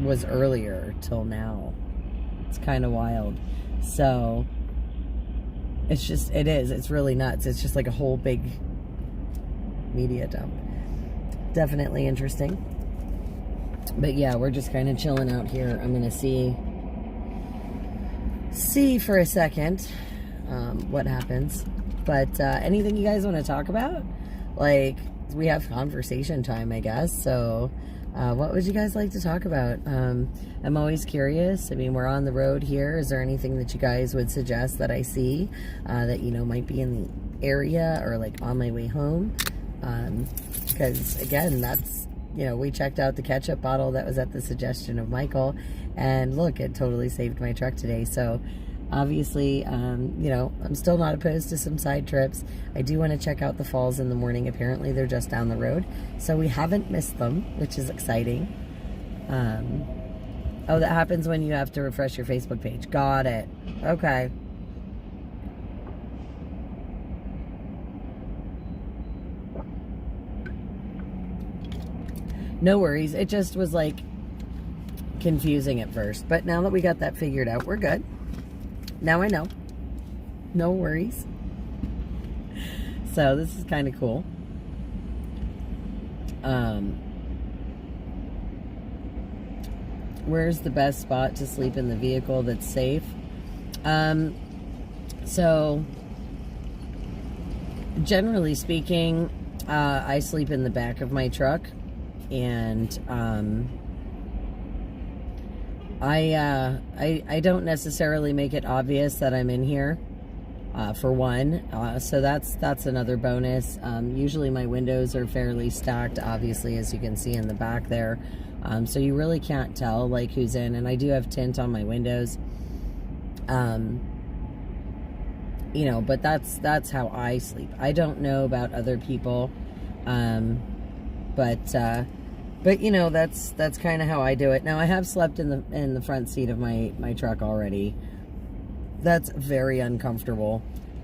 was earlier till now. It's kind of wild. So it's really nuts. It's just like a whole big media dump. Definitely interesting. But yeah, we're just kind of chilling out here. I'm going to see for a second what happens. But anything you guys want to talk about? Like, we have conversation time, I guess. So what would you guys like to talk about? I'm always curious. I mean, we're on the road here. Is there anything that you guys would suggest that I see that, you know, might be in the area or like on my way home? Because again, that's, you know, we checked out the ketchup bottle that was at the suggestion of Michael, and look, it totally saved my truck today. So obviously, you know, I'm still not opposed to some side trips. I do want to check out the falls in the morning. Apparently they're just down the road, so we haven't missed them, which is exciting. Oh, that happens when you have to refresh your Facebook page. Got it. Okay. No worries. It just was like confusing at first, but now that we got that figured out, we're good. Now I know. No worries. So this is kind of cool. Where's the best spot to sleep in the vehicle that's safe? So generally speaking, I sleep in the back of my truck, and I don't necessarily make it obvious that I'm in here, for one. So that's another bonus. Usually my windows are fairly stacked, obviously, as you can see in the back there. So you really can't tell like who's in, and I do have tint on my windows. You know, but that's how I sleep. I don't know about other people. But you know, that's kind of how I do it. Now I have slept in the front seat of my truck already. That's very uncomfortable.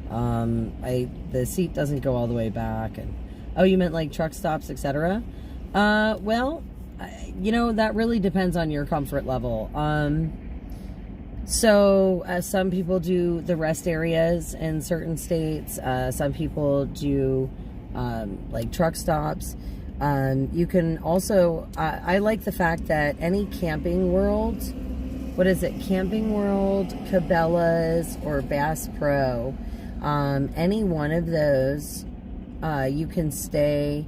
The seat doesn't go all the way back, and oh, you meant like truck stops, etc. Well, you know, that really depends on your comfort level. So some people do the rest areas in certain states. Some people do like truck stops. You can also, I like the fact that any Camping World, what is it, Camping World, Cabela's, or Bass Pro, any one of those, you can stay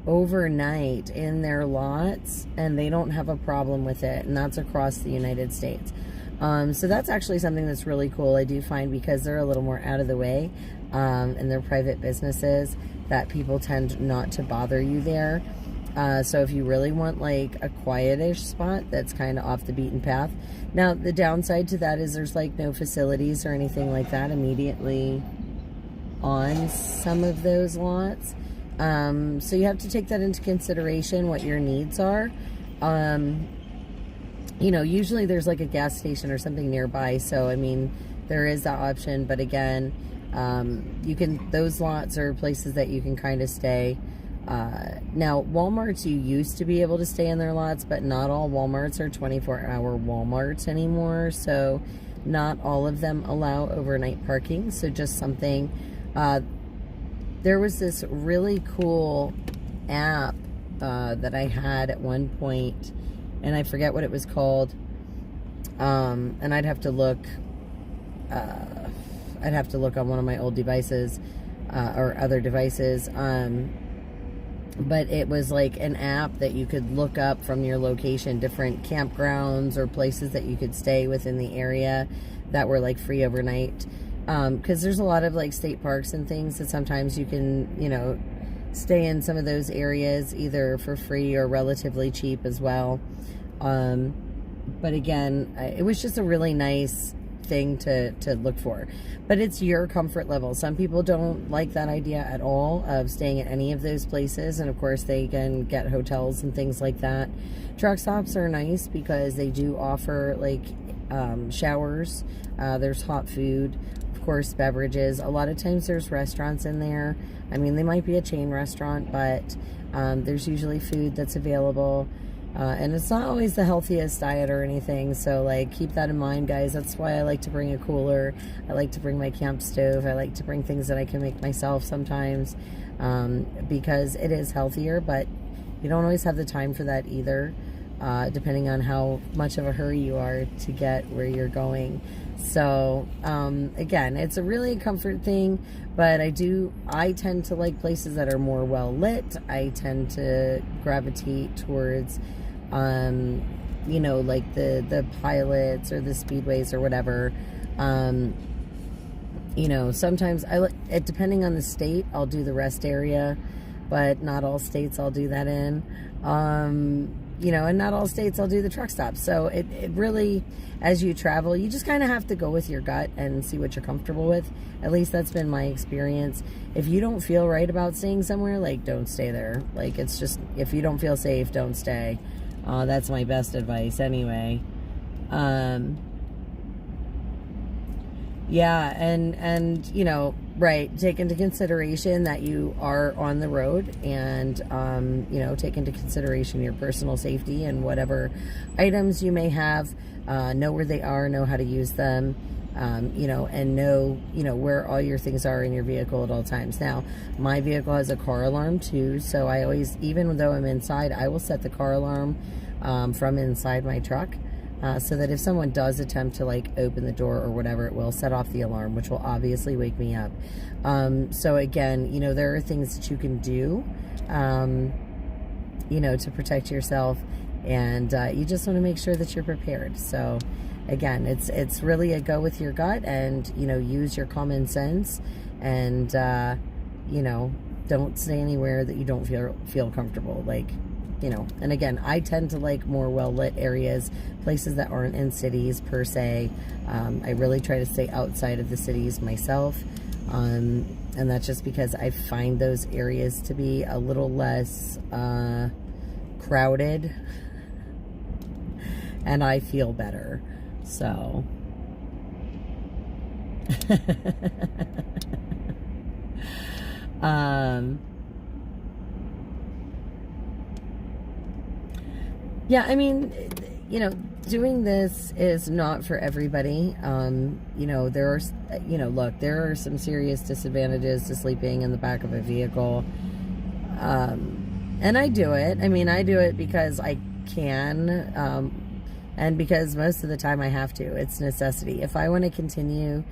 overnight in their lots, and they don't have a problem with it, and that's across the United States. So that's actually something that's really cool, I do find, because they're a little more out of the way, and they're private businesses, that people tend not to bother you there. So if you really want like a quietish spot that's kind of off the beaten path. Now the downside to that is there's like no facilities or anything like that immediately on some of those lots. So you have to take that into consideration, what your needs are. You know, usually there's like a gas station or something nearby, so I mean there is that option, but again, those lots are places that you can kind of stay. Now Walmarts, you used to be able to stay in their lots, but not all Walmarts are 24-hour Walmarts anymore, so not all of them allow overnight parking. So just something, there was this really cool app that I had at one point, and I forget what it was called, and I'd have to look on one of my old devices, or other devices, but it was like an app that you could look up from your location different campgrounds or places that you could stay within the area that were like free overnight, because there's a lot of like state parks and things that sometimes you can, you know, stay in some of those areas either for free or relatively cheap as well. But again, it was just a really nice thing to look for. But it's your comfort level. Some people don't like that idea at all of staying at any of those places. And of course, they can get hotels and things like that. Truck stops are nice because they do offer like showers. There's hot food, of course, beverages. A lot of times there's restaurants in there. I mean, they might be a chain restaurant, but there's usually food that's available. And it's not always the healthiest diet or anything. So like, keep that in mind, guys. That's why I like to bring a cooler. I like to bring my camp stove. I like to bring things that I can make myself sometimes, because it is healthier, but you don't always have the time for that either, depending on how much of a hurry you are to get where you're going. So, again, it's a really comfort thing, but I tend to like places that are more well lit. I tend to gravitate towards, you know, like the pilots or the speedways or whatever. You know, sometimes depending on the state, I'll do the rest area, but not all states I'll do that in. You know, and not all states I'll do the truck stops. So it really, as you travel, you just kind of have to go with your gut and see what you're comfortable with. At least that's been my experience. If you don't feel right about staying somewhere, like, don't stay there. Like, it's just, if you don't feel safe, don't stay. That's my best advice anyway. Yeah, and you know, right, take into consideration that you are on the road, and you know, take into consideration your personal safety and whatever items you may have. Know where they are, know how to use them, you know, and know, you know, where all your things are in your vehicle at all times. Now, my vehicle has a car alarm too, so I always, even though I'm inside, I will set the car alarm from inside my truck. So that if someone does attempt to like open the door or whatever, it will set off the alarm, which will obviously wake me up. So again, you know, there are things that you can do, you know, to protect yourself, and you just want to make sure that you're prepared. So again, it's really a go with your gut, and, you know, use your common sense, and you know, don't stay anywhere that you don't feel comfortable. Like, you know, and again, I tend to like more well-lit areas, places that aren't in cities per se. I really try to stay outside of the cities myself. And that's just because I find those areas to be a little less crowded, and I feel better. So, yeah, I mean, you know, doing this is not for everybody. You know, there are, you know, look, there are some serious disadvantages to sleeping in the back of a vehicle. And I do it. I mean, I do it because I can, and because most of the time I have to. It's necessity. If I want to continue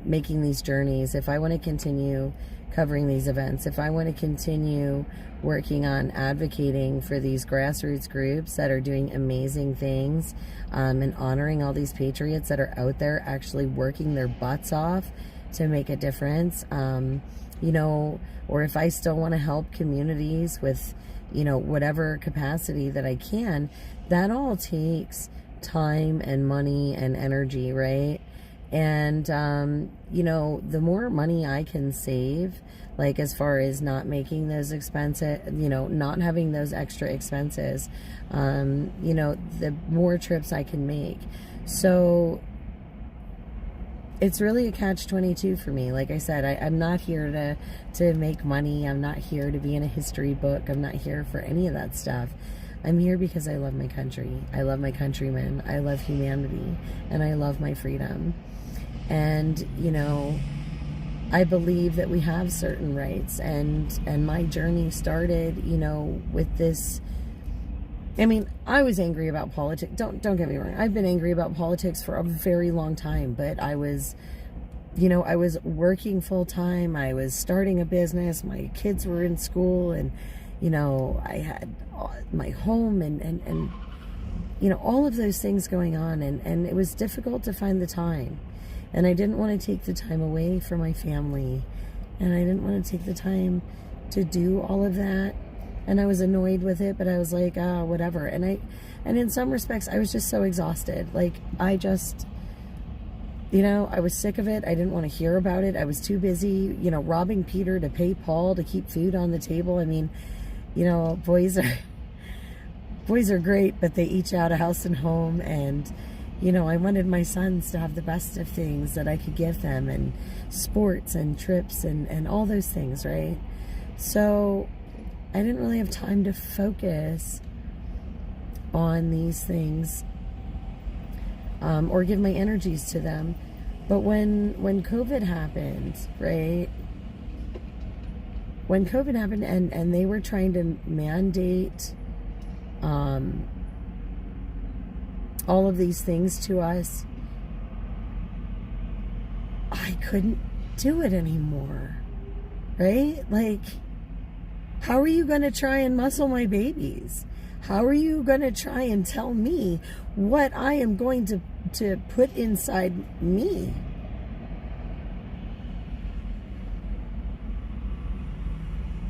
making these journeys, if I want to continue covering these events, if I want to continue working on advocating for these grassroots groups that are doing amazing things, and honoring all these patriots that are out there actually working their butts off to make a difference, you know, or if I still want to help communities with, you know, whatever capacity that I can, that all takes time and money and energy, right? And, you know, the more money I can save, like as far as not making those expenses, you know, not having those extra expenses, you know, the more trips I can make. So it's really a catch-22 for me. Like I said, I'm not here to make money. I'm not here to be in a history book. I'm not here for any of that stuff. I'm here because I love my country. I love my countrymen. I love humanity, and I love my freedom. And, you know, I believe that we have certain rights, and my journey started, you know, with this. I mean, I was angry about politics. Don't get me wrong. I've been angry about politics for a very long time, but I was, you know, I was working full time. I was starting a business. My kids were in school, and, you know, I had my home and you know, all of those things going on, and it was difficult to find the time. And I didn't want to take the time away from my family, and I didn't want to take the time to do all of that. And I was annoyed with it, but I was like, whatever. And in some respects, I was just so exhausted. Like, You know, I was sick of it. I didn't want to hear about it. I was too busy, you know, robbing Peter to pay Paul to keep food on the table. I mean, you know, boys are great, but they each out a house and home. And, you know, I wanted my sons to have the best of things that I could give them, and sports and trips and all those things, right? So I didn't really have time to focus on these things, or give my energies to them. But when COVID happened, right? When COVID happened and they were trying to mandate all of these things to us, I couldn't do it anymore, right? Like, how are you going to try and muscle my babies? How are you going to try and tell me what I am going to put inside me?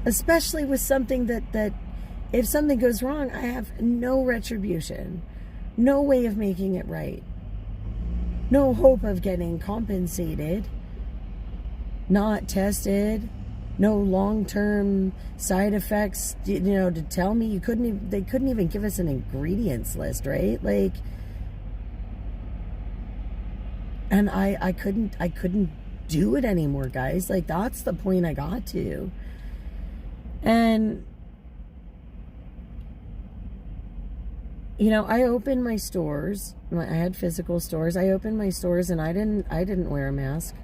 Especially with something that if something goes wrong, I have no retribution, no way of making it right, no hope of getting compensated, not tested, no long-term side effects, you know, to tell me. They couldn't even give us an ingredients list, right? Like, and I couldn't do it anymore, guys. Like, that's the point I got to. And, you know, I opened my stores. I had physical stores. I opened my stores and I didn't wear a mask.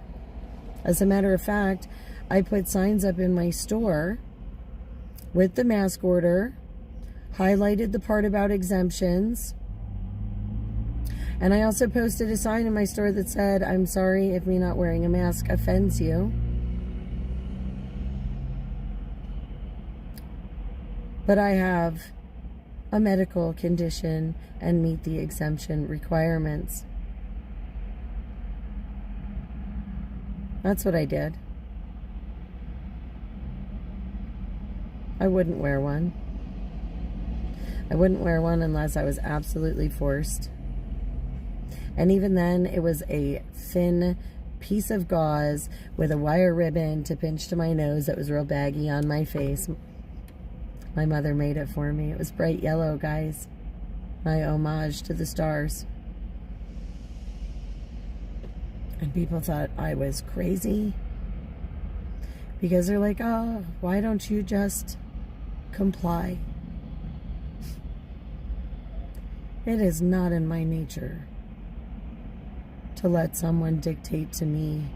As a matter of fact, I put signs up in my store with the mask order, highlighted the part about exemptions, and I also posted a sign in my store that said, "I'm sorry if me not wearing a mask offends you, but I have a medical condition and meet the exemption requirements." That's what I did. I wouldn't wear one. I wouldn't wear one unless I was absolutely forced. And even then, it was a thin piece of gauze with a wire ribbon to pinch to my nose that was real baggy on my face. My mother made it for me. It was bright yellow, guys. My homage to the stars. And people thought I was crazy, because they're like, "Oh, why don't you just comply?" It is not in my nature to let someone dictate to me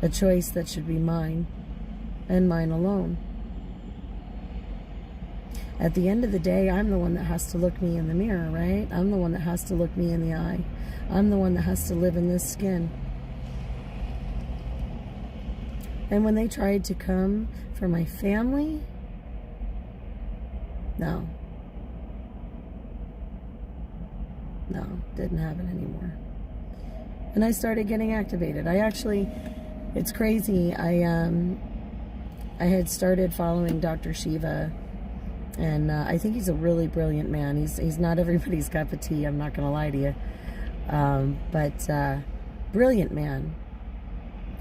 a choice that should be mine and mine alone. At the end of the day, I'm the one that has to look me in the mirror, right? I'm the one that has to look me in the eye. I'm the one that has to live in this skin. And when they tried to come for my family, no, didn't happen anymore. And I started getting activated. It's crazy. I had started following Dr. Shiva, and I think he's a really brilliant man. He's not everybody's cup of tea, I'm not going to lie to you. But brilliant man,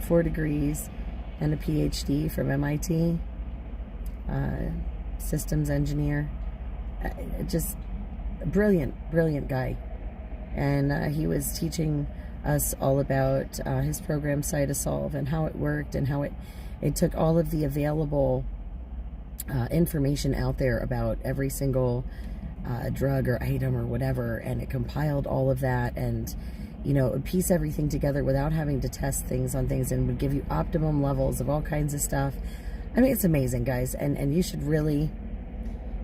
4 degrees and a PhD from MIT, systems engineer, just a brilliant guy. And he was teaching us all about his program Cytosolve and how it worked, and how it took all of the available information out there about every single drug or item or whatever, and it compiled all of that, and, you know, it would piece everything together without having to test things on things, and would give you optimum levels of all kinds of stuff. I mean, it's amazing, guys, and you should really,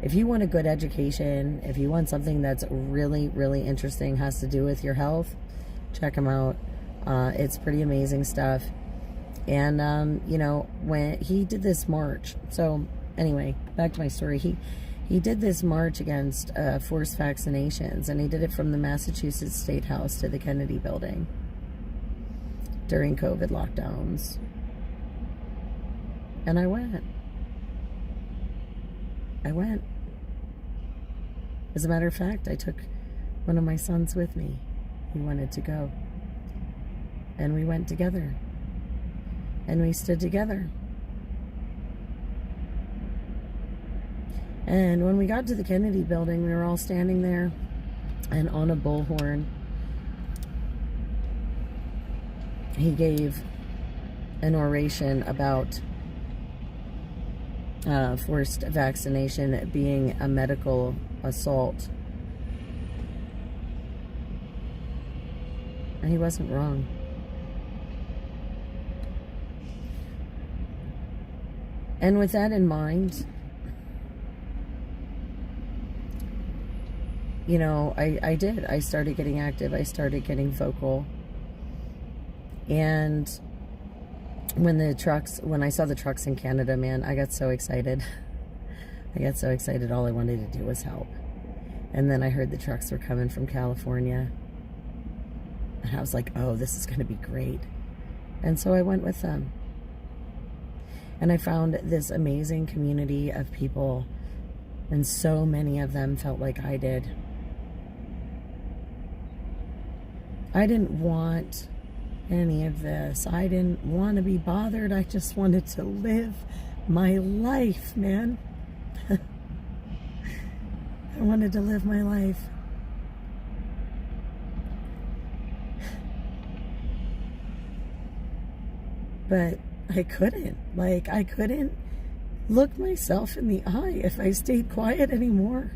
if you want a good education, if you want something that's really, really interesting, has to do with your health, check him out. It's pretty amazing stuff. And, you know, when he did this march, so anyway, back to my story, he did this march against forced vaccinations, and he did it from the Massachusetts State House to the Kennedy Building during COVID lockdowns. And I went. As a matter of fact, I took one of my sons with me. He wanted to go. And we went together. And we stood together. And when we got to the Kennedy building, we were all standing there, and on a bullhorn, he gave an oration about forced vaccination being a medical assault. And he wasn't wrong. And with that in mind, you know, I did. I started getting active. I started getting vocal. And when I saw the trucks in Canada, man, I got so excited. I got so excited. All I wanted to do was help. And then I heard the trucks were coming from California. And I was like, oh, this is going to be great. And so I went with them. And I found this amazing community of people. And so many of them felt like I did. I didn't want any of this. I didn't want to be bothered. I just wanted to live my life, man. I wanted to live my life. But I couldn't. Like, I couldn't look myself in the eye if I stayed quiet anymore.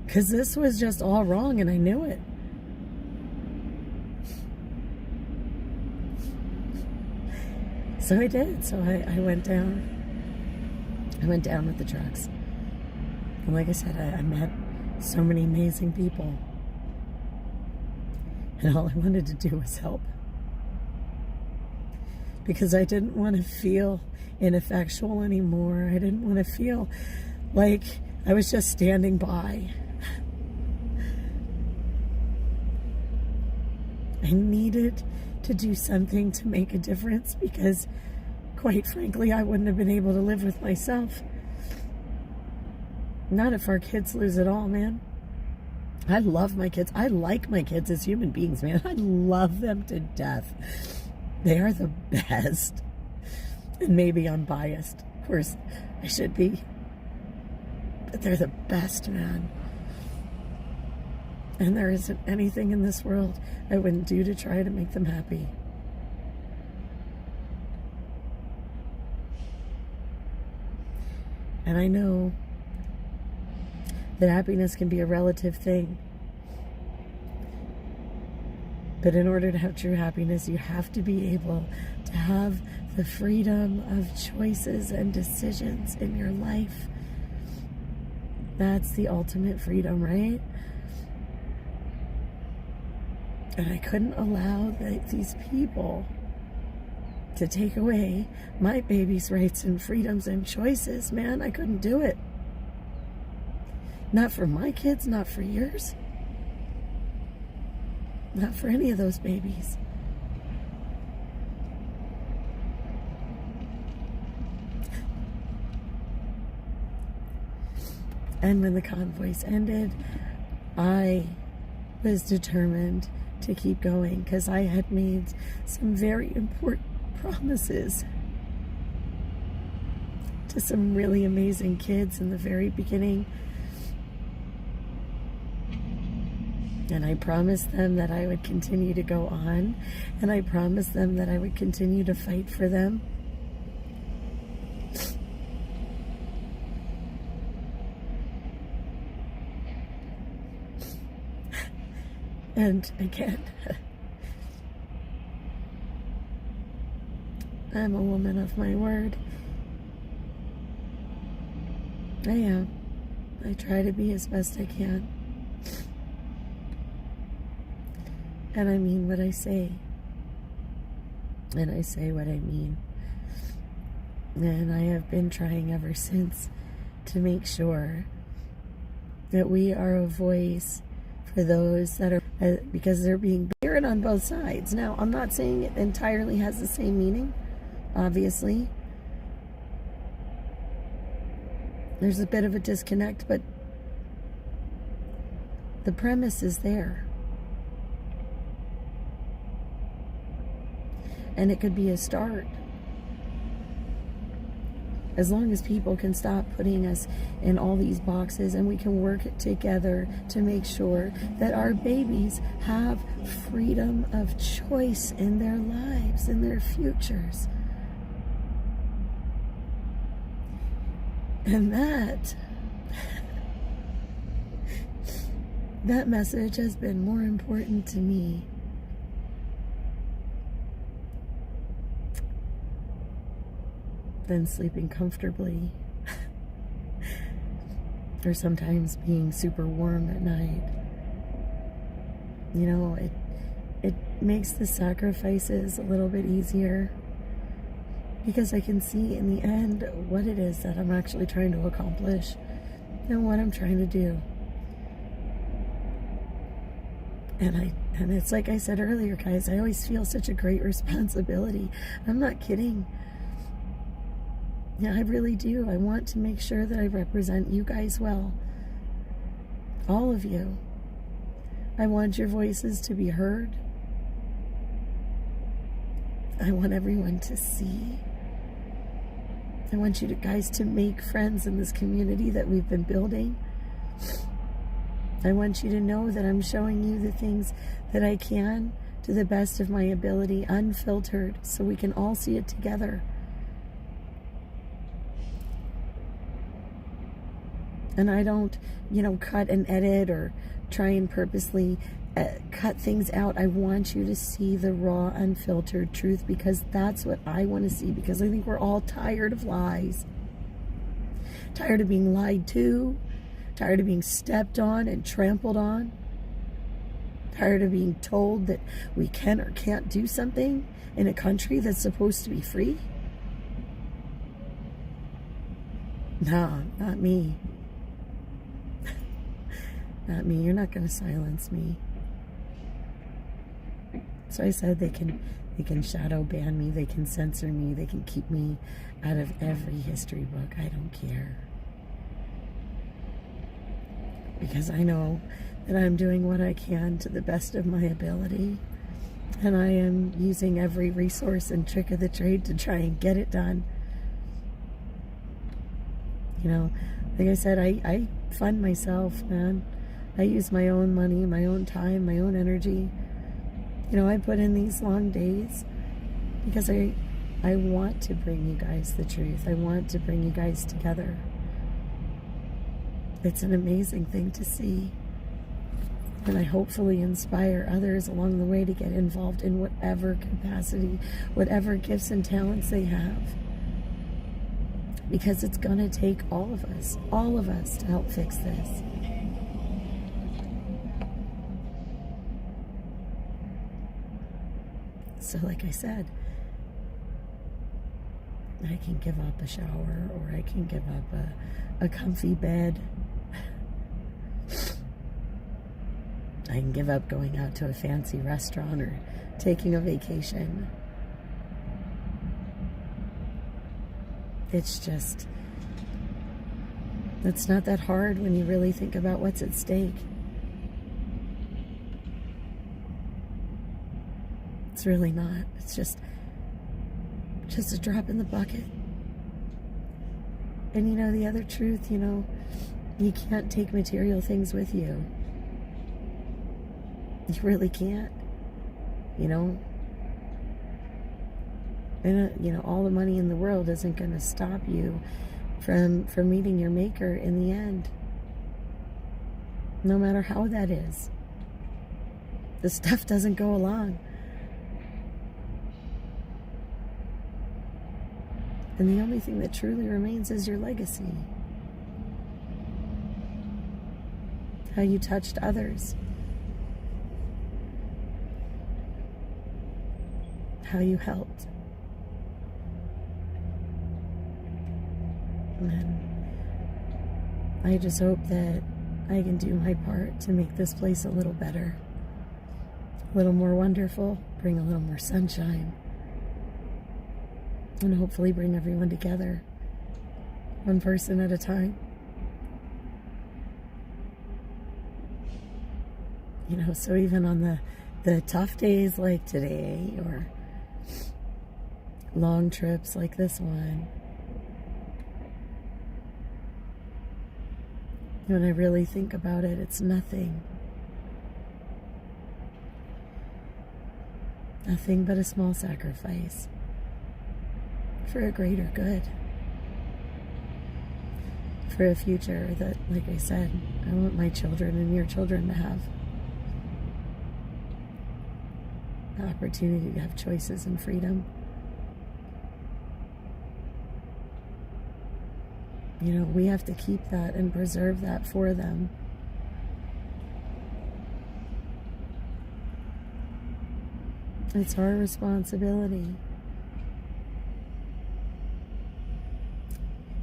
Because this was just all wrong, and I knew it. So I did. So I went down. I went down with the trucks. And like I said, I met so many amazing people. And all I wanted to do was help. Because I didn't want to feel ineffectual anymore. I didn't want to feel like I was just standing by. I needed to do something to make a difference because, quite frankly, I wouldn't have been able to live with myself. Not if our kids lose it all, man. I love my kids. I like my kids as human beings, man. I love them to death. They are the best. And maybe I'm biased. Of course, I should be. But they're the best, man. And there isn't anything in this world I wouldn't do to try to make them happy. And I know that happiness can be a relative thing. But in order to have true happiness, you have to be able to have the freedom of choices and decisions in your life. That's the ultimate freedom, right? And I couldn't allow these people to take away my baby's rights and freedoms and choices, man. I couldn't do it. Not for my kids, not for yours. Not for any of those babies. And when the convoys ended, I was determined to keep going because I had made some very important promises to some really amazing kids in the very beginning. And I promised them that I would continue to go on, and I promised them that I would continue to fight for them. And again, I'm a woman of my word. I am. I try to be as best I can. And I mean what I say. And I say what I mean. And I have been trying ever since to make sure that we are a voice for those that are, because they're being heard on both sides. Now, I'm not saying it entirely has the same meaning, obviously. There's a bit of a disconnect, but the premise is there. And it could be a start. As long as people can stop putting us in all these boxes and we can work together to make sure that our babies have freedom of choice in their lives, in their futures. And that message has been more important to me than sleeping comfortably or sometimes being super warm at night. You know, it makes the sacrifices a little bit easier because I can see in the end what it is that I'm actually trying to accomplish and what I'm trying to do. And it's like I said earlier, guys, I always feel such a great responsibility. I'm not kidding. Yeah, I really do. I want to make sure that I represent you guys well. All of you. I want your voices to be heard. I want everyone to see. I want you guys to make friends in this community that we've been building. I want you to know that I'm showing you the things that I can to the best of my ability, unfiltered, so we can all see it together. And I don't, cut and edit or try and purposely cut things out. I want you to see the raw, unfiltered truth because that's what I want to see, because I think we're all tired of lies. Tired of being lied to. Tired of being stepped on and trampled on. Tired of being told that we can or can't do something in a country that's supposed to be free. No, not me. Not me. You're not going to silence me. So I said they can shadow ban me, they can censor me, they can keep me out of every history book. I don't care. Because I know that I'm doing what I can to the best of my ability. And I am using every resource and trick of the trade to try and get it done. Like I said, I fund myself, man. I use my own money, my own time, my own energy. I put in these long days because I want to bring you guys the truth. I want to bring you guys together. It's an amazing thing to see. And I hopefully inspire others along the way to get involved in whatever capacity, whatever gifts and talents they have. Because it's going to take all of us to help fix this. So like I said, I can give up a shower, or I can give up a comfy bed. I can give up going out to a fancy restaurant or taking a vacation. It's not that hard when you really think about what's at stake. It's really not. It's just a drop in the bucket. And the other truth, you can't take material things with you. You really can't, And, all the money in the world isn't going to stop you from meeting your maker in the end. No matter how that is. The stuff doesn't go along. And the only thing that truly remains is your legacy. How you touched others. How you helped. And I just hope that I can do my part to make this place a little better. A little more wonderful. Bring a little more sunshine. And hopefully bring everyone together, one person at a time. So even on the tough days like today, or long trips like this one. When I really think about it, it's nothing. Nothing but a small sacrifice for a greater good. For a future that, like I said, I want my children and your children to have the opportunity to have choices and freedom. You know, we have to keep that and preserve that for them. It's our responsibility.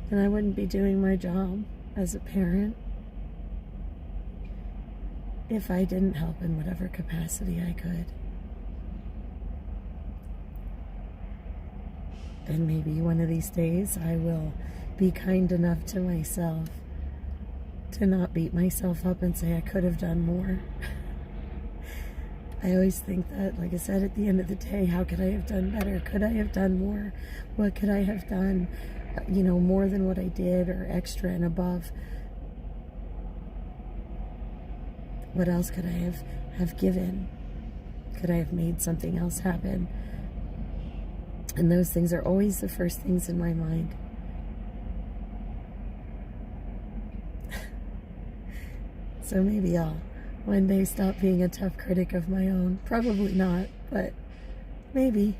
And I wouldn't be doing my job as a parent if I didn't help in whatever capacity I could. And maybe one of these days I will be kind enough to myself to not beat myself up and say I could have done more. I always think that, like I said, at the end of the day, how could I have done better? Could I have done more? What could I have done, you know, more than what I did or extra and above? What else could I have given? Could I have made something else happen? And those things are always the first things in my mind. So maybe I'll one day stop being a tough critic of my own. Probably not, but maybe.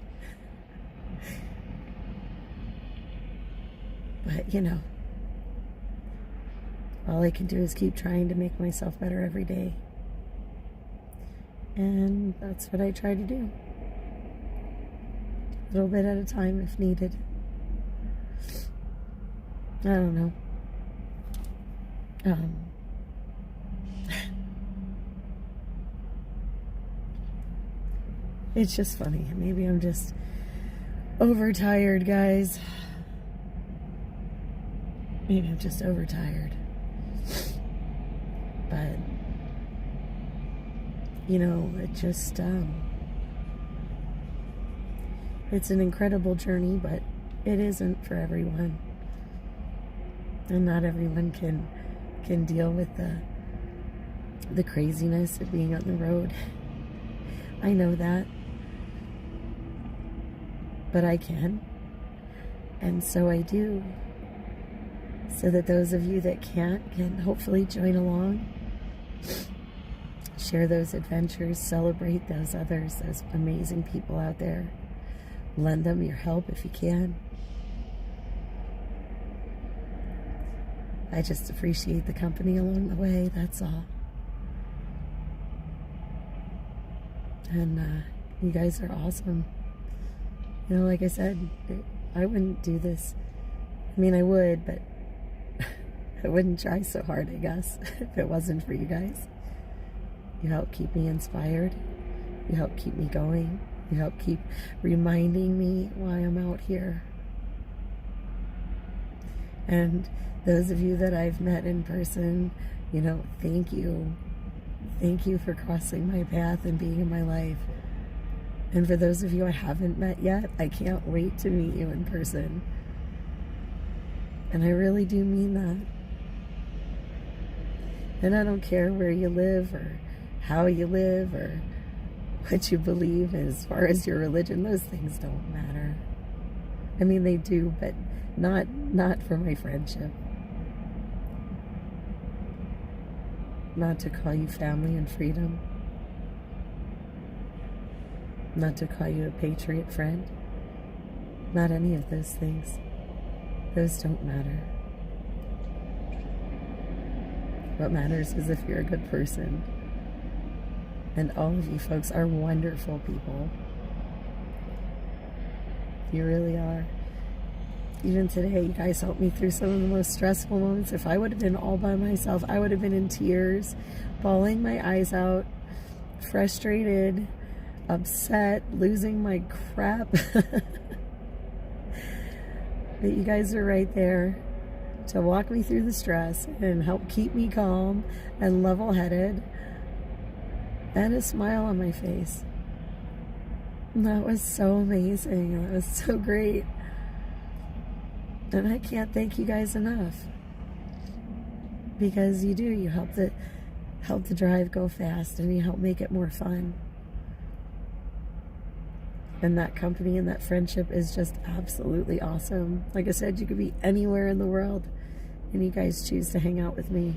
But, you know, all I can do is keep trying to make myself better every day. And that's what I try to do. A little bit at a time if needed. I don't know. It's just funny. Maybe I'm just overtired, guys. Maybe I'm just overtired. But, you know, it just, it's an incredible journey, but it isn't for everyone. And not everyone can deal with the craziness of being on the road. I know that. But I can. And so I do. So that those of you that can't can hopefully join along. Share those adventures. Celebrate those others, those amazing people out there. Lend them your help if you can. I just appreciate the company along the way, that's all. And you guys are awesome. You know, like I said, I wouldn't do this. I mean, I would, but I wouldn't try so hard, I guess, if it wasn't for you guys. You help keep me inspired. You help keep me going. You help keep reminding me why I'm out here. And those of you that I've met in person, you know, thank you. Thank you for crossing my path and being in my life. And for those of you I haven't met yet, I can't wait to meet you in person. And I really do mean that. And I don't care where you live or how you live or what you believe as far as your religion. Those things don't matter. I mean, they do, but not for my friendship. Not to call you family and freedom. Not to call you a patriot friend. Not any of those things. Those don't matter. What matters is if you're a good person. And all of you folks are wonderful people. You really are. Even today, you guys helped me through some of the most stressful moments. If I would have been all by myself, I would have been in tears, bawling my eyes out, frustrated, upset, losing my crap. But you guys are right there to walk me through the stress and help keep me calm and level-headed and a smile on my face. That was so amazing. That was so great. And I can't thank you guys enough. Because you do. You help the drive go fast, and you help make it more fun. And that company and that friendship is just absolutely awesome. Like I said, you could be anywhere in the world, and you guys choose to hang out with me.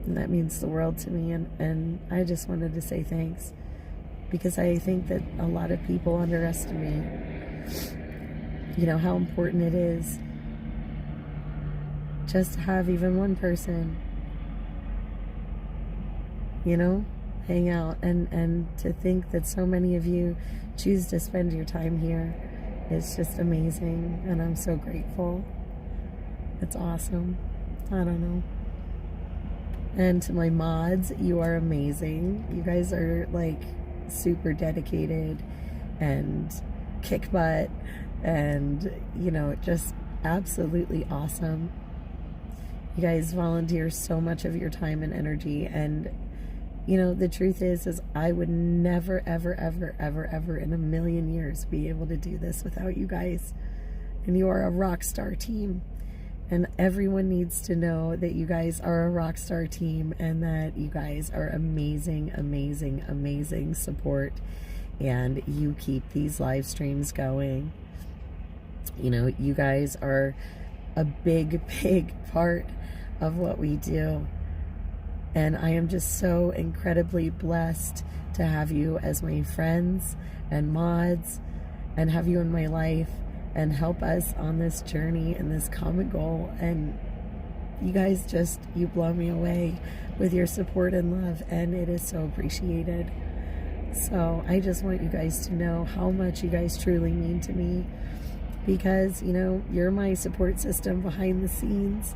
And that means the world to me. And I just wanted to say thanks. Because I think that a lot of people underestimate, how important it is just to have even one person, hang out. And to think that so many of you choose to spend your time here is just amazing. And I'm so grateful. It's awesome. I don't know. And to my mods, you are amazing. You guys are like super dedicated and kick butt and just absolutely awesome. You guys volunteer so much of your time and energy, and the truth is I would never ever in a million years be able to do this without you guys. And you are a rock star team, and everyone needs to know that you guys are a rock star team, and that you guys are amazing support, and you keep these live streams going. You guys are a big part of what we do, and I am just so incredibly blessed to have you as my friends and mods, and have you in my life, and help us on this journey and this common goal. And you guys you blow me away with your support and love, and it is so appreciated. So I just want you guys to know how much you guys truly mean to me, because you're my support system behind the scenes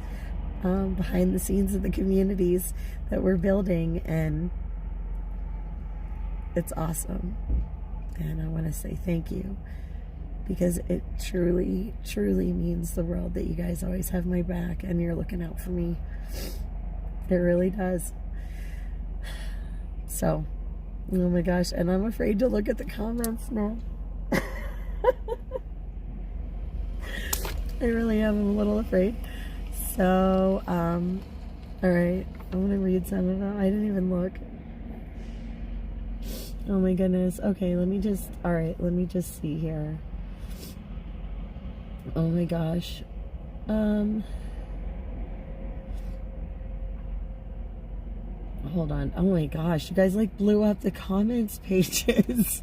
of the communities that we're building, and it's awesome. And I want to say thank you, because it truly means the world that you guys always have my back and you're looking out for me. It really does. So, oh my gosh, and I'm afraid to look at the comments now. I really am. I'm a little afraid. So, all right, I'm gonna read some of them. I didn't even look. Oh my goodness. Okay, let me just see here. Oh my gosh. Hold on. Oh my gosh, you guys blew up the comments pages.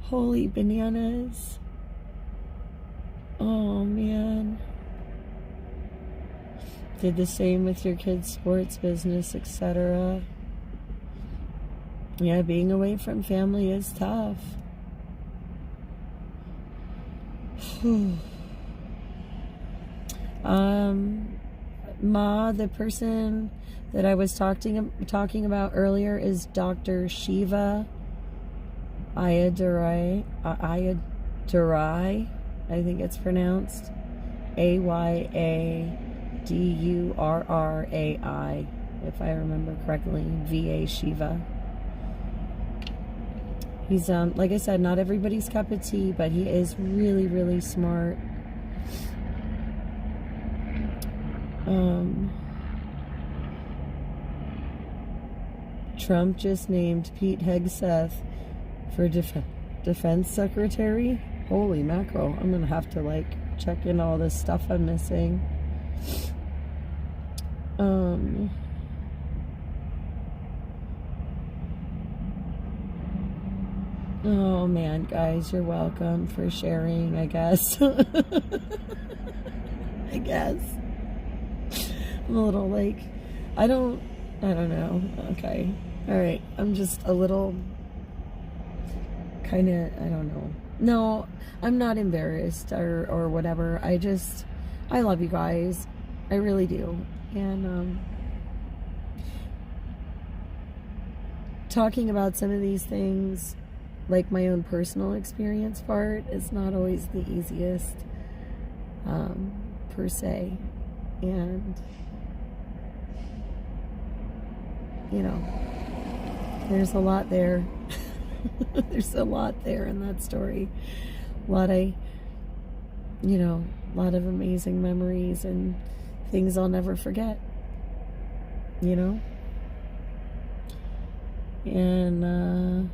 Holy bananas. Oh man. Did the same with your kids' sports business, etc. Yeah, being away from family is tough. Ma, the person that I was talking about earlier is Dr. Shiva Ayadurai, I think it's pronounced Ayadurrai, if I remember correctly. VA Shiva. He's like I said, not everybody's cup of tea, but he is really smart. Trump just named Pete Hegseth for defense secretary. Holy mackerel. I'm gonna have to check in all this stuff I'm missing. Oh man, guys, you're welcome for sharing, I guess. I guess. I'm a little I don't know. Okay. All right. I'm just a little kind of, I don't know. No, I'm not embarrassed or whatever. I love you guys. I really do. And talking about some of these things, like my own personal experience part, is not always the easiest, per se. And there's a lot there. There's a lot there in that story. A lot of amazing memories and things I'll never forget. And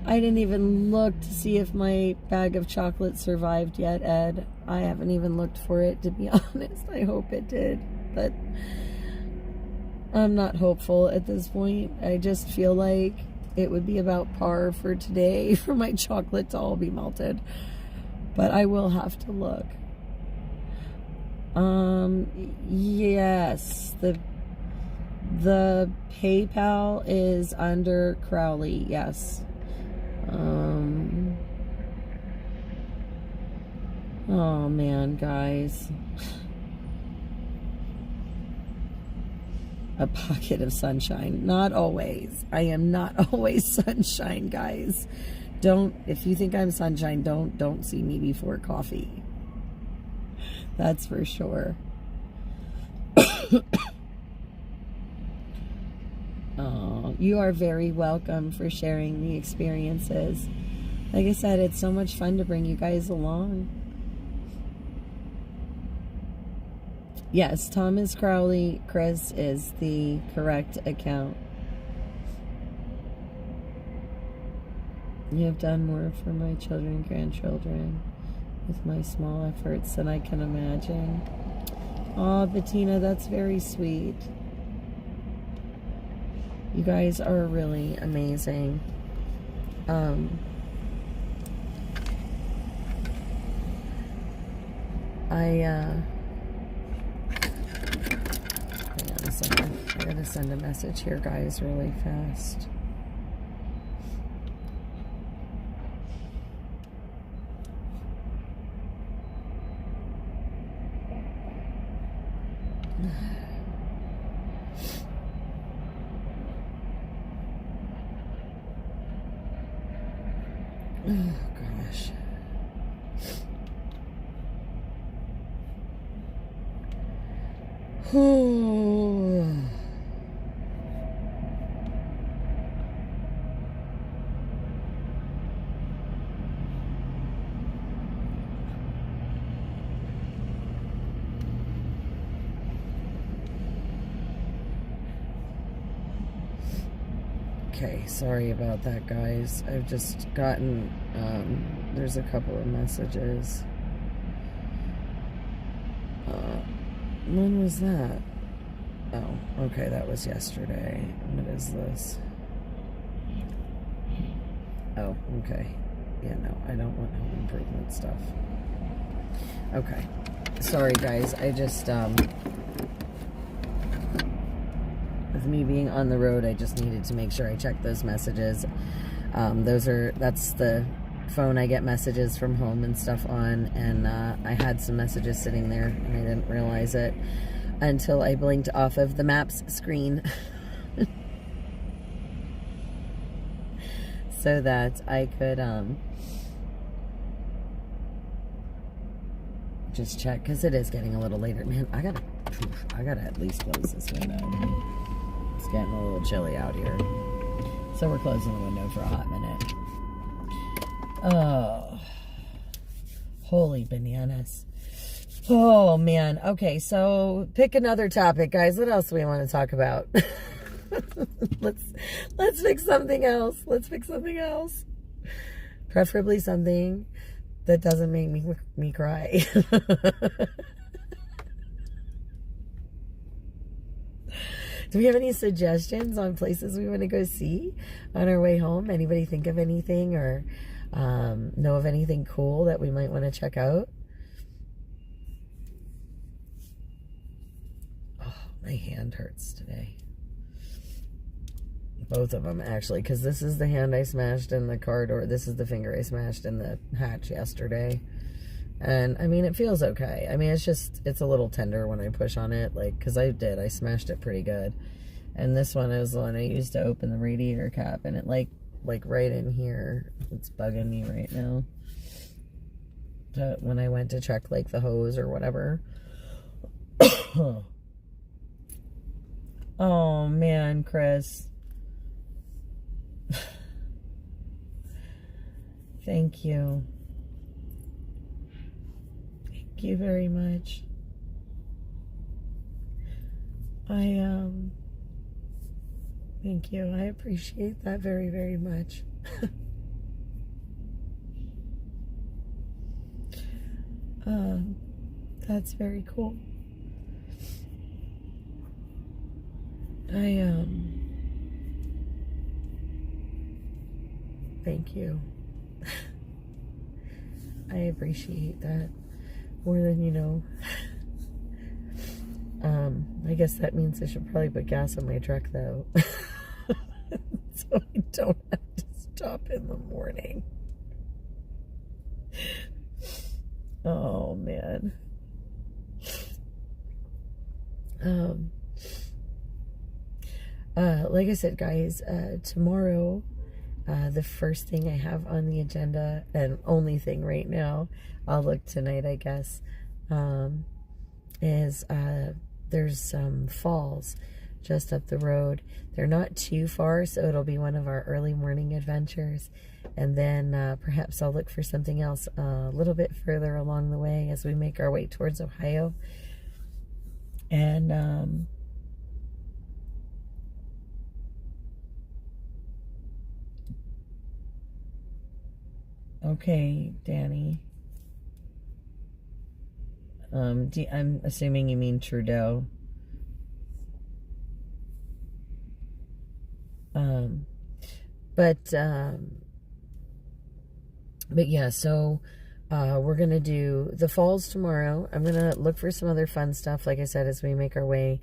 I didn't even look to see if my bag of chocolate survived yet, Ed. I haven't even looked for it, to be honest. I hope it did, but I'm not hopeful at this point. I just feel like it would be about par for today for my chocolate to all be melted. But I will have to look. Yes, the PayPal is under Crowley, yes. Oh man, guys. A pocket of sunshine. Not always. I am not always sunshine, guys. If you think I'm sunshine, don't see me before coffee. That's for sure. Oh, you are very welcome for sharing the experiences. Like I said, it's so much fun to bring you guys along. Yes, Thomas Crowley, Chris, is the correct account. You have done more for my children and grandchildren with my small efforts than I can imagine. Aw, Bettina, that's very sweet. You guys are really amazing. I gotta send a message here, guys, really fast. Oh, gosh. Okay, sorry about that, guys. I've just gotten, there's a couple of messages. When was that? Oh, okay, that was yesterday. What is this? Oh, okay. Yeah, no, I don't want home improvement stuff. Okay. Sorry, guys. I just, with me being on the road, I just needed to make sure I checked those messages. That's the phone I get messages from home and stuff on, and I had some messages sitting there and I didn't realize it until I blinked off of the maps screen so that I could just check, because it is getting a little later. Man, I gotta at least close this window. It's getting a little chilly out here, so we're closing the window for a hot minute. Oh, holy bananas. Oh, man. Okay, so pick another topic, guys. What else do we want to talk about? Let's pick something else. Let's pick something else. Preferably something that doesn't make me cry. Do we have any suggestions on places we want to go see on our way home? Anybody think of anything, or know of anything cool that we might want to check out? Oh, my hand hurts today. Both of them, actually, because this is the hand I smashed in the car door. This is the finger I smashed in the hatch yesterday. And, I mean, it feels okay. I mean, it's a little tender when I push on it, like, because I smashed it pretty good. And this one is the one I used to open the radiator cap, and it, like right in here, it's bugging me right now. But when I went to check, like, the hose or whatever, Oh man, Chris. Thank you. Thank you very much. Thank you. I appreciate that very, very much. That's very cool. Thank you. I appreciate that more than you know. I guess that means I should probably put gas in my truck though. So I don't have to stop in the morning. Oh man. Like I said, guys, tomorrow, the first thing I have on the agenda, and only thing right now, I'll look tonight, I guess, is there's some falls just up the road. They're not too far, so it'll be one of our early morning adventures. And then perhaps I'll look for something else a little bit further along the way as we make our way towards Ohio. And okay, Danny. I'm assuming you mean Trudeau. But yeah, so we're gonna do the falls tomorrow. I'm gonna look for some other fun stuff, like I said, as we make our way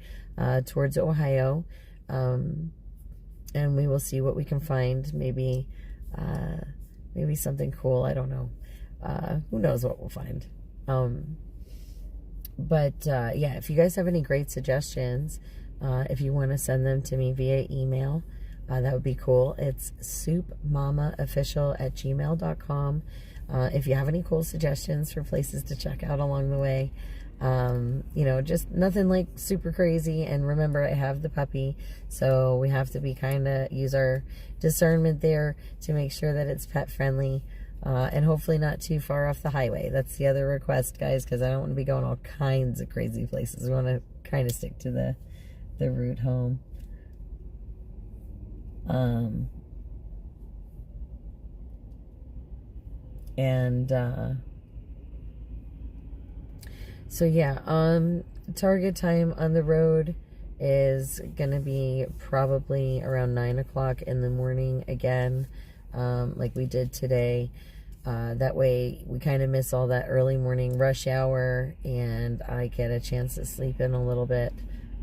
towards Ohio, and we will see what we can find. Maybe something cool. I don't know. Who knows what we'll find. But yeah, if you guys have any great suggestions, if you want to send them to me via email, that would be cool. It's soupmamaofficial@gmail.com. If you have any cool suggestions for places to check out along the way, you know, just nothing like super crazy. And remember, I have the puppy, so we have to be use our discernment there to make sure that it's pet friendly, and hopefully not too far off the highway. That's the other request, guys, because I don't want to be going all kinds of crazy places. We want to kind of stick to the route home. So yeah, target time on the road is gonna be probably around 9 o'clock in the morning again, like we did today. That way we kind of miss all that early morning rush hour, and I get a chance to sleep in a little bit,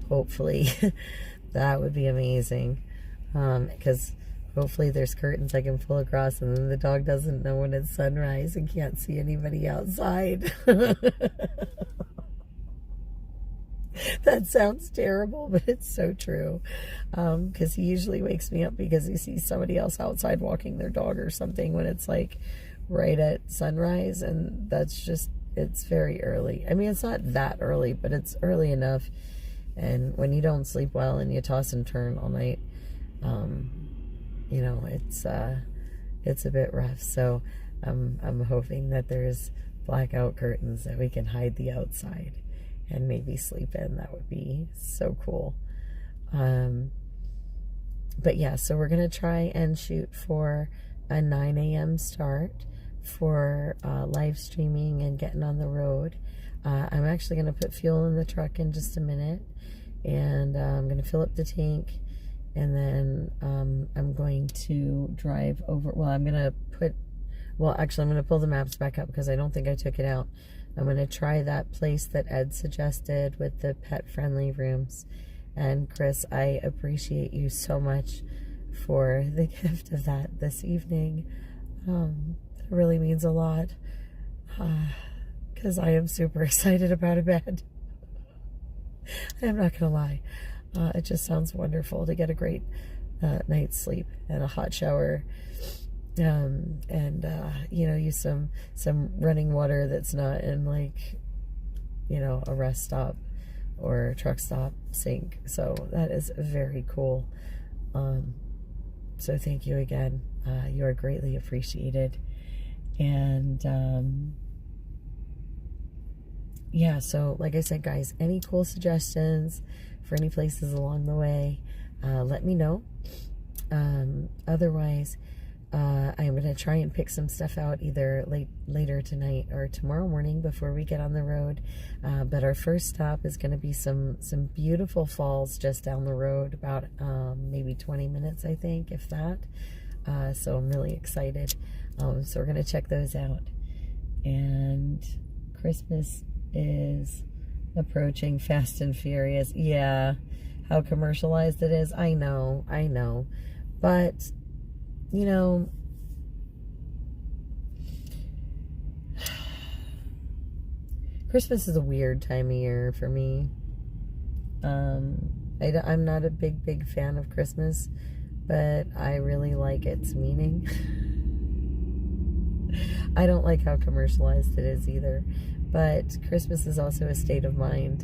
hopefully. That would be amazing, because hopefully there's curtains I can pull across, and then the dog doesn't know when it's sunrise and can't see anybody outside. That sounds terrible, but it's so true, because he usually wakes me up because he sees somebody else outside walking their dog or something when it's like right at sunrise, and that's just, it's very early. I mean, it's not that early, but it's early enough. And when you don't sleep well and you toss and turn all night, you know, it's a bit rough. So I'm hoping that there's blackout curtains that we can hide the outside and maybe sleep in. That would be so cool. But yeah, so we're gonna try and shoot for a 9 a.m. start for live streaming and getting on the road. I'm actually gonna put fuel in the truck in just a minute, and I'm gonna fill up the tank, and then I'm going to drive over. Well, I'm gonna pull the maps back up because I don't think I took it out. I'm going to try that place that Ed suggested with the pet-friendly rooms. And Chris, I appreciate you so much for the gift of that this evening. It really means a lot, because I am super excited about a bed. I'm not going to lie. It just sounds wonderful to get a great night's sleep and a hot shower. And you know, use some running water that's not in, like, you know, a rest stop or truck stop sink. So that is very cool. So thank you again. You are greatly appreciated. And yeah, so like I said, guys, any cool suggestions for any places along the way, let me know. Otherwise, I'm going to try and pick some stuff out either later tonight or tomorrow morning before we get on the road. But our first stop is going to be some beautiful falls just down the road, about maybe 20 minutes, I think, if that. So I'm really excited. So we're going to check those out. And Christmas is approaching fast and furious. Yeah, how commercialized it is. I know. But, you know, Christmas is a weird time of year for me. I'm not a big fan of Christmas, but I really like its meaning. I don't like how commercialized it is either, but Christmas is also a state of mind.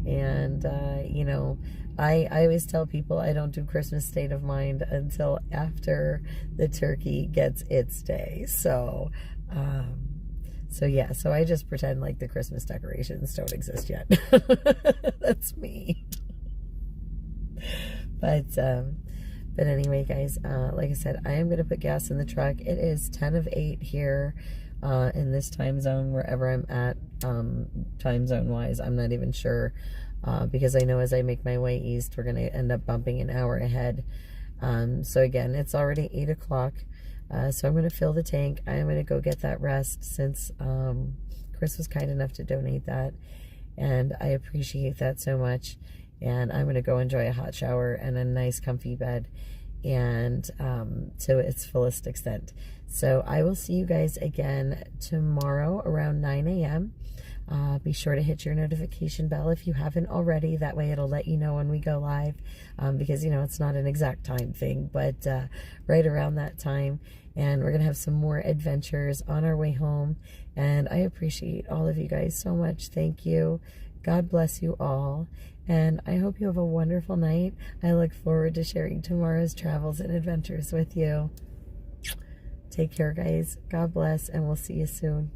And, you know, I always tell people I don't do Christmas state of mind until after the turkey gets its day. So yeah, so I just pretend like the Christmas decorations don't exist yet. That's me. But anyway, guys, like I said, I am going to put gas in the truck. It is 10 of 8 here in this time zone, wherever I'm at, time zone wise. I'm not even sure, because I know as I make my way east, we're going to end up bumping an hour ahead. So again, it's already 8 o'clock. So I'm going to fill the tank. I'm going to go get that rest since Chris was kind enough to donate that. And I appreciate that so much. And I'm going to go enjoy a hot shower and a nice comfy bed, and to its fullest extent. So I will see you guys again tomorrow around 9 a.m. Be sure to hit your notification bell if you haven't already. That way it'll let you know when we go live, because, you know, it's not an exact time thing, but right around that time. And we're going to have some more adventures on our way home. And I appreciate all of you guys so much. Thank you. God bless you all. And I hope you have a wonderful night. I look forward to sharing tomorrow's travels and adventures with you. Take care, guys. God bless, and we'll see you soon.